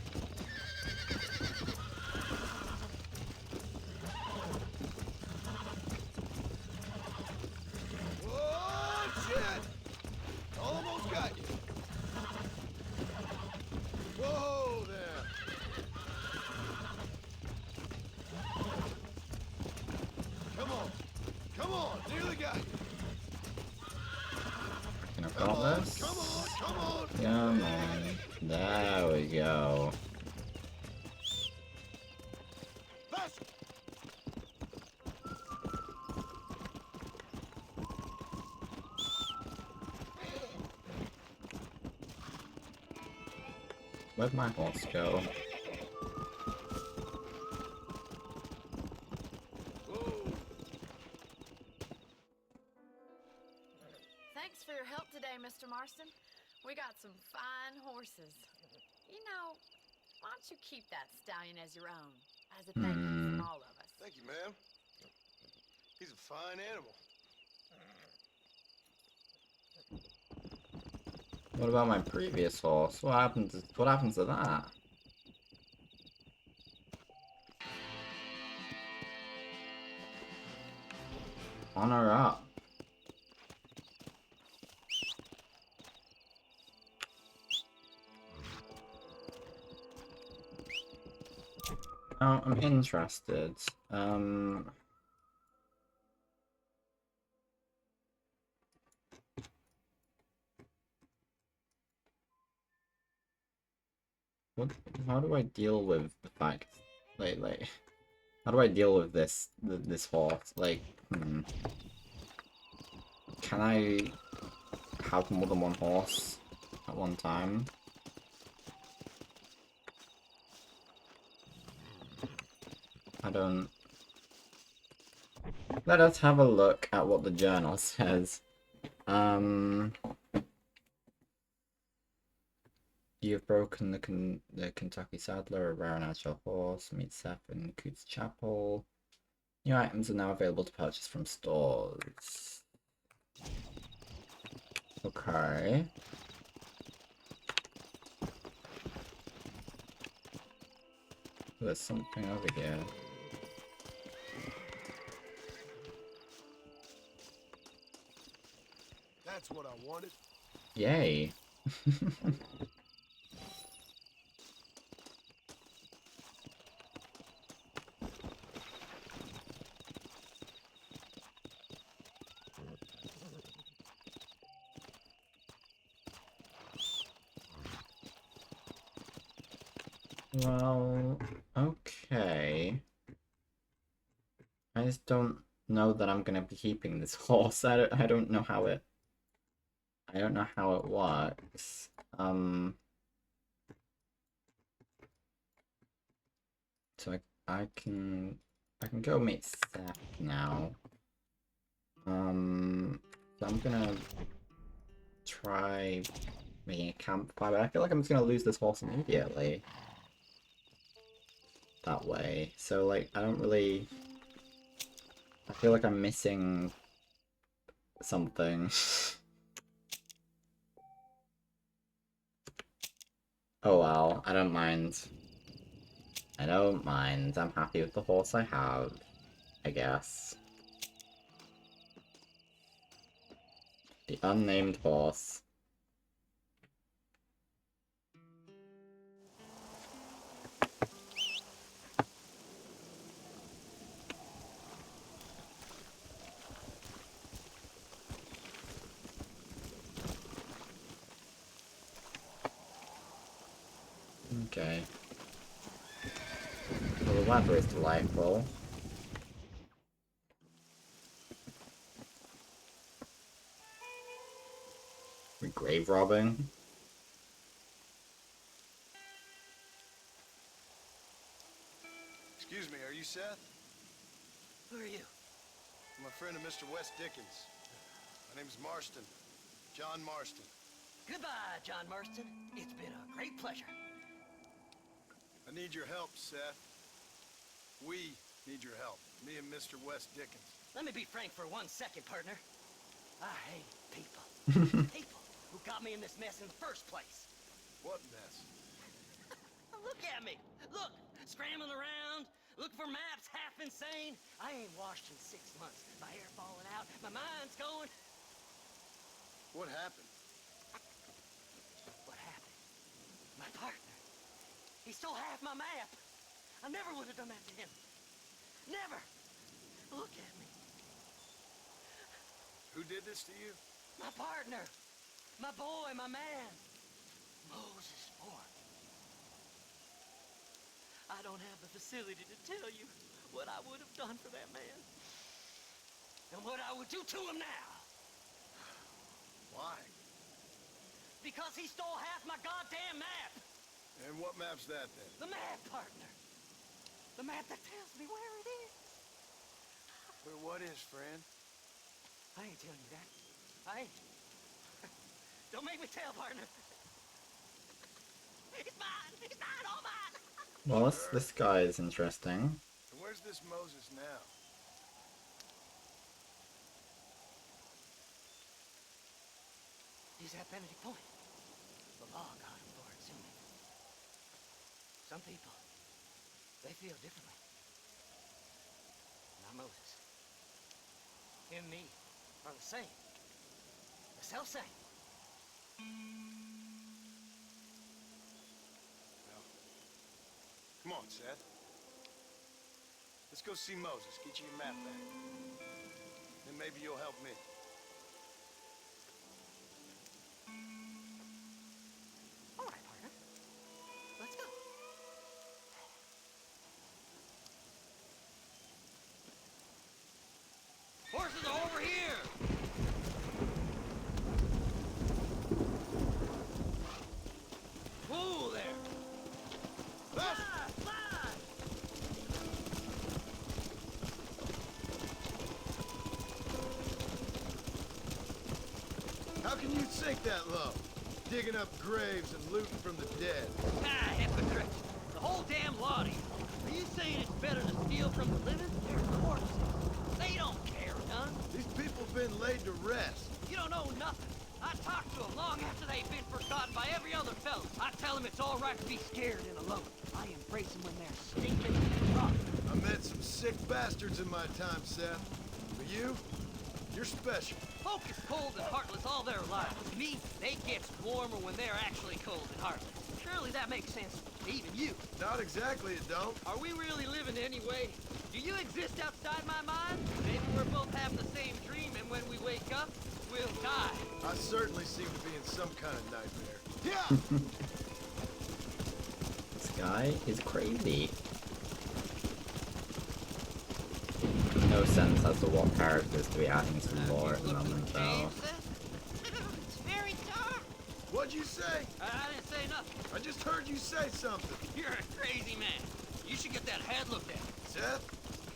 Whoa, shit! Almost got you. Whoa there. Come on. Come on. Nearly got you. Can I got this? Come on. Come on. Come on. There we go. Faster. Where'd my horse go? Thanks for your help today, Mr. Marston. We got some fine horses. You know, why don't you keep that stallion as your own, as a thank you from all of us? Thank you, ma'am. He's a fine animal. What about my previous horse? What happened to that? Honor up. Oh, I'm interested. How do I deal with the fact, like, how do I deal with this horse? Like, can I have more than one horse at one time? I don't... Let us have a look at what the journal says. You've broken the Kentucky Saddler, a rare and agile horse. Meet Seth in Coots Chapel. New items are now available to purchase from stores. Okay. There's something over here. That's what I wanted. Yay. Well, okay. I just don't know that I'm gonna be keeping this horse. I don't know how it I don't know how it works. So I can go meet Seth now. So I'm gonna try making a campfire, but I feel like I'm just gonna lose this horse immediately. That way. So like I feel like I'm missing something. Oh well, I don't mind. I don't mind. I'm happy with the horse I have, I guess. The unnamed horse. Okay. Well, the weather is delightful. We're grave robbing. Excuse me, are you Seth? Who are you? I'm a friend of Mr. West Dickens. My name's Marston. John Marston. Goodbye, John Marston. It's been a great pleasure. I need your help, Seth. We need your help. Me and Mr. West Dickens. Let me be frank for 1 second, partner. I hate people. People who got me in this mess in the first place. What mess? Look at me. Look, scrambling around, looking for maps, half insane. I ain't washed in 6 months. My hair falling out, my mind's going. What happened? What happened? My partner. He stole half my map. I never would have done that to him. Never. Look at me. Who did this to you? My partner. My boy, my man. Moses Ford. I don't have the facility to tell you what I would have done for that man. And what I would do to him now. Why? Because he stole half my goddamn map. And what map's that, then? The map, partner. The map that tells me where it is. Where what is, friend? I ain't telling you that. I ain't. Don't make me tell, partner. It's mine! It's mine! All mine! Well, this guy is interesting. And where's this Moses now? He's at Benedict Point. The law got him for it, soon. Some people, they feel differently. Not Moses. Him and me are the same. The self-same. Well, come on, Seth. Let's go see Moses, get you your map back. Then maybe you'll help me. All right, partner. Let's go. Horses are over here! Whoa there! How can you sink that low? Digging up graves and looting from the dead. Ah, hypocrite! The whole damn lot of you. Are you saying it's better to steal from the living? They're corpses. They don't care none. These people have been laid to rest. You don't know nothing. I talked to them long after they've been forgotten by every other fellow. I tell them it's all right to be scared and alone. I embrace them when they're stinking rough. I met some sick bastards in my time, Seth. But you're special. Folk is cold and heartless all their lives. To me, they get warmer when they're actually cold and heartless. Surely that makes sense to even you. Not exactly, it don't. Are we really living anyway? Do you exist outside my mind? Maybe we're both having the same dream, and when we wake up, we'll die. I certainly seem to be in some kind of nightmare. Yeah! This guy is crazy. No sense as to what characters to be adding to the lore at the moment, though. It's very What'd you say? I didn't say nothing. I just heard you say something. You're a crazy man. You should get that head looked at. Seth,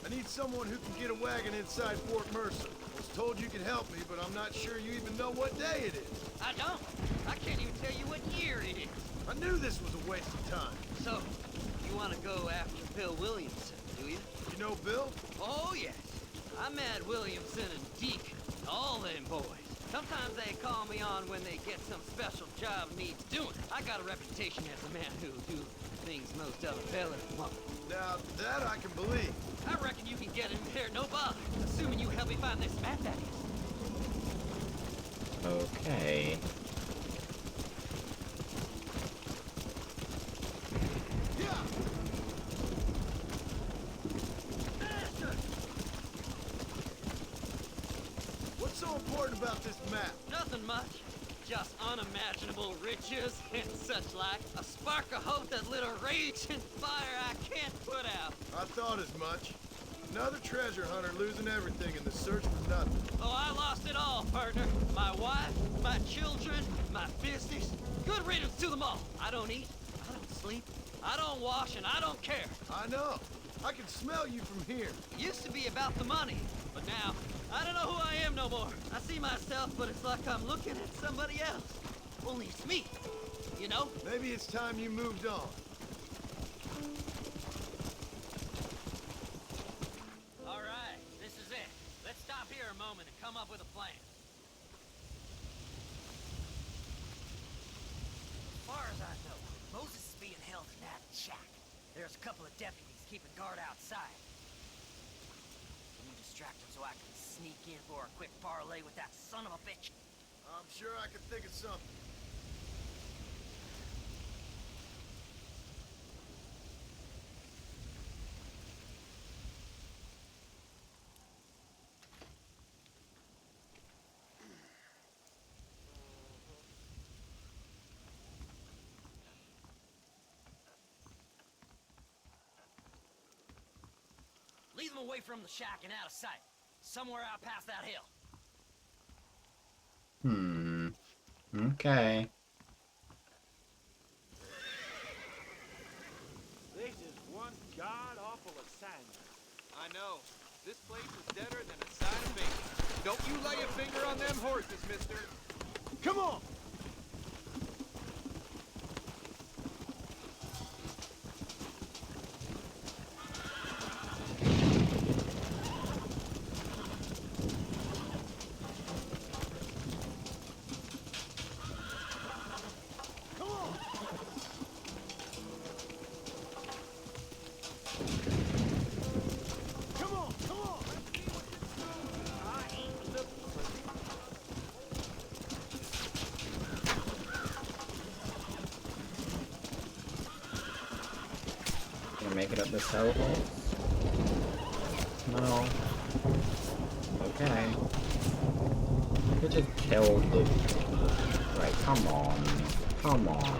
I need someone who can get a wagon inside Fort Mercer. I was told you could help me, but I'm not sure you even know what day it is. I don't. I can't even tell you what year it is. I knew this was a waste of time. So, you want to go after Bill Williamson, do you? You know Bill? Oh, yes. I met Williamson and Deke, all them boys. Sometimes they call me on when they get some special job needs doing. I got a reputation as a man who'll do things most other fellas won't. Now, that I can believe. I reckon you can get in there, no bother. Assuming you help me find this map, that is. Okay. What's so important about this map? Nothing much. Just unimaginable riches and such like. A spark of hope that lit a raging fire I can't put out. I thought as much. Another treasure hunter losing everything in the search for nothing. Oh, I lost it all, partner. My wife, my children, my business. Good riddance to them all. I don't eat, I don't sleep, I don't wash, and I don't care. I know. I can smell you from here. It used to be about the money, but now, I don't know who I am no more. I see myself, but it's like I'm looking at somebody else. Only it's me, you know? Maybe it's time you moved on. All right, this is it. Let's stop here a moment and come up with a plan. As far as I know, Moses is being held in that shack. There's a couple of deputies keeping guard outside. Can you distract him so I can sneak in for a quick parlay with that son of a bitch? I'm sure I can think of something. Lead them away from the shack and out of sight. Somewhere out past that hill. Okay. This is one god-awful assignment. I know. This place is deader than a side of bacon. Don't you lay a finger on them horses, mister. Come on! Make it up this hole? No. Okay. I could just kill the... Right, come on. Come on.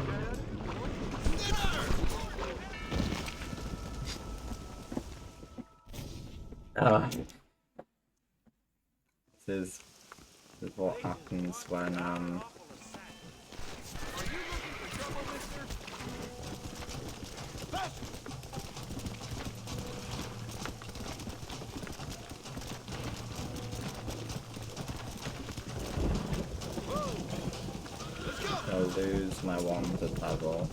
This is what happens when, I'll lose my wanted level.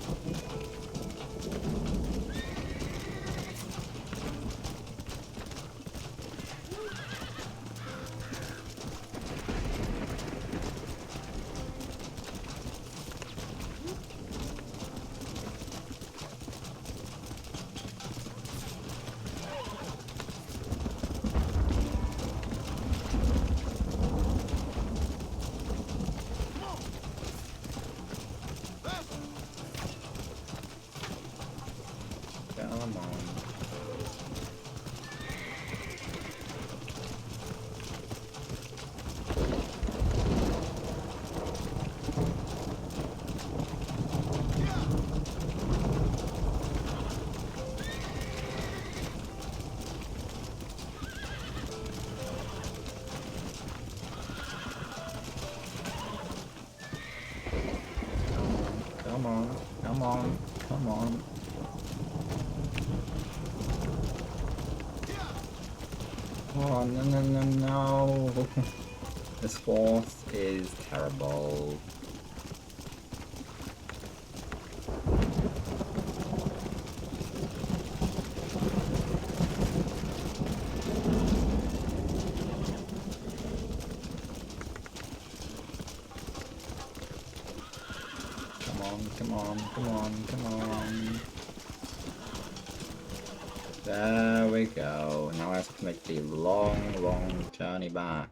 Come on. on, come on, come on. Oh, no, no, no, no. This horse is terrible. Come on, come on, come on, come on. There we go. Now I have to make the long, long journey back.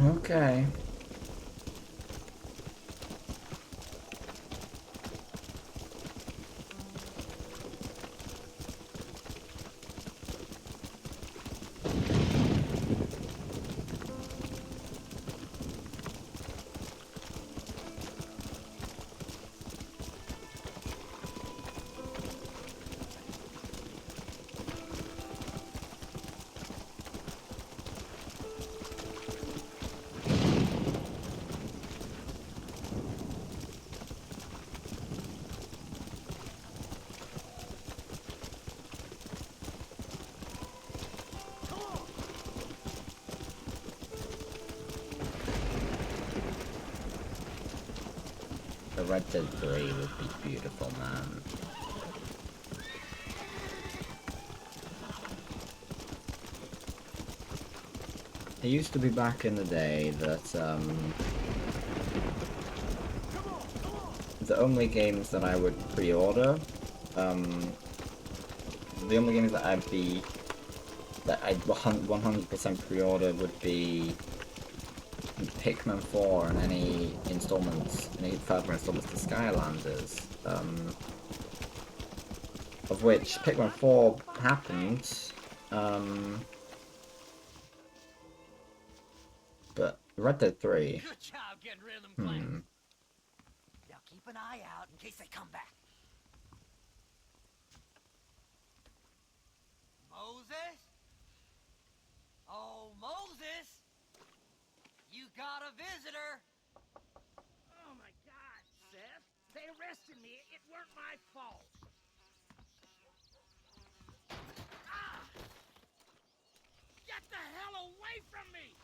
Okay. The Red Dead 3 would be beautiful, man. It used to be back in the day that, the only games that I would pre-order, the only games that I'd 100% pre-order would be Pikmin 4 and any installments, any further installments to Skylanders, of which Pikmin 4 happened, but Red Dead 3, Good job getting rid of them plants. Now keep an eye out in case they come back. Moses? Oh, Moses! You got a visitor! Oh my God, Seth. They arrested me. It weren't my fault. Ah! Get the hell away from me!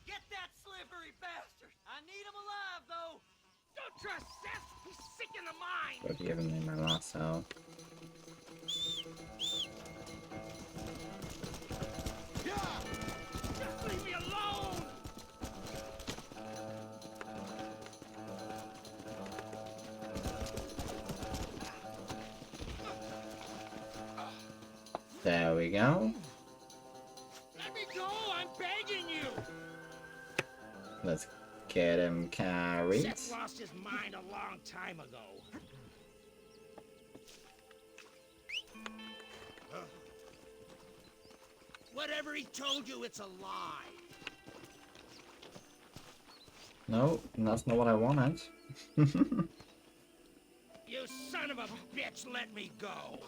Get that slippery bastard! I need him alive, though! Don't trust Seth! He's sick in the mind! would have given me my last health. Just leave me alone! There we go. Let me go! I'm begging you! Let's get him carried. Seth lost his mind a long time ago. Whatever he told you, it's a lie. No, that's not what I wanted. You son of a bitch, let me go!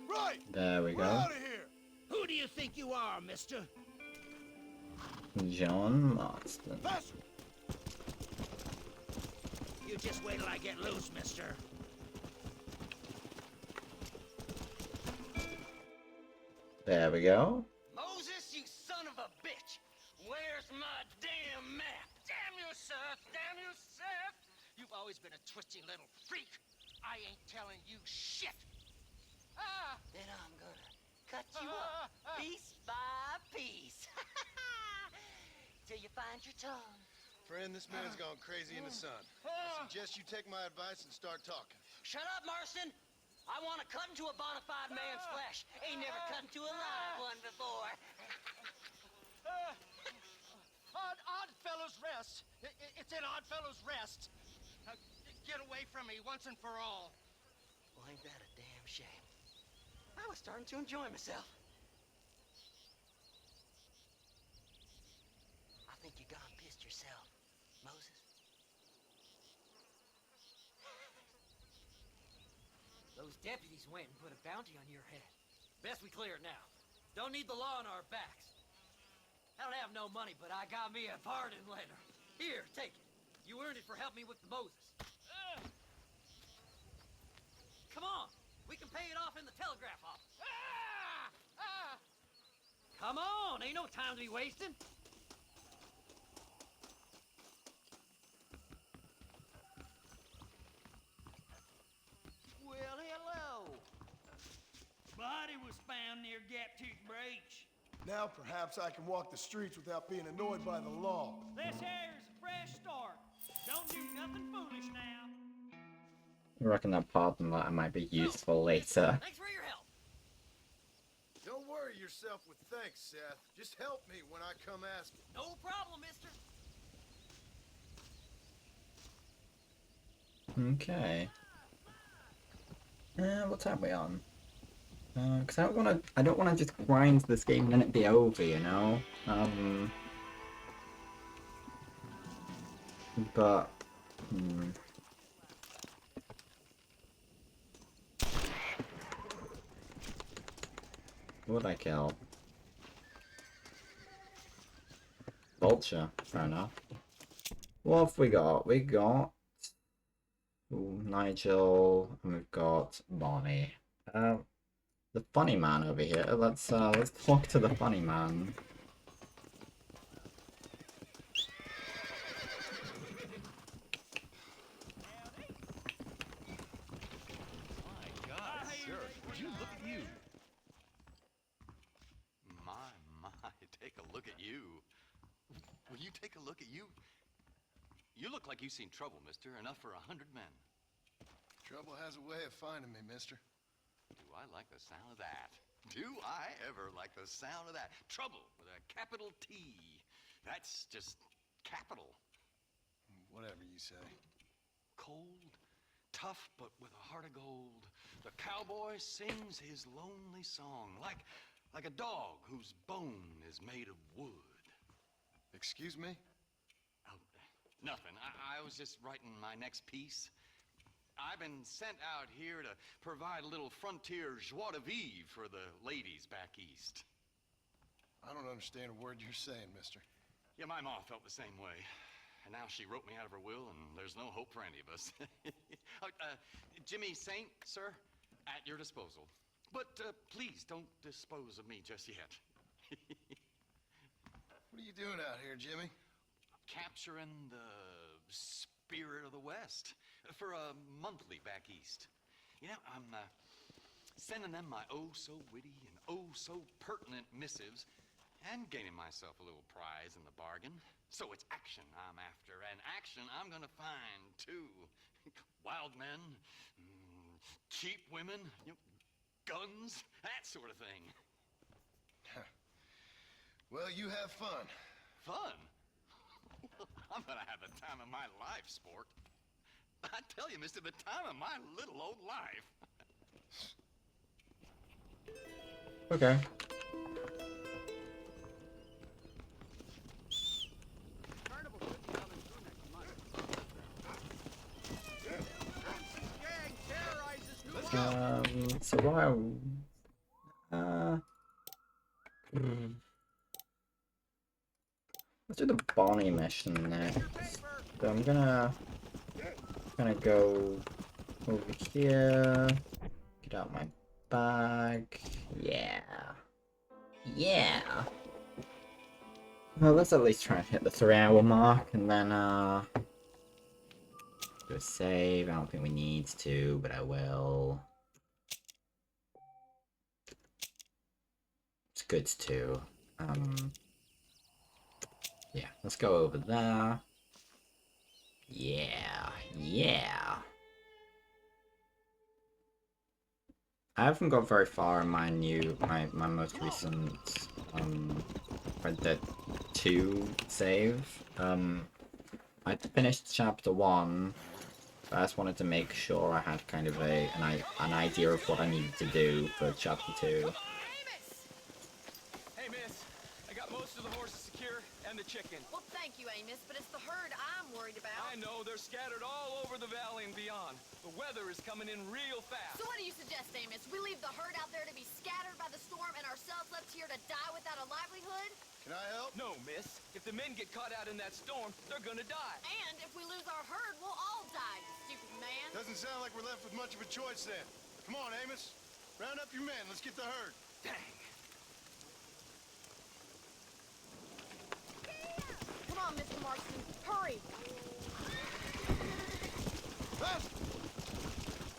Right! There we We're go. out of here! Who do you think you are, mister? John Marston. Faster! You just wait till I get loose, mister. There we go. Moses, you son of a bitch! Where's my damn map? Damn you, Seth! Damn you, Seth! You've always been a twisty little freak. I ain't telling you shit. Then I'm gonna cut you up piece by piece. Till you find your tongue. Friend, this man's gone crazy in the sun. I suggest you take my advice and start talking. Shut up, Marston! I want to cut into a bona fide man's flesh. Ain't never cut into a live one before. Odd Fellows Rest. It's in Odd Fellows Rest. Get away from me once and for all. Well, ain't that a damn shame? I was starting to enjoy myself. I think you gone pissed yourself, Moses. Those deputies went and put a bounty on your head. Best we clear it now. Don't need the law on our backs. I don't have no money, but I got me a pardon letter. Here, take it. You earned it for helping me with the Moses. Come on, we can pay it off in the telegraph office. Come on, ain't no time to be wasting. Well, hello. Body was found near Gaptooth Breach. Now perhaps I can walk the streets without being annoyed by the law. This here's a fresh start. Don't do nothing foolish now. I reckon that pardon letter might be useful later. Thanks for your help. Don't worry yourself with thanks, Seth. Just help me when I come asking. No problem, mister. Okay. What time are we on? Because I don't wanna just grind this game and then it be over, you know? But who would I kill? Vulture, fair enough. What have we got? We got Nigel, and we've got Bonnie. The funny man over here. Let's talk to the funny man. My God, sir, would you look at you? My, take a look at you. Will you take a look at you? You look like you've seen trouble, mister. Enough for 100 men. Trouble has a way of finding me, mister. Do I like the sound of that? Do I ever like the sound of that? Trouble with a capital T. That's just capital. Whatever you say. Cold, tough, but with a heart of gold. The cowboy sings his lonely song like a dog whose bone is made of wood. Excuse me? Oh, nothing. I was just writing my next piece. I've been sent out here to provide a little frontier joie de vivre for the ladies back east. I don't understand a word you're saying, mister. Yeah, my ma felt the same way. And now she wrote me out of her will, and there's no hope for any of us. Jimmy Saint, sir, at your disposal. But please don't dispose of me just yet. What are you doing out here, Jimmy? Capturing the spirit of the West for a monthly back east. You know, I'm sending them my oh-so-witty and oh-so-pertinent missives and gaining myself a little prize in the bargain. So it's action I'm after, and action I'm gonna find, too. Wild men, cheap women, you know, guns, that sort of thing. Well, you have fun. Fun? I'm gonna have the time of my life, sport. I tell you, mister, the time of my little old life. Okay. So while let's do the Bonnie mission next. So I'm gonna go over here, get out my bag. Yeah. Well, let's at least try and hit the 3-hour mark, and then do a save. I don't think we need to, but I will. It's good too. Yeah, let's go over there. Yeah. I haven't got very far in my most recent Red Dead 2 save. I finished chapter 1, but I just wanted to make sure I had kind of an idea of what I needed to do for chapter 2. Hey, miss. I got most of the horses secure and the chicken. Well, thank you, Amos, but it's the herd I'm worried about. I know, they're scattered all over the valley and beyond. The weather is coming in real fast. So what do you suggest, Amos? We leave the herd out there to be scattered by the storm and ourselves left here to die without a livelihood? Can I help? No, miss. If the men get caught out in that storm, they're gonna die. And if we lose our herd, we'll all die, you stupid man. Doesn't sound like we're left with much of a choice then. Come on, Amos. Round up your men. Let's get the herd. Dang. Come on, Mr. Marston. Hurry.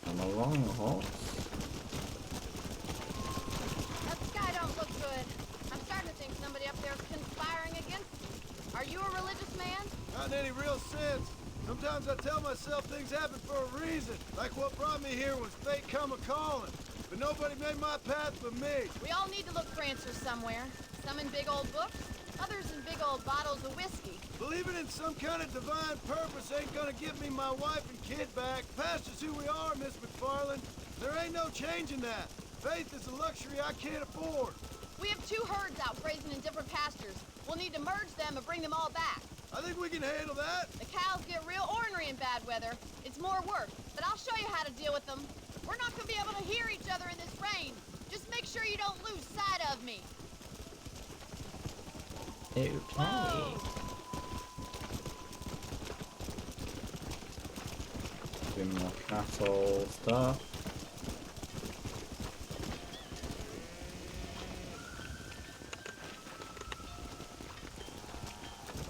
I'm a wrong horse. That sky don't look good. I'm starting to think somebody up there is conspiring against us. Are you a religious man? Not in any real sense. Sometimes I tell myself things happen for a reason. Like what brought me here was fate come a-calling. But nobody made my path but me. We all need to look for answers somewhere. Some in big old books, others in big old bottles of whiskey. Believing in some kind of divine purpose ain't gonna give me my wife and kid back. Past is who we are, Miss McFarland. There ain't no changing that. Faith is a luxury I can't afford. We have 2 herds out grazing in different pastures. We'll need to merge them and bring them all back. I think we can handle that. The cows get real ornery in bad weather. It's more work, but I'll show you how to deal with them. We're not gonna be able to hear each other in this rain. Just make sure you don't lose sight of me. Okay. Do more cattle stuff.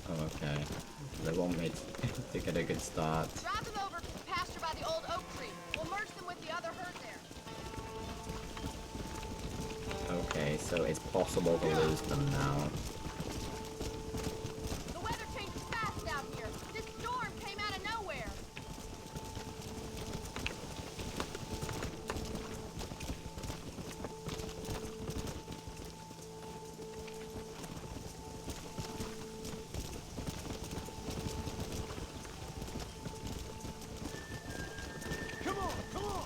Oh, okay. They want me to get a good start. Drive them over to the pasture by the old oak tree. We'll merge them with the other herd there. Okay, so it's possible to lose them now. The weather changes fast out here. This storm came out of nowhere. Come on, come on.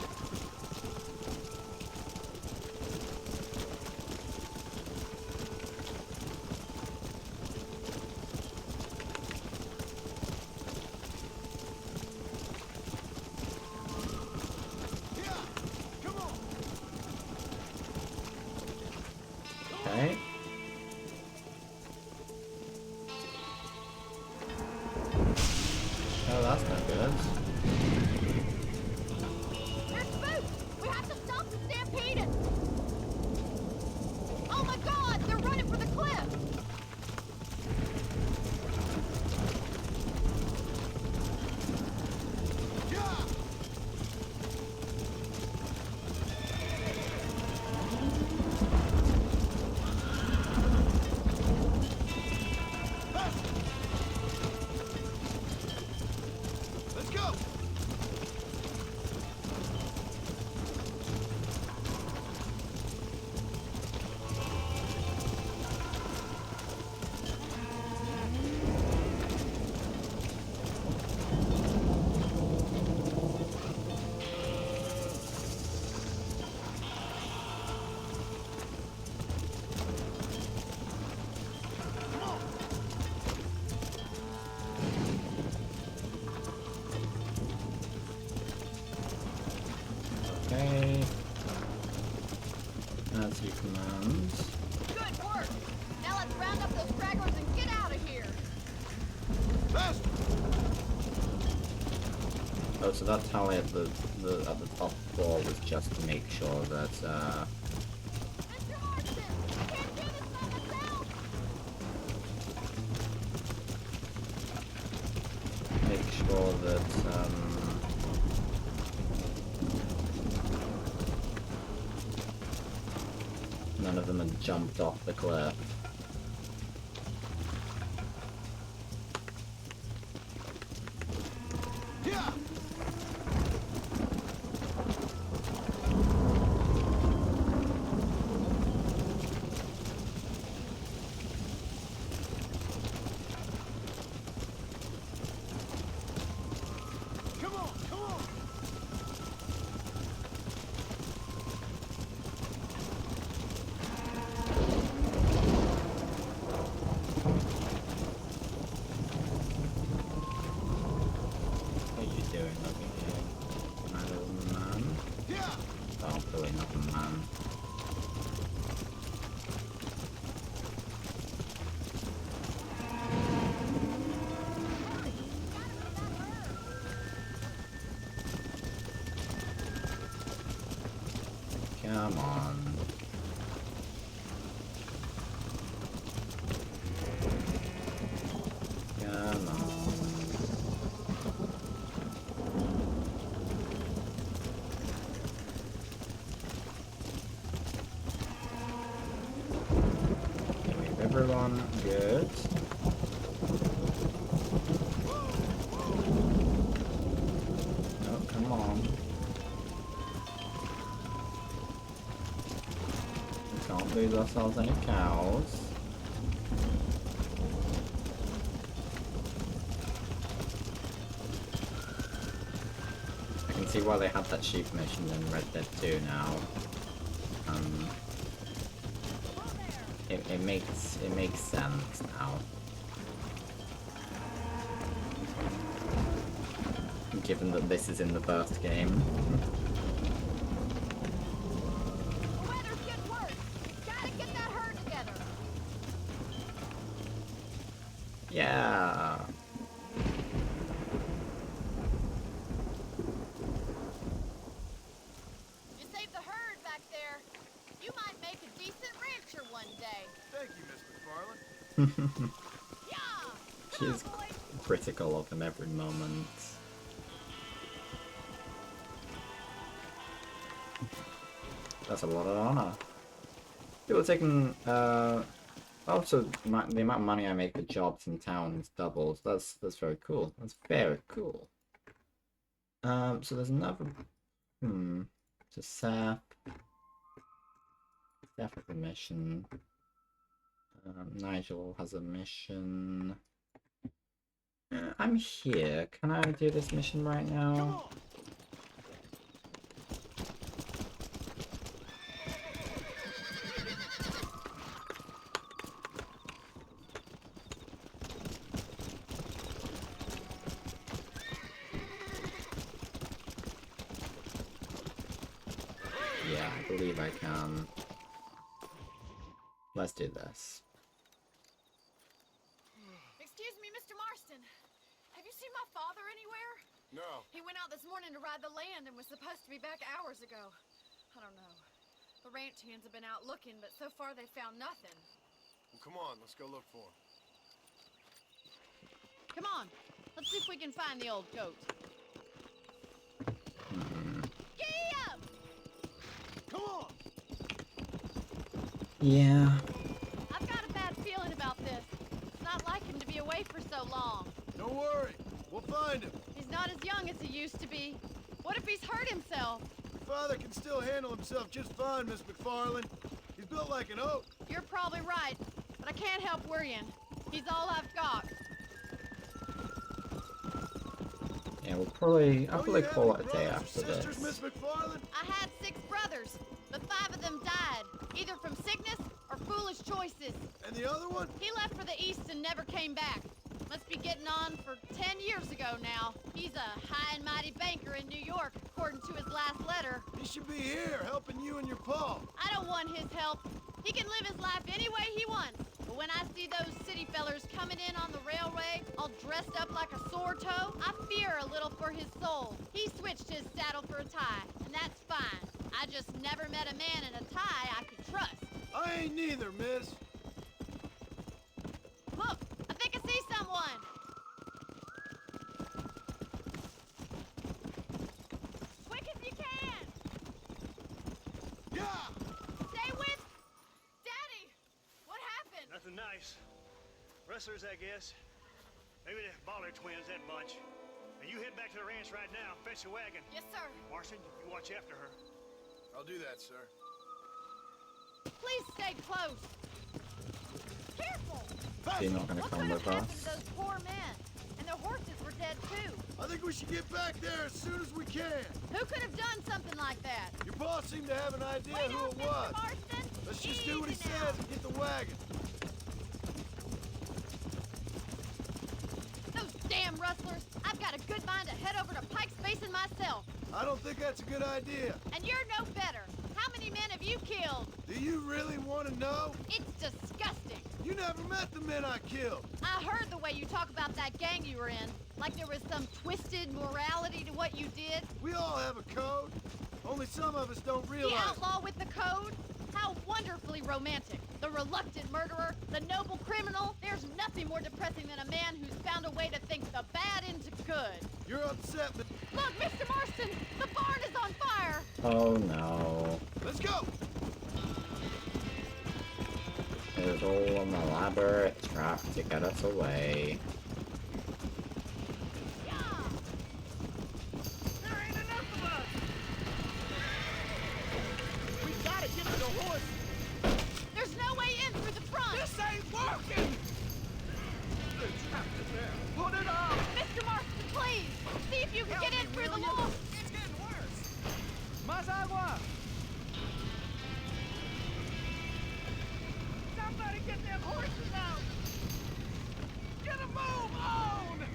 Okay. Oh, that's not good. They're spooked! We have to stop the stampede! Oh my god! They're running for the cliff! Let's go. Okay. That's your commands. Good work! Now let's round up those stragglers and get out of here! Oh, so that tally at the top floor was just to make sure that Mr. Marston! I can't do this by myself! none of them had jumped off the cliff. everyone good? Oh, come on. We can't lose ourselves any cows. I can see why they had that sheep mission in Red Dead 2 now. It makes sense now. Given that this is in the first game. The weather's getting worse. Gotta get that herd together. Yeah. You saved the herd back there. You might make a decent rancher one day. Thank you, Miss McFarland. She is critical of him every moment. That's a lot of honor. People taking also the amount of money I make for jobs in towns doubles. That's very cool. That's very cool. So there's another to sap. Sap has a mission. Nigel has a mission. I'm here. Can I do this mission right now? Yeah, I believe I can. Let's do this. Excuse me, Mr. Marston. Have you seen my father anywhere? No. He went out this morning to ride the land and was supposed to be back hours ago. I don't know. The ranch hands have been out looking, but so far they found nothing. Well, come on, let's go look for him. Come on, let's see if we can find the old goat. Giddy up! Come on! Yeah. I've got a bad feeling about this. It's not like him to be away for so long. Don't worry, we'll find him. He's not as young as he used to be. What if he's hurt himself? Your father can still handle himself just fine, Miss McFarland. He's built like an oak. You're probably right, but I can't help worrying. He's all I've got. Yeah, I'll probably you call have it a any day brothers after or sisters, this. Miss McFarland? I had 6 brothers, but 5 of them died, either from sickness or foolish choices. And the other one? He left for the east and never came back. Must be getting on for 10 years ago now. He's a high and mighty banker in New York, according to his last letter. He should be here, helping you and your pa. I don't want his help. He can live his life any way he wants. But when I see those city fellers coming in on the railway, all dressed up like a sore toe, I fear a little for his soul. He switched his saddle for a tie, and that's fine. I just never met a man in a tie I could trust. I ain't neither, miss. Look, I think I see someone. Quick as you can. Yeah! Stay with... Daddy! What happened? Nothing nice. Rustlers, I guess. Maybe the Baller twins, that bunch. And you head back to the ranch right now. Fetch the wagon. Yes, sir. Marston, you watch after her. I'll do that, sir. Please stay close. Careful! You're not gonna What come could have with happened us? to those poor men? And their horses were dead too. I think we should get back there as soon as we can. Who could have done something like that? Your boss seemed to have an idea Wait who up, it Mr. was. Marston. Let's just do what he Easy now. says and get the wagon. Those damn rustlers! I've got a good mind to head over to Pike's Basin myself. I don't think that's a good idea. And you're no better. How many men have you killed? Do you really want to know? It's disgusting. You never met the men I killed. I heard the way you talk about that gang you were in. Like there was some twisted morality to what you did. We all have a code. Only some of us don't The realize. outlaw with the code? How wonderfully romantic. The reluctant murderer, the noble criminal. There's nothing more depressing than a man who's found a way to think the bad into good. You're upset, but... Look, Mr. Marston! The barn is on fire! Oh no. Let's go! There's was all an elaborate trap to get us away. We gotta get to the horse! There's no way in through the front! This ain't working! They trapped us there! Put it up! Mr. Marston, please! See if you can get in through the wall! It's getting worse! Más agua! Somebody get them horses out! Get a move on!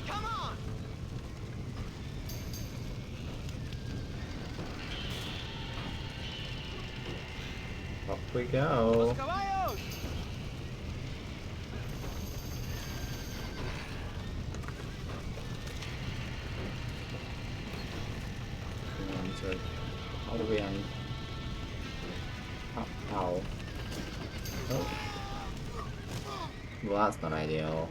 Come on! Up we go. Los caballos! So, how do we end? Ow. Oh. Well, that's not ideal.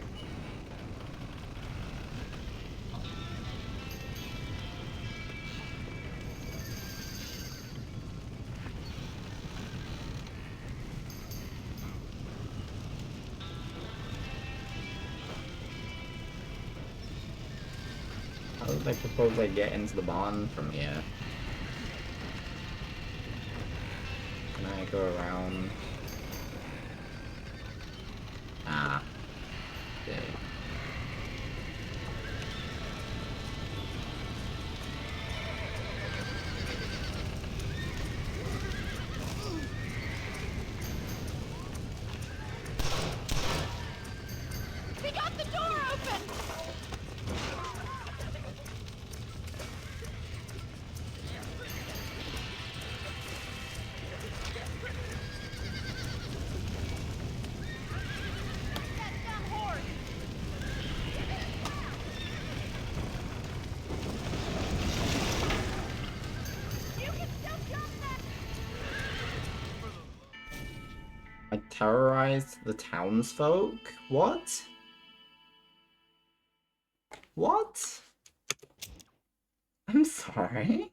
How do they propose I get into the barn from here? Can I go around? Ah. Okay. He got the door open! That dumb horse! You can still jump that! I terrorized the townsfolk? What? What? I'm sorry?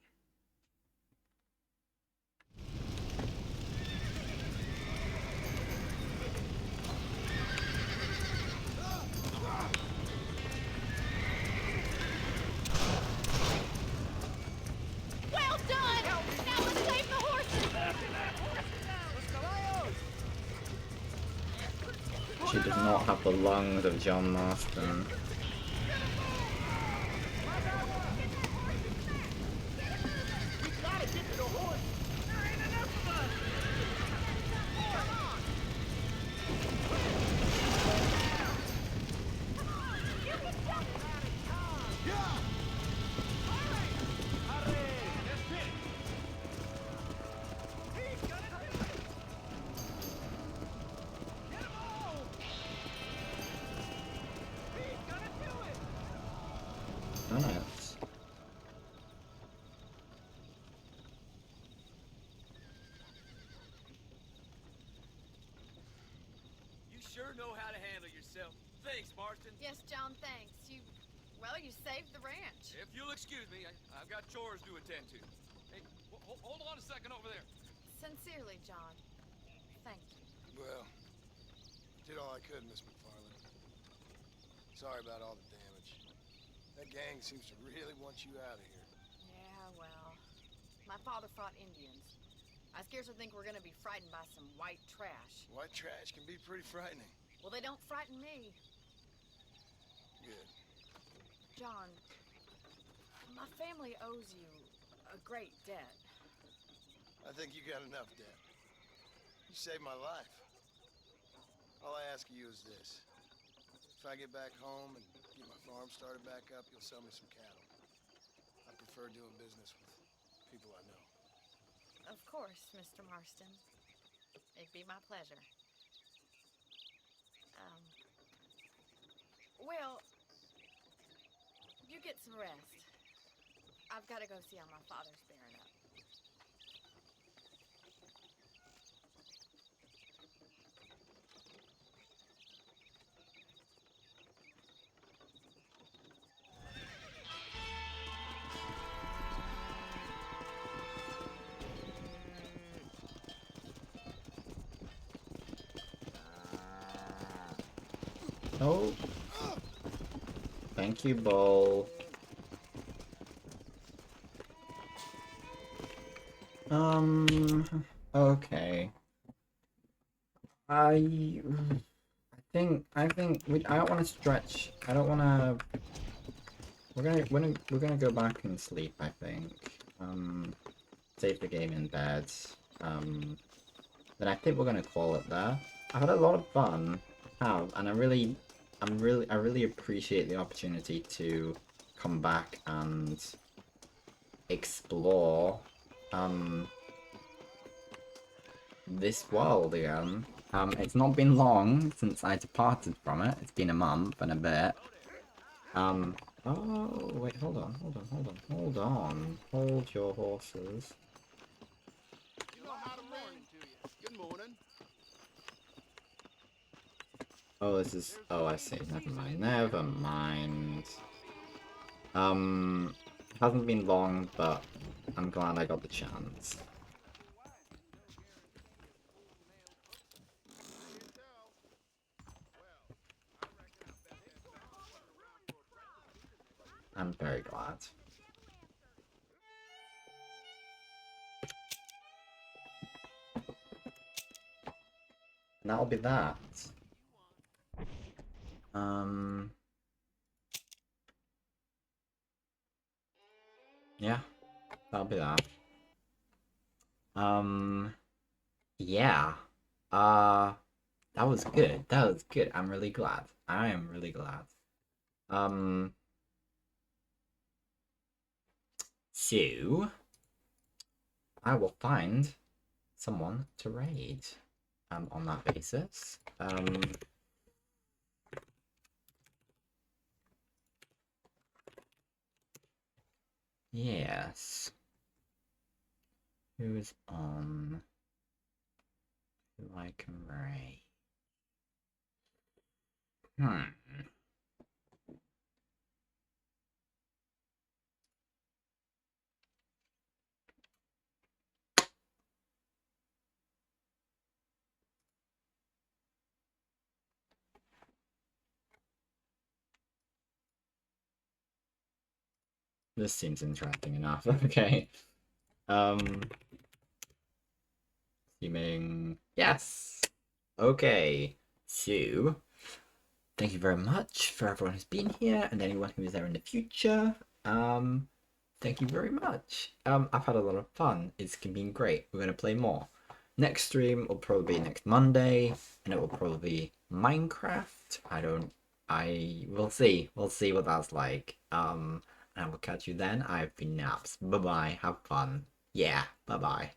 Well done! Now let's save the horses! Los caballos! She does not have the lungs of John Marston. We gotta get to the horse! There ain't enough of us! Come on! You can jump! Yeah! Arre! That's it! He's gonna do it! Get him all! He's gonna do it! Nice. You sure know how to handle yourself. Thanks, Marston. Yes, John, thanks. Well, you saved the ranch. If you'll excuse me, I've got chores to attend to. Hey, hold on a second over there. Sincerely, John. Thank you. Well, did all I could, Miss McFarland. Sorry about all the damage. That gang seems to really want you out of here. Yeah, well, my father fought Indians. I scarcely think we're gonna be frightened by some white trash. White trash can be pretty frightening. Well, they don't frighten me. Good. John, my family owes you a great debt. I think you got enough debt. You saved my life. All I ask of you is this. If I get back home and get my farm started back up, you'll sell me some cattle. I prefer doing business with people I know. Of course, Mr. Marston. It'd be my pleasure. Well, you get some rest. I've got to go see how my father's bearing up. Oh. Thank you, Bull. Okay. I don't want to stretch. I don't want to. We're gonna go back and sleep. I think. Save the game in bed. Then I think we're gonna call it there. I had a lot of fun. And I really appreciate the opportunity to come back and explore this world again. It's not been long since I departed from it. It's been a month and a bit. Oh, wait, hold on. Hold your horses. Good morning. Oh, this is... Oh, I see. Never mind. Hasn't been long, but I'm glad I got the chance. I'm very glad. And that'll be that. Yeah, that'll be that. Yeah. That was good. I'm really glad. I am really glad. So I will find someone to raid. On that basis. Yes. Who's on? Who I can raid? This seems interesting enough. Okay. Assuming yes. Okay. So, thank you very much for everyone who's been here and anyone who is there in the future. Thank you very much. I've had a lot of fun. It's been great. We're gonna play more. Next stream will probably be next Monday, and it will probably be Minecraft. We'll see. We'll see what that's like. And I will catch you then. I've been Naps. Bye bye. Have fun. Yeah. Bye bye.